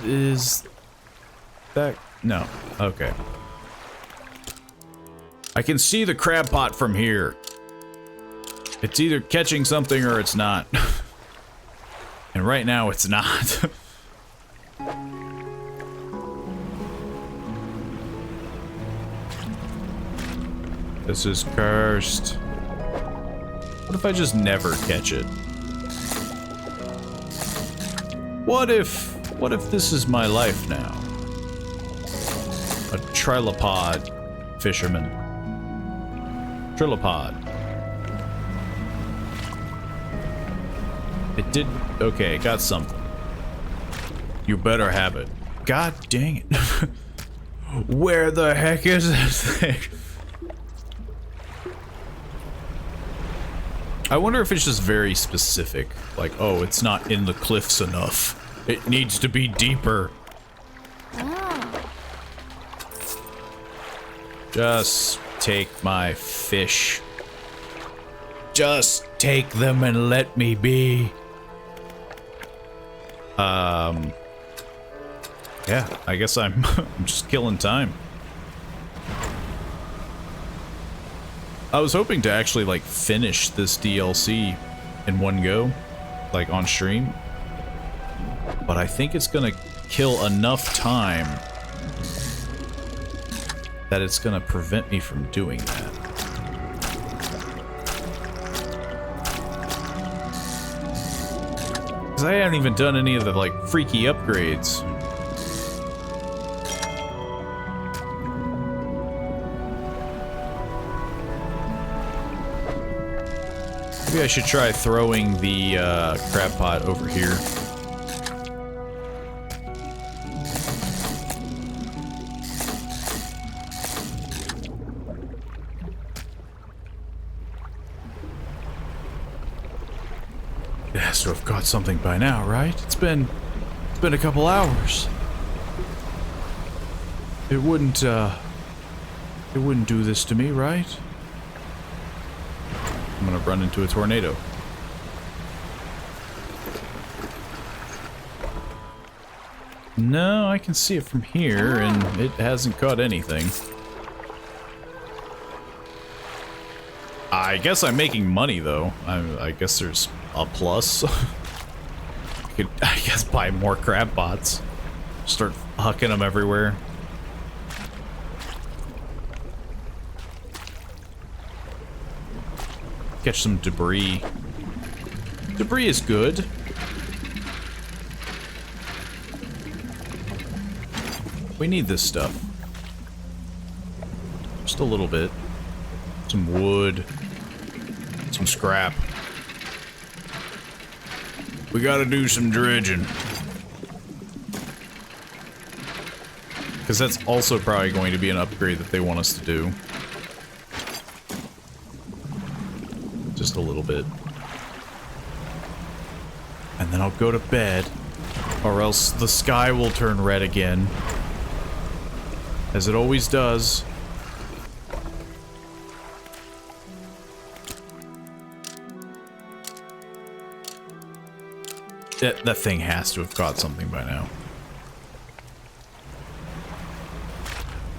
Is that... No. Okay. I can see the crab pot from here. It's either catching something or it's not. And right now, it's not. This is cursed. What if I just never catch it? What if this is my life now? A trilopod fisherman. Trilopod. It did... Okay, it got something. You better have it. God dang it. Where the heck is this thing? I wonder if it's just very specific. Like, oh, it's not in the cliffs enough. It needs to be deeper. Oh. Just take my fish. Just take them and let me be. Yeah, I guess I'm just killing time. I was hoping to actually, like, finish this DLC in one go, like, on stream. But I think it's gonna kill enough time that it's gonna prevent me from doing that. Because I haven't even done any of the, like, freaky upgrades. Maybe I should try throwing the crab pot over here. It has to have caught something by now, right? It's been a couple hours. It wouldn't do this to me, right? I'm gonna run into a tornado. No, I can see it from here, and it hasn't caught anything. I guess I'm making money, though. I guess there's a plus. I could, I guess, buy more crab pots. Start hucking them everywhere. Catch some debris. Debris is good. We need this stuff. Just a little bit. Some wood. Some scrap. We gotta do some dredging. Because that's also probably going to be an upgrade that they want us to do. Just a little bit. And then I'll go to bed, or else the sky will turn red again. As it always does. That thing has to have caught something by now.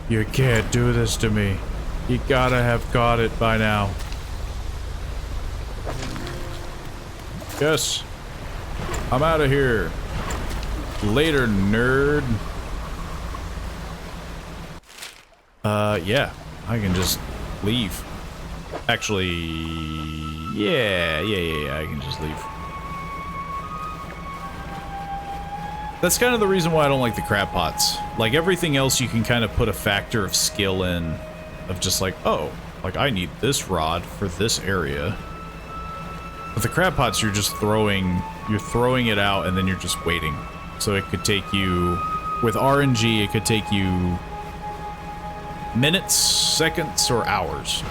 You can't do this to me. You gotta have caught it by now. Yes. I'm out of here. Later, nerd. Yeah. I can just leave. Actually, yeah, I can just leave. That's kind of the reason why I don't like the crab pots. Like, everything else you can kind of put a factor of skill in. Of just like, oh, like I need this rod for this area. But the crab pots, you're throwing it out and then you're just waiting. So it could take you, with RNG, it could take you minutes, seconds, or hours.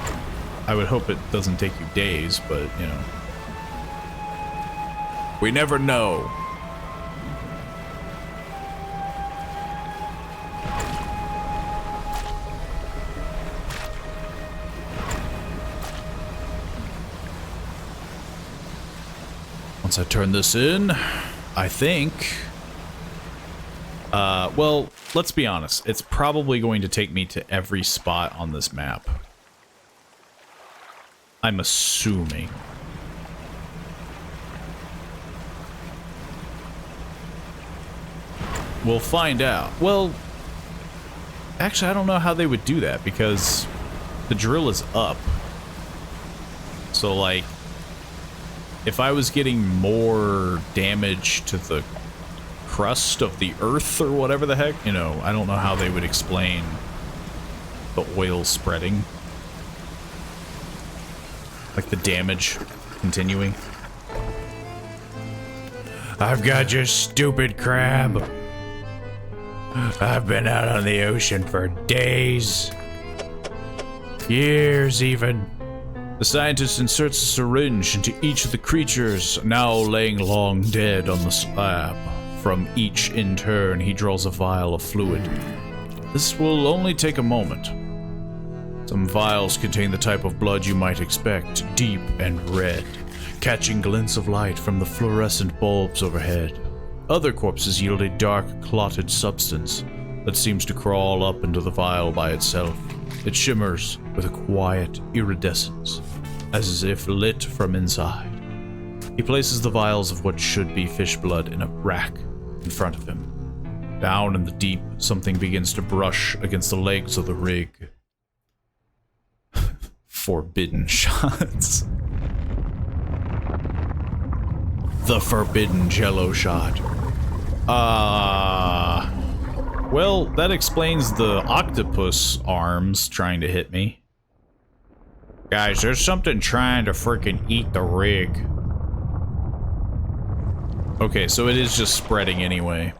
I would hope it doesn't take you days, but, you know. We never know. Once I turn this in, I think... well, let's be honest. It's probably going to take me to every spot on this map. I'm assuming. We'll find out. Well, actually, I don't know how they would do that, because the drill is up. So, like, if I was getting more damage to the crust of the earth or whatever the heck, you know, I don't know how they would explain the oil spreading. Like the damage continuing. I've got your stupid crab. I've been out on the ocean for days. Years even. The scientist inserts a syringe into each of the creatures, now laying long dead on the slab. From each in turn, he draws a vial of fluid. This will only take a moment. Some vials contain the type of blood you might expect, deep and red, catching glints of light from the fluorescent bulbs overhead. Other corpses yield a dark, clotted substance that seems to crawl up into the vial by itself. It shimmers with a quiet iridescence, as if lit from inside. He places the vials of what should be fish blood in a rack in front of him. Down in the deep, something begins to brush against the legs of the rig. Forbidden shots. The forbidden jello shot. Well, that explains the octopus arms trying to hit me. Guys, there's something trying to freaking eat the rig. Okay, so it is just spreading anyway.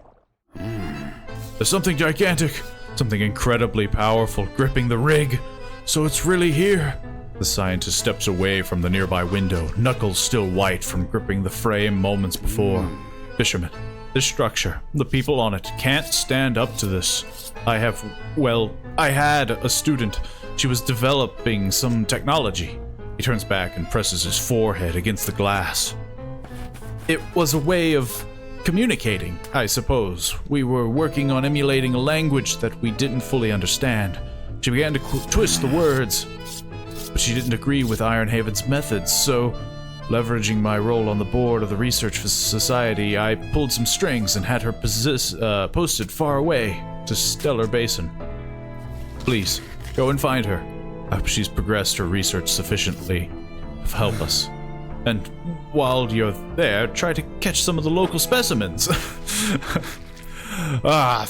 There's something gigantic, something incredibly powerful gripping the rig. So it's really here. The scientist steps away from the nearby window, knuckles still white from gripping the frame moments before. Fisherman, this structure, the people on it, can't stand up to this. I had a student. She was developing some technology. He turns back and presses his forehead against the glass. It was a way of communicating, I suppose. We were working on emulating a language that we didn't fully understand. She began to twist the words, but she didn't agree with Ironhaven's methods, so, leveraging my role on the board of the Research Society, I pulled some strings and had her posted far away to Stellar Basin. Please, go and find her. I hope she's progressed her research sufficiently to help us. And while you're there, try to catch some of the local specimens.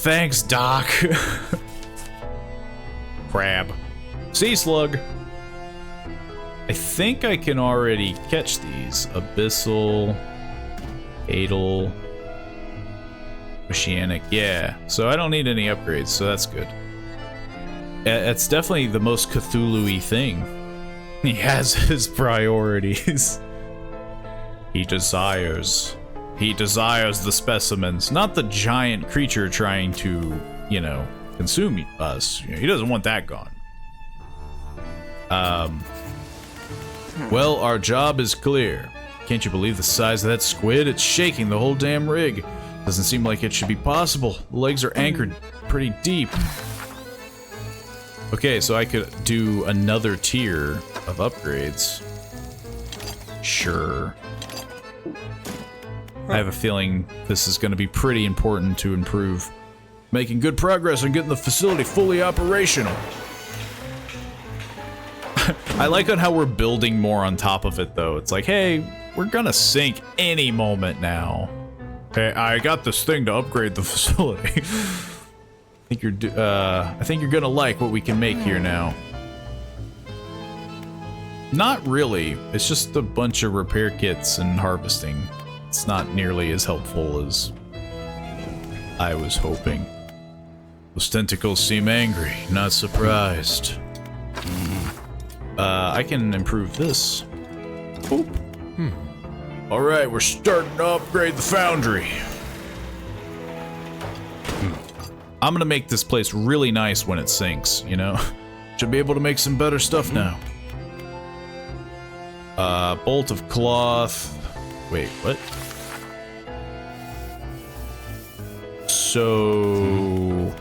Thanks, Doc. Crab. Sea slug. I think I can already catch these. Abyssal, Adel, Oceanic. Yeah, so I don't need any upgrades, so that's good. It's definitely the most Cthulhu-y thing. He has his priorities. He desires the specimens, not the giant creature trying to, you know, consume us. He doesn't want that gone. Well, our job is clear. Can't you believe the size of that squid? It's shaking the whole damn rig. Doesn't seem like it should be possible. The legs are anchored pretty deep. Okay, so I could do another tier of upgrades. Sure. I have a feeling this is going to be pretty important to improve. Making good progress on getting the facility fully operational. I like on how we're building more on top of it, though. It's like, hey, we're gonna sink any moment now. Hey, I got this thing to upgrade the facility. I think you're gonna like what we can make here now. Not really. It's just a bunch of repair kits and harvesting. It's not nearly as helpful as I was hoping. Those tentacles seem angry, not surprised. I can improve this. Boop. Alright, we're starting to upgrade the foundry. I'm gonna make this place really nice when it sinks, you know? Should be able to make some better stuff now. Bolt of cloth. Wait, what? So...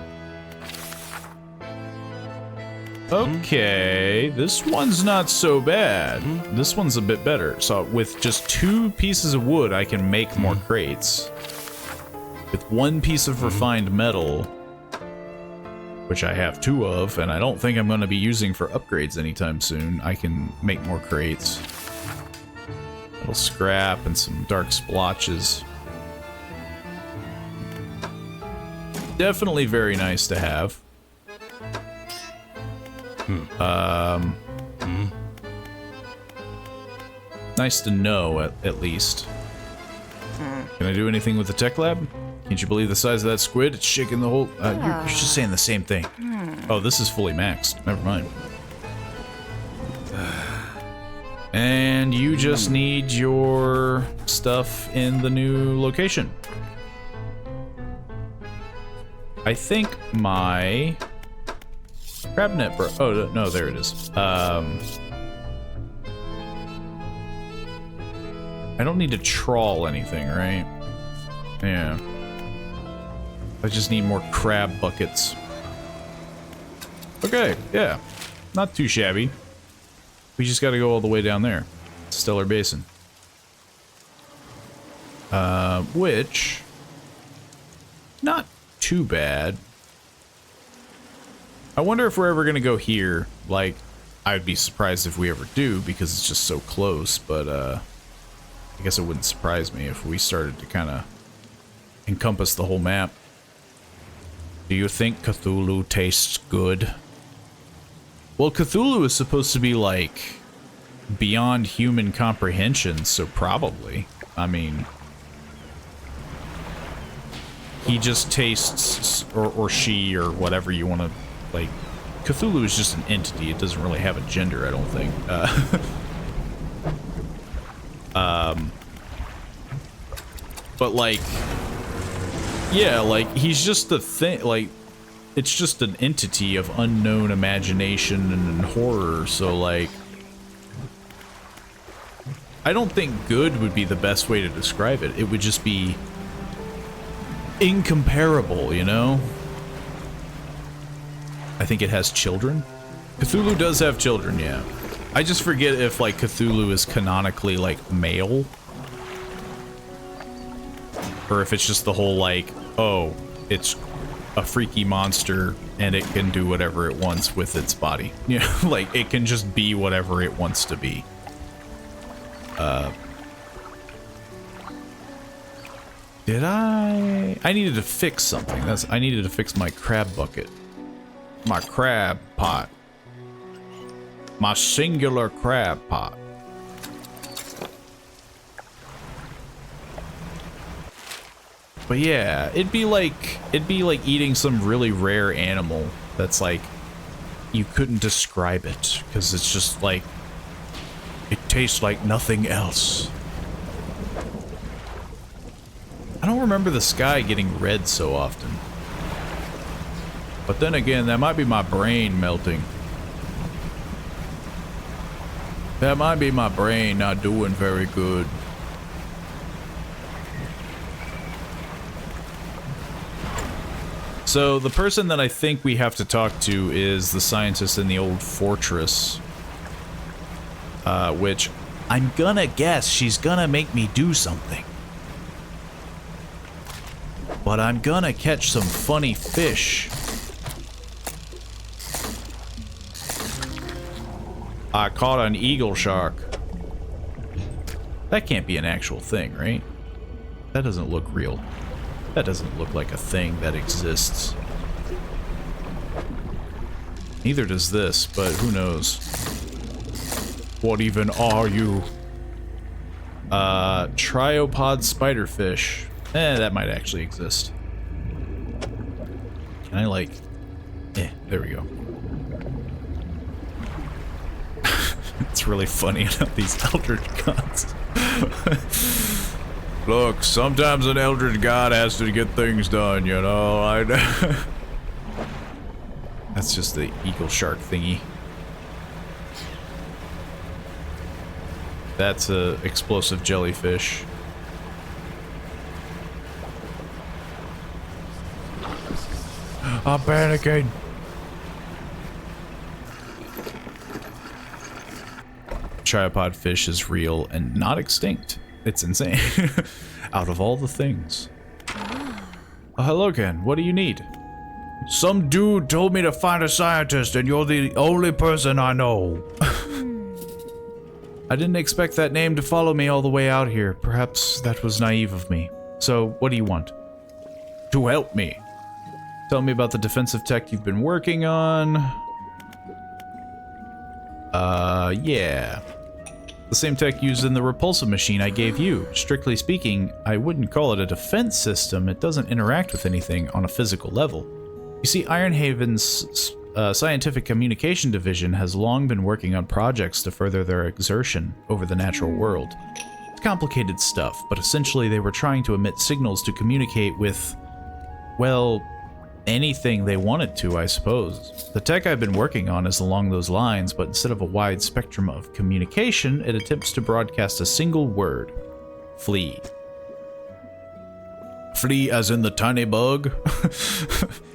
Okay, this one's not so bad. This one's a bit better. So with just 2 pieces of wood, I can make more crates. With 1 piece of refined metal, which I have 2 of, and I don't think I'm going to be using for upgrades anytime soon, I can make more crates. Little scrap and some dark splotches. Definitely very nice to have. Nice to know, at least. Can I do anything with the tech lab? Can't you believe the size of that squid? It's shaking the whole... you're just saying the same thing. Oh, this is fully maxed. Never mind. And you just need your stuff in the new location. I think my... Crabnet bro. Oh, no, there it is. I don't need to trawl anything, right? Yeah. I just need more crab buckets. Okay, yeah. Not too shabby. We just gotta go all the way down there. Stellar Basin. Which... Not too bad. I wonder if we're ever gonna go here. Like, I'd be surprised if we ever do, because it's just so close, but, I guess it wouldn't surprise me if we started to kind of encompass the whole map. Do you think Cthulhu tastes good? Well, Cthulhu is supposed to be, like, beyond human comprehension, so probably. I mean... He just tastes, or she, or whatever you want to... Like, Cthulhu is just an entity. It doesn't really have a gender, I don't think. But, like... Yeah, like, he's just a thing, like... It's just an entity of unknown imagination and horror, so, like... I don't think good would be the best way to describe it. It would just be... incomparable, you know? I think it has children. Cthulhu does have children, yeah. I just forget if, like, Cthulhu is canonically, like, male. Or if it's just the whole, like, oh, it's a freaky monster and it can do whatever it wants with its body. You know, like, it can just be whatever it wants to be. Did I needed to fix something. I needed to fix my crab bucket. My crab pot. My singular crab pot. But yeah, it'd be like eating some really rare animal that's like you couldn't describe it because it's just like it tastes like nothing else. I don't remember the sky getting red so often. But then again, that might be my brain melting. That might be my brain not doing very good. So the person that I think we have to talk to is the scientist in the old fortress. Which I'm gonna guess she's gonna make me do something. But I'm gonna catch some funny fish. I caught an eagle shark. That can't be an actual thing, right? That doesn't look real. That doesn't look like a thing that exists. Neither does this, but who knows? What even are you? Triopod spiderfish. That might actually exist. Can I like... there we go. It's really funny about these eldritch gods. Look, sometimes an eldritch god has to get things done, you know? That's just the eagle shark thingy. That's a explosive jellyfish. I'm panicking. Triopod fish is real and not extinct. It's insane. Out of all the things. Hello, Ken. What do you need? Some dude told me to find a scientist, and you're the only person I know. I didn't expect that name to follow me all the way out here. Perhaps that was naive of me. So, what do you want? To help me. Tell me about the defensive tech you've been working on. Yeah. The same tech used in the repulsive machine I gave you. Strictly speaking, I wouldn't call it a defense system. It doesn't interact with anything on a physical level. You see, Ironhaven's Scientific Communication Division has long been working on projects to further their exertion over the natural world. It's complicated stuff, but essentially they were trying to emit signals to communicate with, well, anything they wanted to, I suppose. The tech I've been working on is along those lines, but instead of a wide spectrum of communication, it attempts to broadcast a single word. Flee. Flee as in the tiny bug?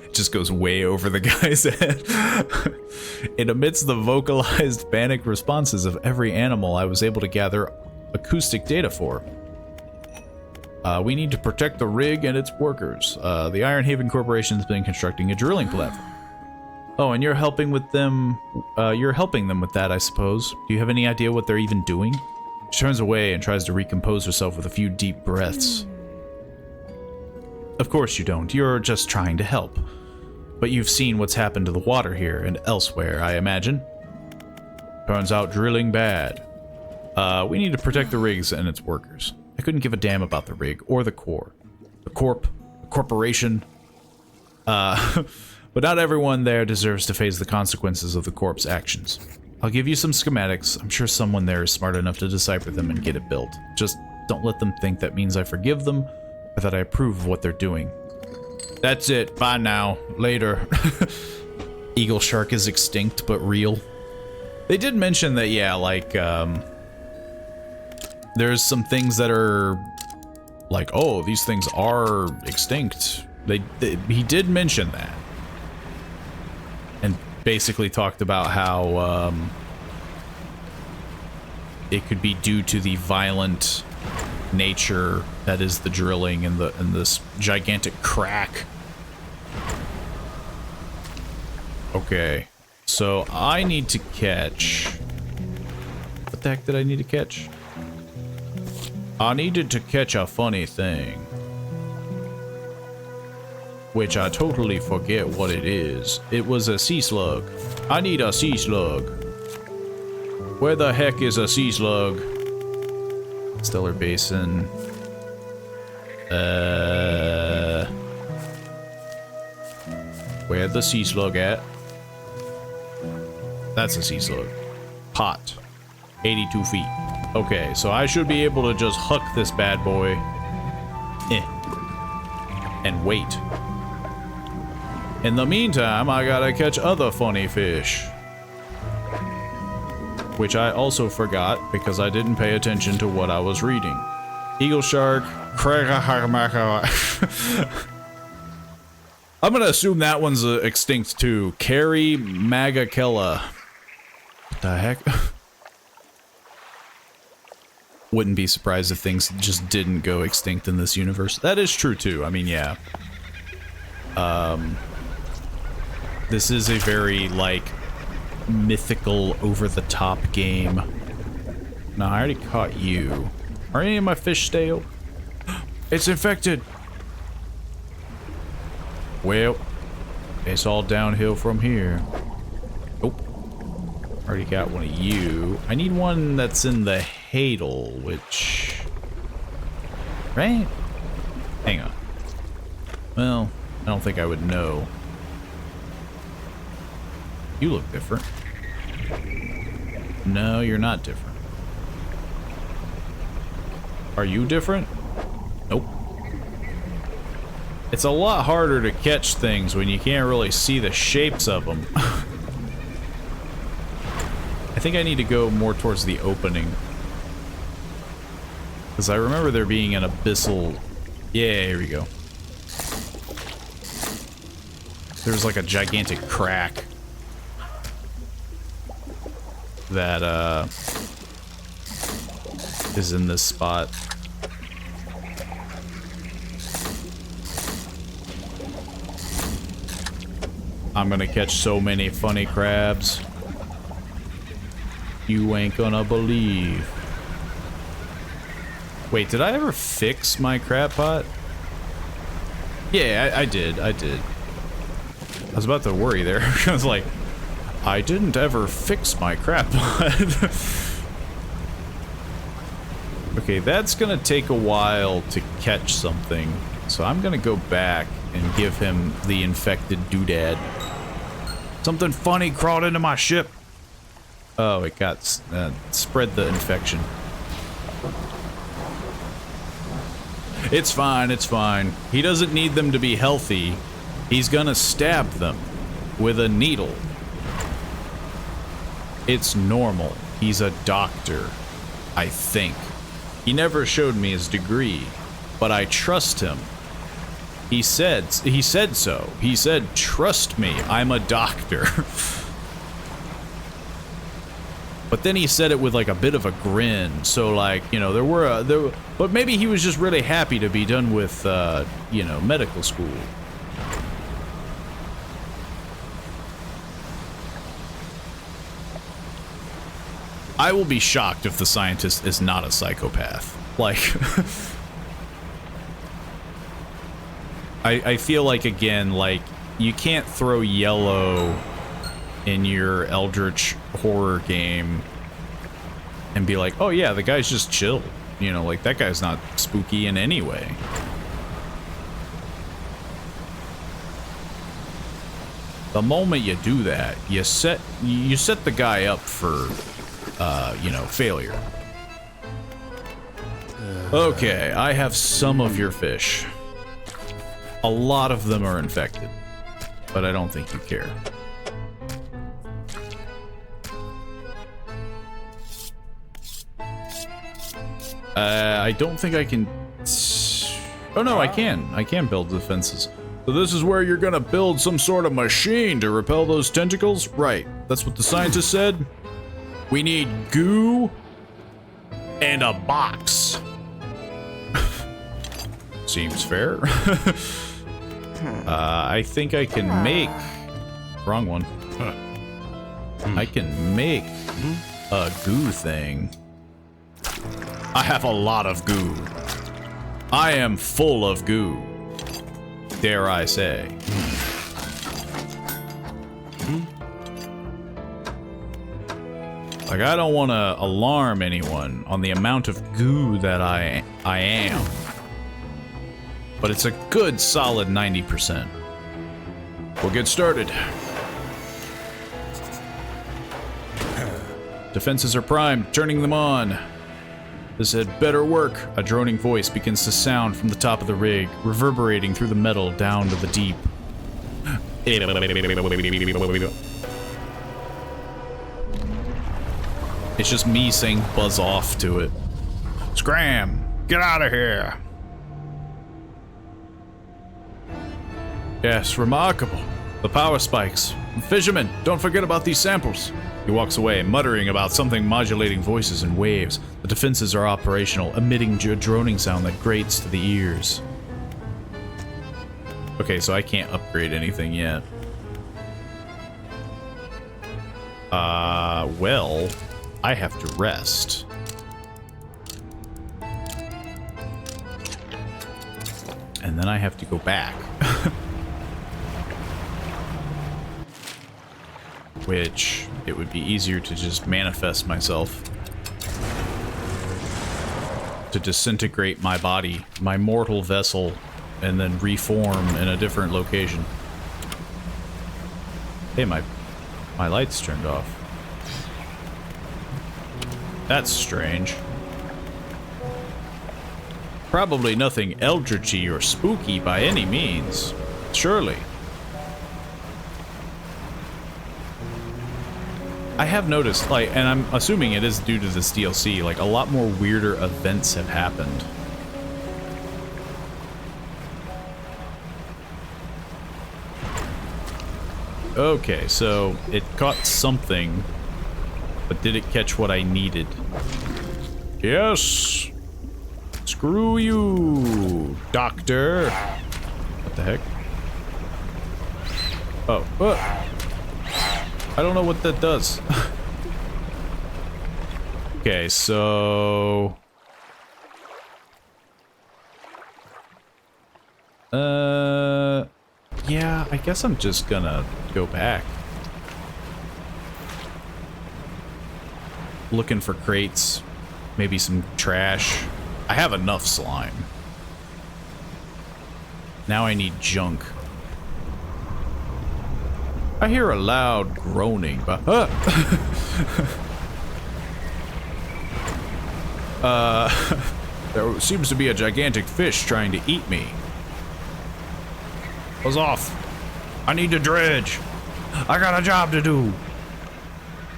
It just goes way over the guy's head. It emits the vocalized panic responses of every animal I was able to gather acoustic data for. We need to protect the rig and its workers. The Ironhaven Corporation's been constructing a drilling platform. Oh, and you're helping with them. You're helping them with that, I suppose. Do you have any idea what they're even doing? She turns away and tries to recompose herself with a few deep breaths. Of course you don't. You're just trying to help. But you've seen what's happened to the water here and elsewhere, I imagine. Turns out drilling bad. We need to protect the rigs and its workers. I couldn't give a damn about the rig or the core. The corporation. But not everyone there deserves to face the consequences of the corp's actions. I'll give you some schematics. I'm sure someone there is smart enough to decipher them and get it built. Just don't let them think that means I forgive them or that I approve of what they're doing. That's it. Bye now. Later. Eagle shark is extinct but real. They did mention that, yeah, like, there's some things that are like, oh, these things are extinct. He did mention that. And basically talked about how it could be due to the violent nature that is the drilling and this gigantic crack. Okay. So I need to catch... What the heck did I need to catch? I needed to catch a funny thing. Which I totally forget what it is. It was a sea slug. I need a sea slug. Where the heck is a sea slug? Stellar Basin. Where the sea slug at? That's a sea slug. Pot. 82 feet. Okay, so I should be able to just huck this bad boy. And wait. In the meantime, I gotta catch other funny fish. Which I also forgot because I didn't pay attention to what I was reading. Eagle shark. I'm gonna assume that one's extinct too. Carrie Magakella. What the heck? wouldn't be surprised if things just didn't go extinct in this universe. That is true too. I mean, yeah. This is a very, like, mythical, over-the-top game. No, I already caught you. Are any of my fish stale? It's infected! Well, it's all downhill from here. Nope. Already got one of you. I need one that's in the Hadel, which... Right? Hang on. Well, I don't think I would know. You look different. No, you're not different. Are you different? Nope. It's a lot harder to catch things when you can't really see the shapes of them. I think I need to go more towards the opening. Because I remember there being an abyssal... Yeah, here we go. There's like a gigantic crack. That, is in this spot. I'm gonna catch so many funny crabs. You ain't gonna believe. Wait, did I ever fix my crab pot? Yeah, I did. I was about to worry there. I was like, I didn't ever fix my crab pot. Okay, that's gonna take a while to catch something. So I'm gonna go back and give him the infected doodad. Something funny crawled into my ship. Oh, it got spread the infection. It's fine, it's fine. He doesn't need them to be healthy. He's gonna stab them with a needle. It's normal. He's a doctor, I think. He never showed me his degree, but I trust him. He said so. He said, trust me, I'm a doctor. But then he said it with like a bit of a grin. So like, you know, but maybe he was just really happy to be done with, you know, medical school. I will be shocked if the scientist is not a psychopath. Like, I feel like, again, like, you can't throw yellow in your eldritch horror game and be like, oh yeah, the guy's just chill. You know, like, that guy's not spooky in any way. The moment you do that, you set the guy up for, you know, failure. Okay, I have some of your fish. A lot of them are infected, but I don't think you care. I don't think I can... Oh no, I can. I can build defenses. So this is where you're gonna build some sort of machine to repel those tentacles? Right, that's what the scientist said. We need goo and a box. Seems fair. I think I can make... Wrong one. I can make a goo thing. I have a lot of goo. I am full of goo. Dare I say. Like, I don't want to alarm anyone on the amount of goo that I am. But it's a good solid 90%. We'll get started. Defenses are primed, turning them on. This had better work. A droning voice begins to sound from the top of the rig, reverberating through the metal down to the deep. It's just me saying buzz off to it. Scram! Get out of here! Yes, remarkable. The power spikes. Fisherman, don't forget about these samples. He walks away, muttering about something modulating voices and waves. The defenses are operational, emitting a droning sound that grates to the ears. Okay, so I can't upgrade anything yet. Well, I have to rest. And then I have to go back. Which, it would be easier to just manifest myself. To disintegrate my body, my mortal vessel, and then reform in a different location. Hey, my light's turned off. That's strange. Probably nothing eldritchy or spooky by any means. Surely. I have noticed, like, and I'm assuming it is due to this DLC, like, a lot more weirder events have happened. Okay, so it caught something, but did it catch what I needed? Yes! Screw you, doctor! What the heck? Oh, I don't know what that does. Okay, so... yeah, I guess I'm just gonna go back. Looking for crates, maybe some trash. I have enough slime. Now I need junk. I hear a loud groaning, but there seems to be a gigantic fish trying to eat me. Buzz off. I need to dredge. I got a job to do.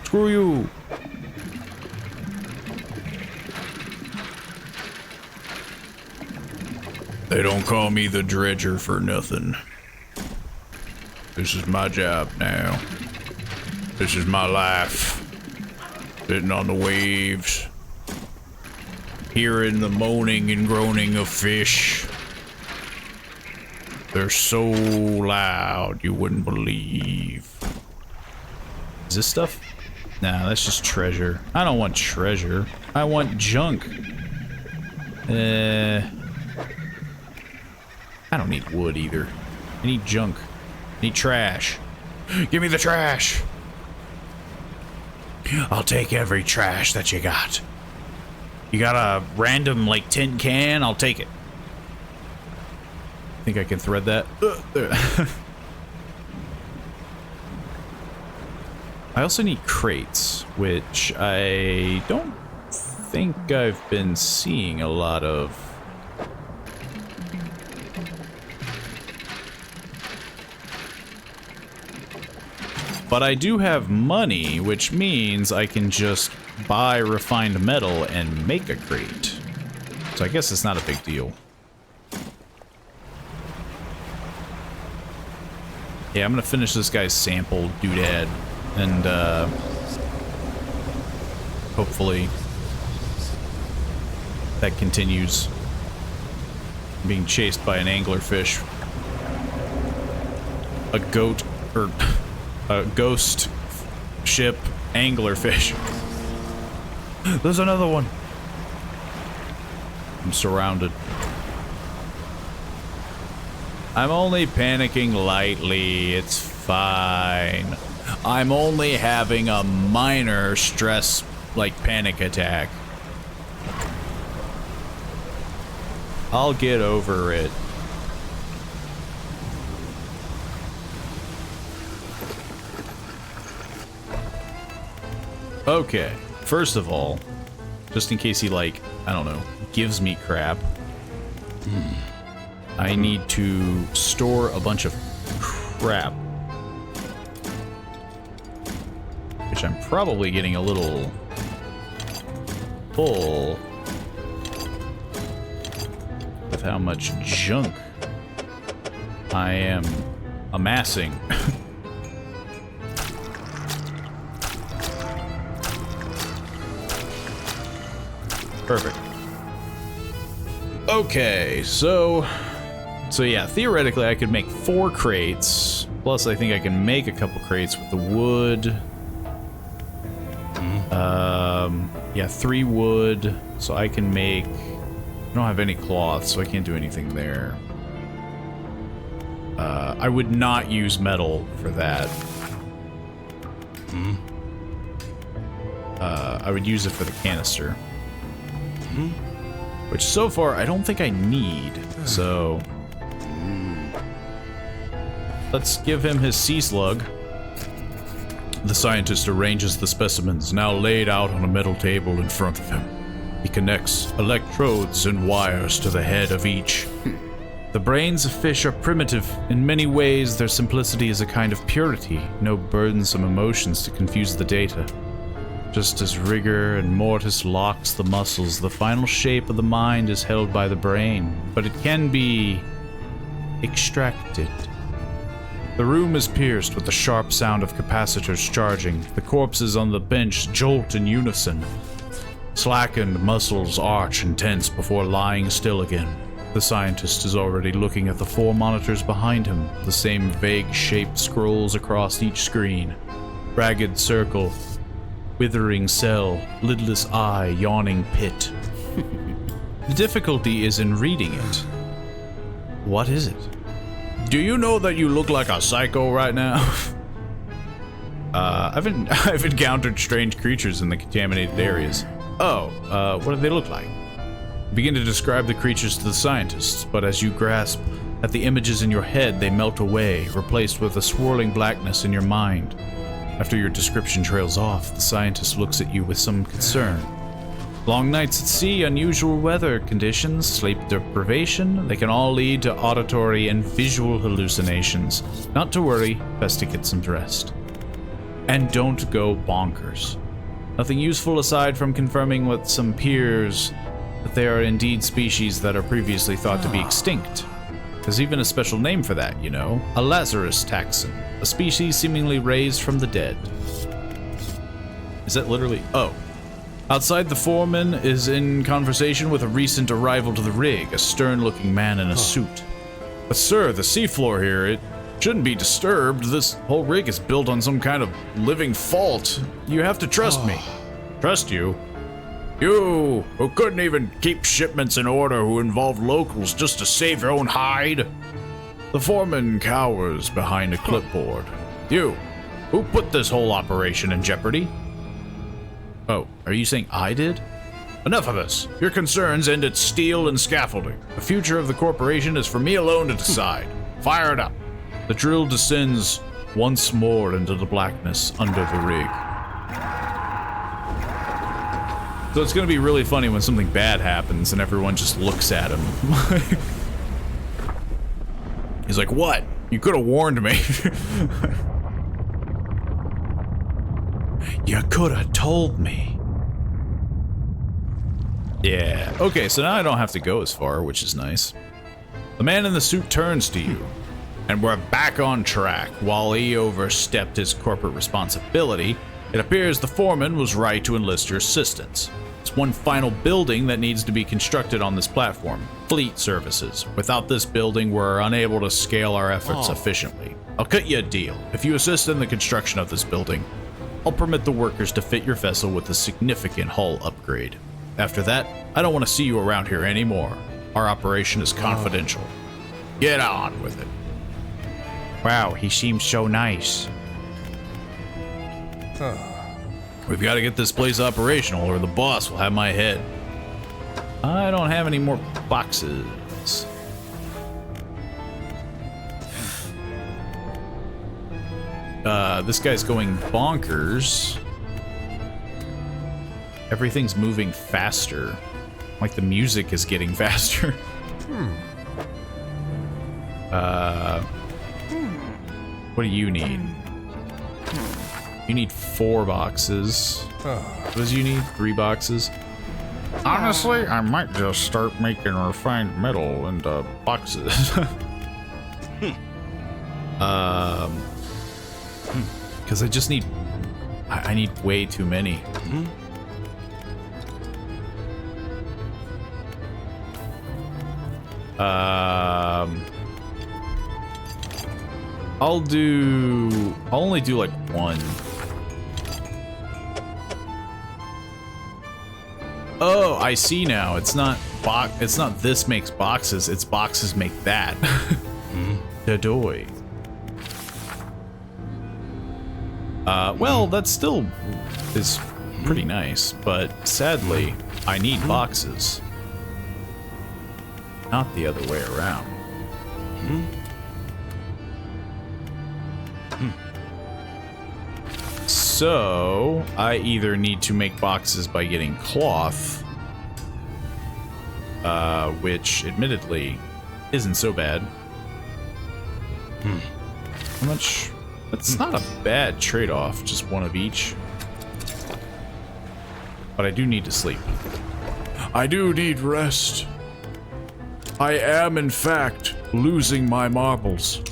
Screw you. They don't call me the dredger for nothing. This is my job now. This is my life. Sitting on the waves. Hearing the moaning and groaning of fish. They're so loud you wouldn't believe. Is this stuff? Nah, that's just treasure. I don't want treasure. I want junk. I don't need wood either. I need junk. I need trash. Give me the trash. I'll take every trash that you got. You got a random, like, tin can? I'll take it. Think I can thread that? There. I also need crates, which I don't think I've been seeing a lot of. But I do have money, which means I can just buy refined metal and make a crate. So I guess it's not a big deal. Yeah, I'm gonna finish this guy's sample doodad, and hopefully that continues. Being chased by an anglerfish. A goat, or a ghost ship anglerfish. There's another one. I'm surrounded. I'm only panicking lightly. It's fine. I'm only having a minor stress, like, panic attack. I'll get over it. Okay, first of all, just in case he, like, I don't know, gives me crap. I need to store a bunch of crap. Which I'm probably getting a little full with how much junk I am amassing. Perfect. Okay, so yeah, theoretically I could make 4 crates. Plus, I think I can make a couple crates with the wood. Yeah, 3 wood. So I can make... I don't have any cloth, so I can't do anything there. I would not use metal for that. I would use it for the canister. Which so far I don't think I need, so... Let's give him his sea slug. The scientist arranges the specimens, now laid out on a metal table in front of him. He connects electrodes and wires to the head of each. The brains of fish are primitive. In many ways, their simplicity is a kind of purity, no burdensome emotions to confuse the data. Just as rigor and mortis locks the muscles, the final shape of the mind is held by the brain, but it can be extracted. The room is pierced with the sharp sound of capacitors charging. The corpses on the bench jolt in unison. Slackened muscles arch and tense before lying still again. The scientist is already looking at the 4 monitors behind him. The same vague shape scrolls across each screen. Ragged circle, withering cell, lidless eye, yawning pit. The difficulty is in reading it. What is it? Do you know that you look like a psycho right now? I've encountered strange creatures in the contaminated areas. Oh, what do they look like? Begin to describe the creatures to the scientists, but as you grasp at the images in your head, they melt away, replaced with a swirling blackness in your mind. After your description trails off, the scientist looks at you with some concern. Long nights at sea, unusual weather conditions, sleep deprivation, they can all lead to auditory and visual hallucinations. Not to worry, best to get some rest. And don't go bonkers. Nothing useful aside from confirming with some peers that they are indeed species that are previously thought to be extinct. There's even a special name for that, you know? A Lazarus taxon, a species seemingly raised from the dead. Is that literally... Oh. Outside, the foreman is in conversation with a recent arrival to the rig, a stern-looking man in a suit. But sir, the seafloor here, it shouldn't be disturbed. This whole rig is built on some kind of living fault. You have to trust me. Trust you? You, who couldn't even keep shipments in order, who involved locals just to save your own hide? The foreman cowers behind a clipboard. You, who put this whole operation in jeopardy? Oh, are you saying I did? Enough of this. Your concerns end at steel and scaffolding. The future of the corporation is for me alone to decide. Fire it up. The drill descends once more into the blackness under the rig. So it's gonna be really funny when something bad happens and everyone just looks at him. He's like, what? You could have warned me. You could have told me. Yeah. Okay, so now I don't have to go as far, which is nice. The man in the suit turns to you, and we're back on track. While he overstepped his corporate responsibility, it appears the foreman was right to enlist your assistance. There's one final building that needs to be constructed on this platform. Fleet services. Without this building, we're unable to scale our efforts efficiently. I'll cut you a deal. If you assist in the construction of this building, I'll permit the workers to fit your vessel with a significant hull upgrade. After that, I don't want to see you around here anymore. Our operation is confidential. Get on with it. Wow, he seems so nice. We've got to get this place operational or the boss will have my head. I don't have any more boxes. This guy's going bonkers. Everything's moving faster. Like the music is getting faster. What do you need? You need 4 boxes. What does you need? 3 boxes? Honestly, I might just start making refined metal into boxes. Because I just need... I need way too many. I'll only do like one. Oh, I see now. It's not this makes boxes, it's boxes make that. Dadoy. Well, that still is pretty nice, but sadly, I need boxes. Not the other way around. So, I either need to make boxes by getting cloth, which admittedly isn't so bad. How much? That's not a bad trade-off, just one of each. But I do need to sleep. I do need rest. I am, in fact, losing my marbles.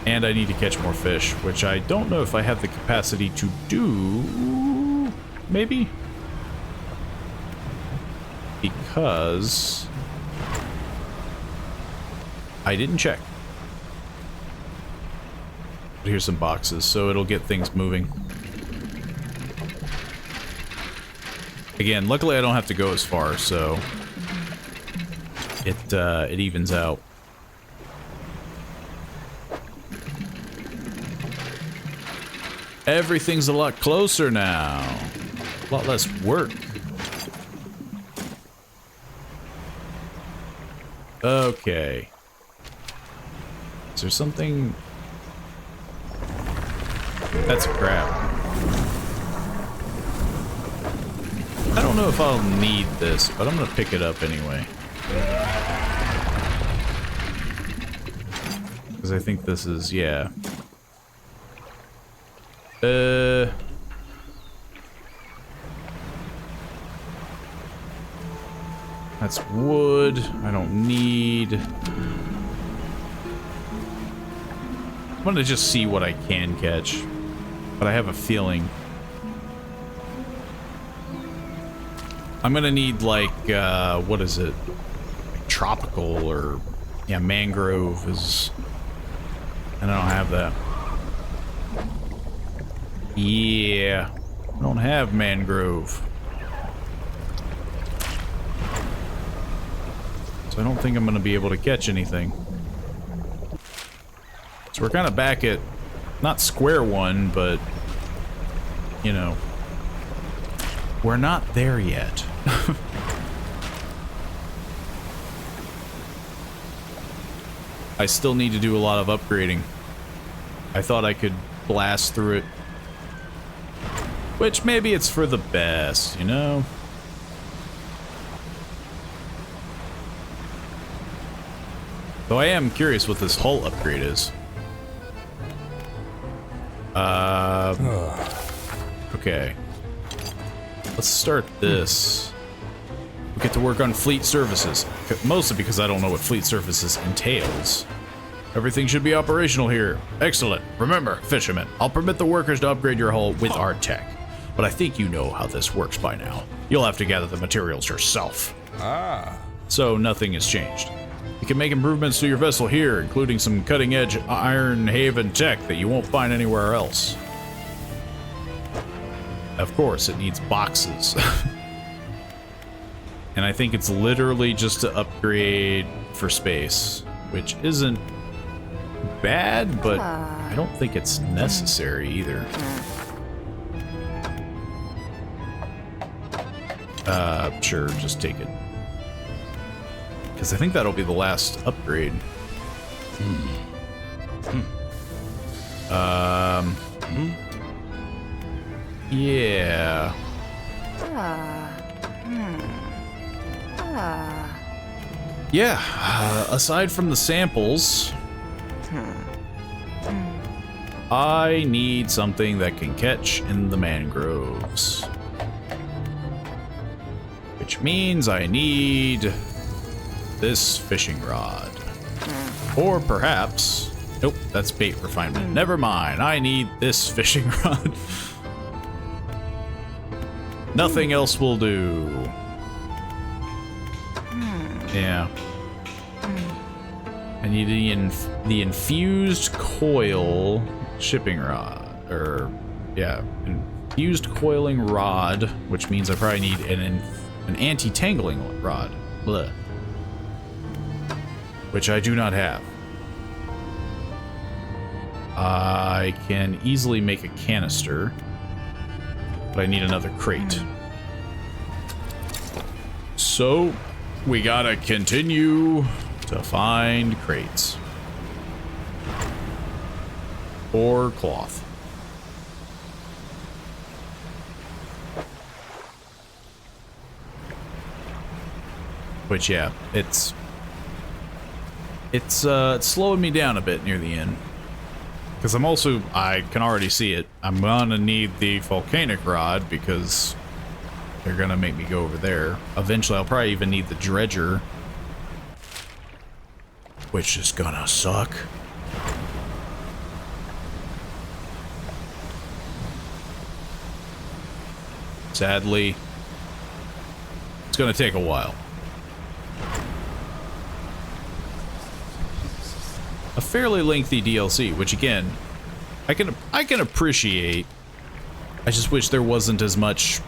And I need to catch more fish, which I don't know if I have the capacity to do. Maybe? Because I didn't check. But here's some boxes, so it'll get things moving. Again, luckily I don't have to go as far, so it evens out. Everything's a lot closer now. A lot less work. Okay. Is there something? That's a crab. I don't know if I'll need this, but I'm gonna pick it up anyway. Because I think this is, yeah. That's wood. I don't need. I'm gonna just see what I can catch, but I have a feeling I'm gonna need like what is it? Like tropical or yeah, mangrove is, and I don't have that. Yeah, I don't have mangrove. So I don't think I'm going to be able to catch anything. So we're kind of back at, not square one, but, you know, we're not there yet. I still need to do a lot of upgrading. I thought I could blast through it. Which maybe it's for the best, you know? Though I am curious what this hull upgrade is. Okay. Let's start this. We get to work on fleet services. Mostly because I don't know what fleet services entails. Everything should be operational here. Excellent. Remember, fishermen, I'll permit the workers to upgrade your hull with our tech. But I think you know how this works by now. You'll have to gather the materials yourself. So nothing has changed. You can make improvements to your vessel here, including some cutting-edge Iron Haven tech that you won't find anywhere else. Of course, it needs boxes. And I think it's literally just to upgrade for space, which isn't bad, but I don't think it's necessary either. Sure, just take it. Because I think that'll be the last upgrade. Yeah. Yeah, aside from the samples, I need something that can catch in the mangroves. Which means I need this fishing rod. Or perhaps... Nope, that's bait refinement. Never mind, I need this fishing rod. Nothing else will do. Yeah. I need the infused coil shipping rod, or yeah, infused coiling rod, which means I probably need an anti-tangling rod, bleh, which I do not have. I can easily make a canister, but I need another crate. So we gotta continue to find crates or cloth. Which, yeah, it's slowing me down a bit near the end. Because I can already see it. I'm gonna need the volcanic rod because they're gonna make me go over there. Eventually, I'll probably even need the dredger, which is gonna suck. Sadly, it's gonna take a while. A fairly lengthy DLC, which again, I can appreciate. I just wish there wasn't as much,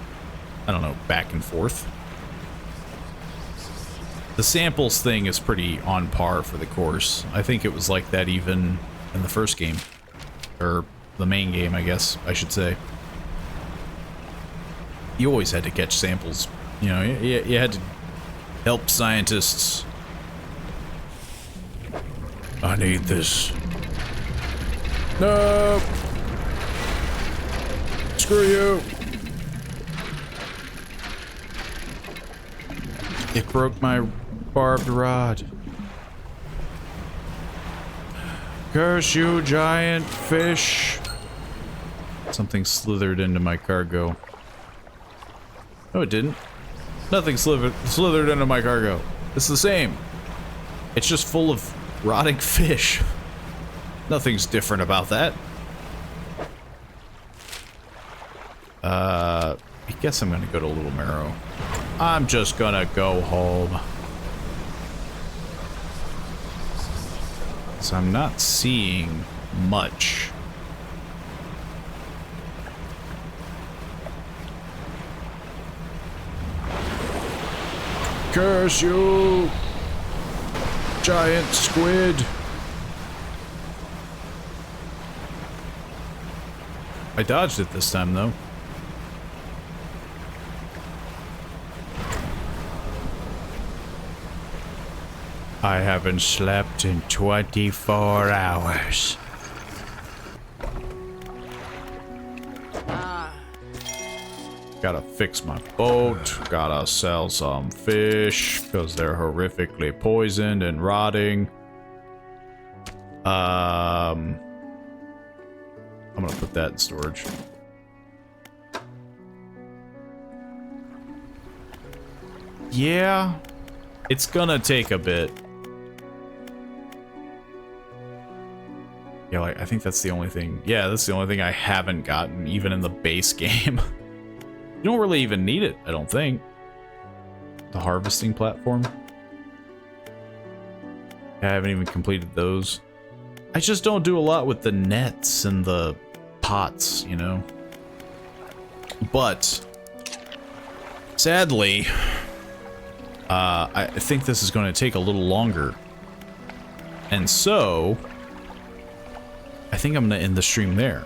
I don't know, back and forth. The samples thing is pretty on par for the course. I think it was like that even in the first game. Or the main game, I guess I should say. You always had to catch samples. You know, you had to help scientists. I need this. No! Screw you! It broke my barbed rod. Curse you, giant fish! Something slithered into my cargo. No, it didn't. Nothing slithered into my cargo. It's the same. It's just full of rotting fish. Nothing's different about that. I guess I'm gonna go to Little Marrow. I'm just gonna go home. So I'm not seeing much. Curse you, giant squid. I dodged it this time, though. I haven't slept in 24 hours. Gotta fix my boat, gotta sell some fish, because they're horrifically poisoned and rotting. I'm gonna put that in storage. Yeah, it's gonna take a bit. Yeah, like, I think that's the only thing. Yeah, that's the only thing I haven't gotten, even in the base game. You don't really even need it, I don't think. The harvesting platform. I haven't even completed those. I just don't do a lot with the nets and the pots, you know? But, sadly, I think this is going to take a little longer. And so, I think I'm going to end the stream there.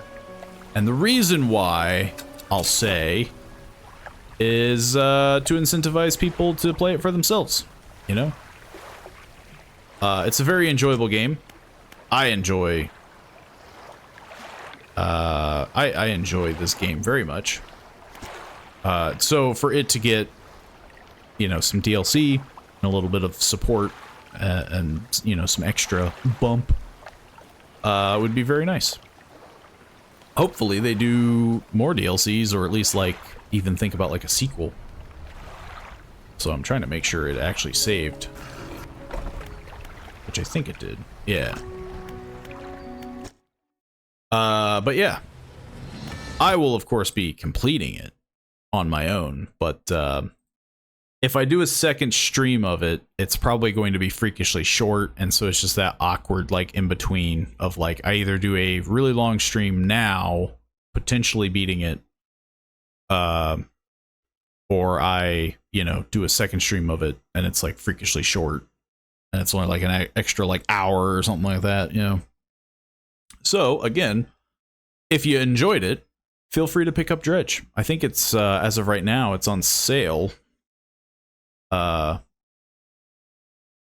And the reason why, I'll say, is to incentivize people to play it for themselves, you know? It's a very enjoyable game. I enjoy this game very much. So for it to get, you know, some DLC and a little bit of support and, you know, some extra bump would be very nice. Hopefully they do more DLCs, or at least like even think about like a sequel. So I'm trying to make sure it actually saved, which I think it did. Yeah. But yeah, I will of course be completing it on my own, but if I do a second stream of it, it's probably going to be freakishly short, and so it's just that awkward, like, in between of, like, I either do a really long stream now, potentially beating it, or I, you know, do a second stream of it, and it's, like, freakishly short, and it's only, like, an extra, like, hour or something like that, you know? So, again, if you enjoyed it, feel free to pick up Dredge. I think it's, as of right now, it's on sale.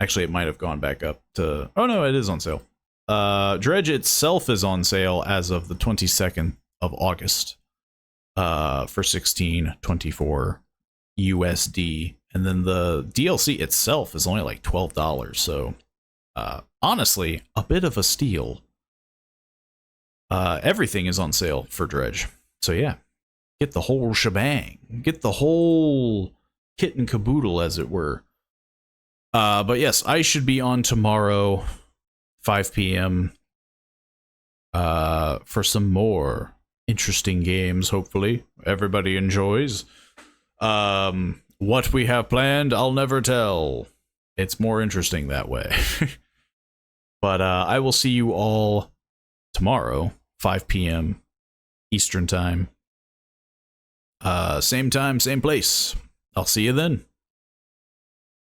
Actually, it might have gone back up to... Oh, no, it is on sale. Dredge itself is on sale as of the 22nd of August for $16.24 USD. And then the DLC itself is only like $12. So, honestly, a bit of a steal. Everything is on sale for Dredge. So, yeah, get the whole shebang. Get the whole kit and caboodle, as it were. But yes, I should be on tomorrow, 5 p.m. For some more interesting games, hopefully. Everybody enjoys. What we have planned, I'll never tell. It's more interesting that way. But I will see you all tomorrow, 5 p.m. Eastern Time. Same time, same place. I'll see you then.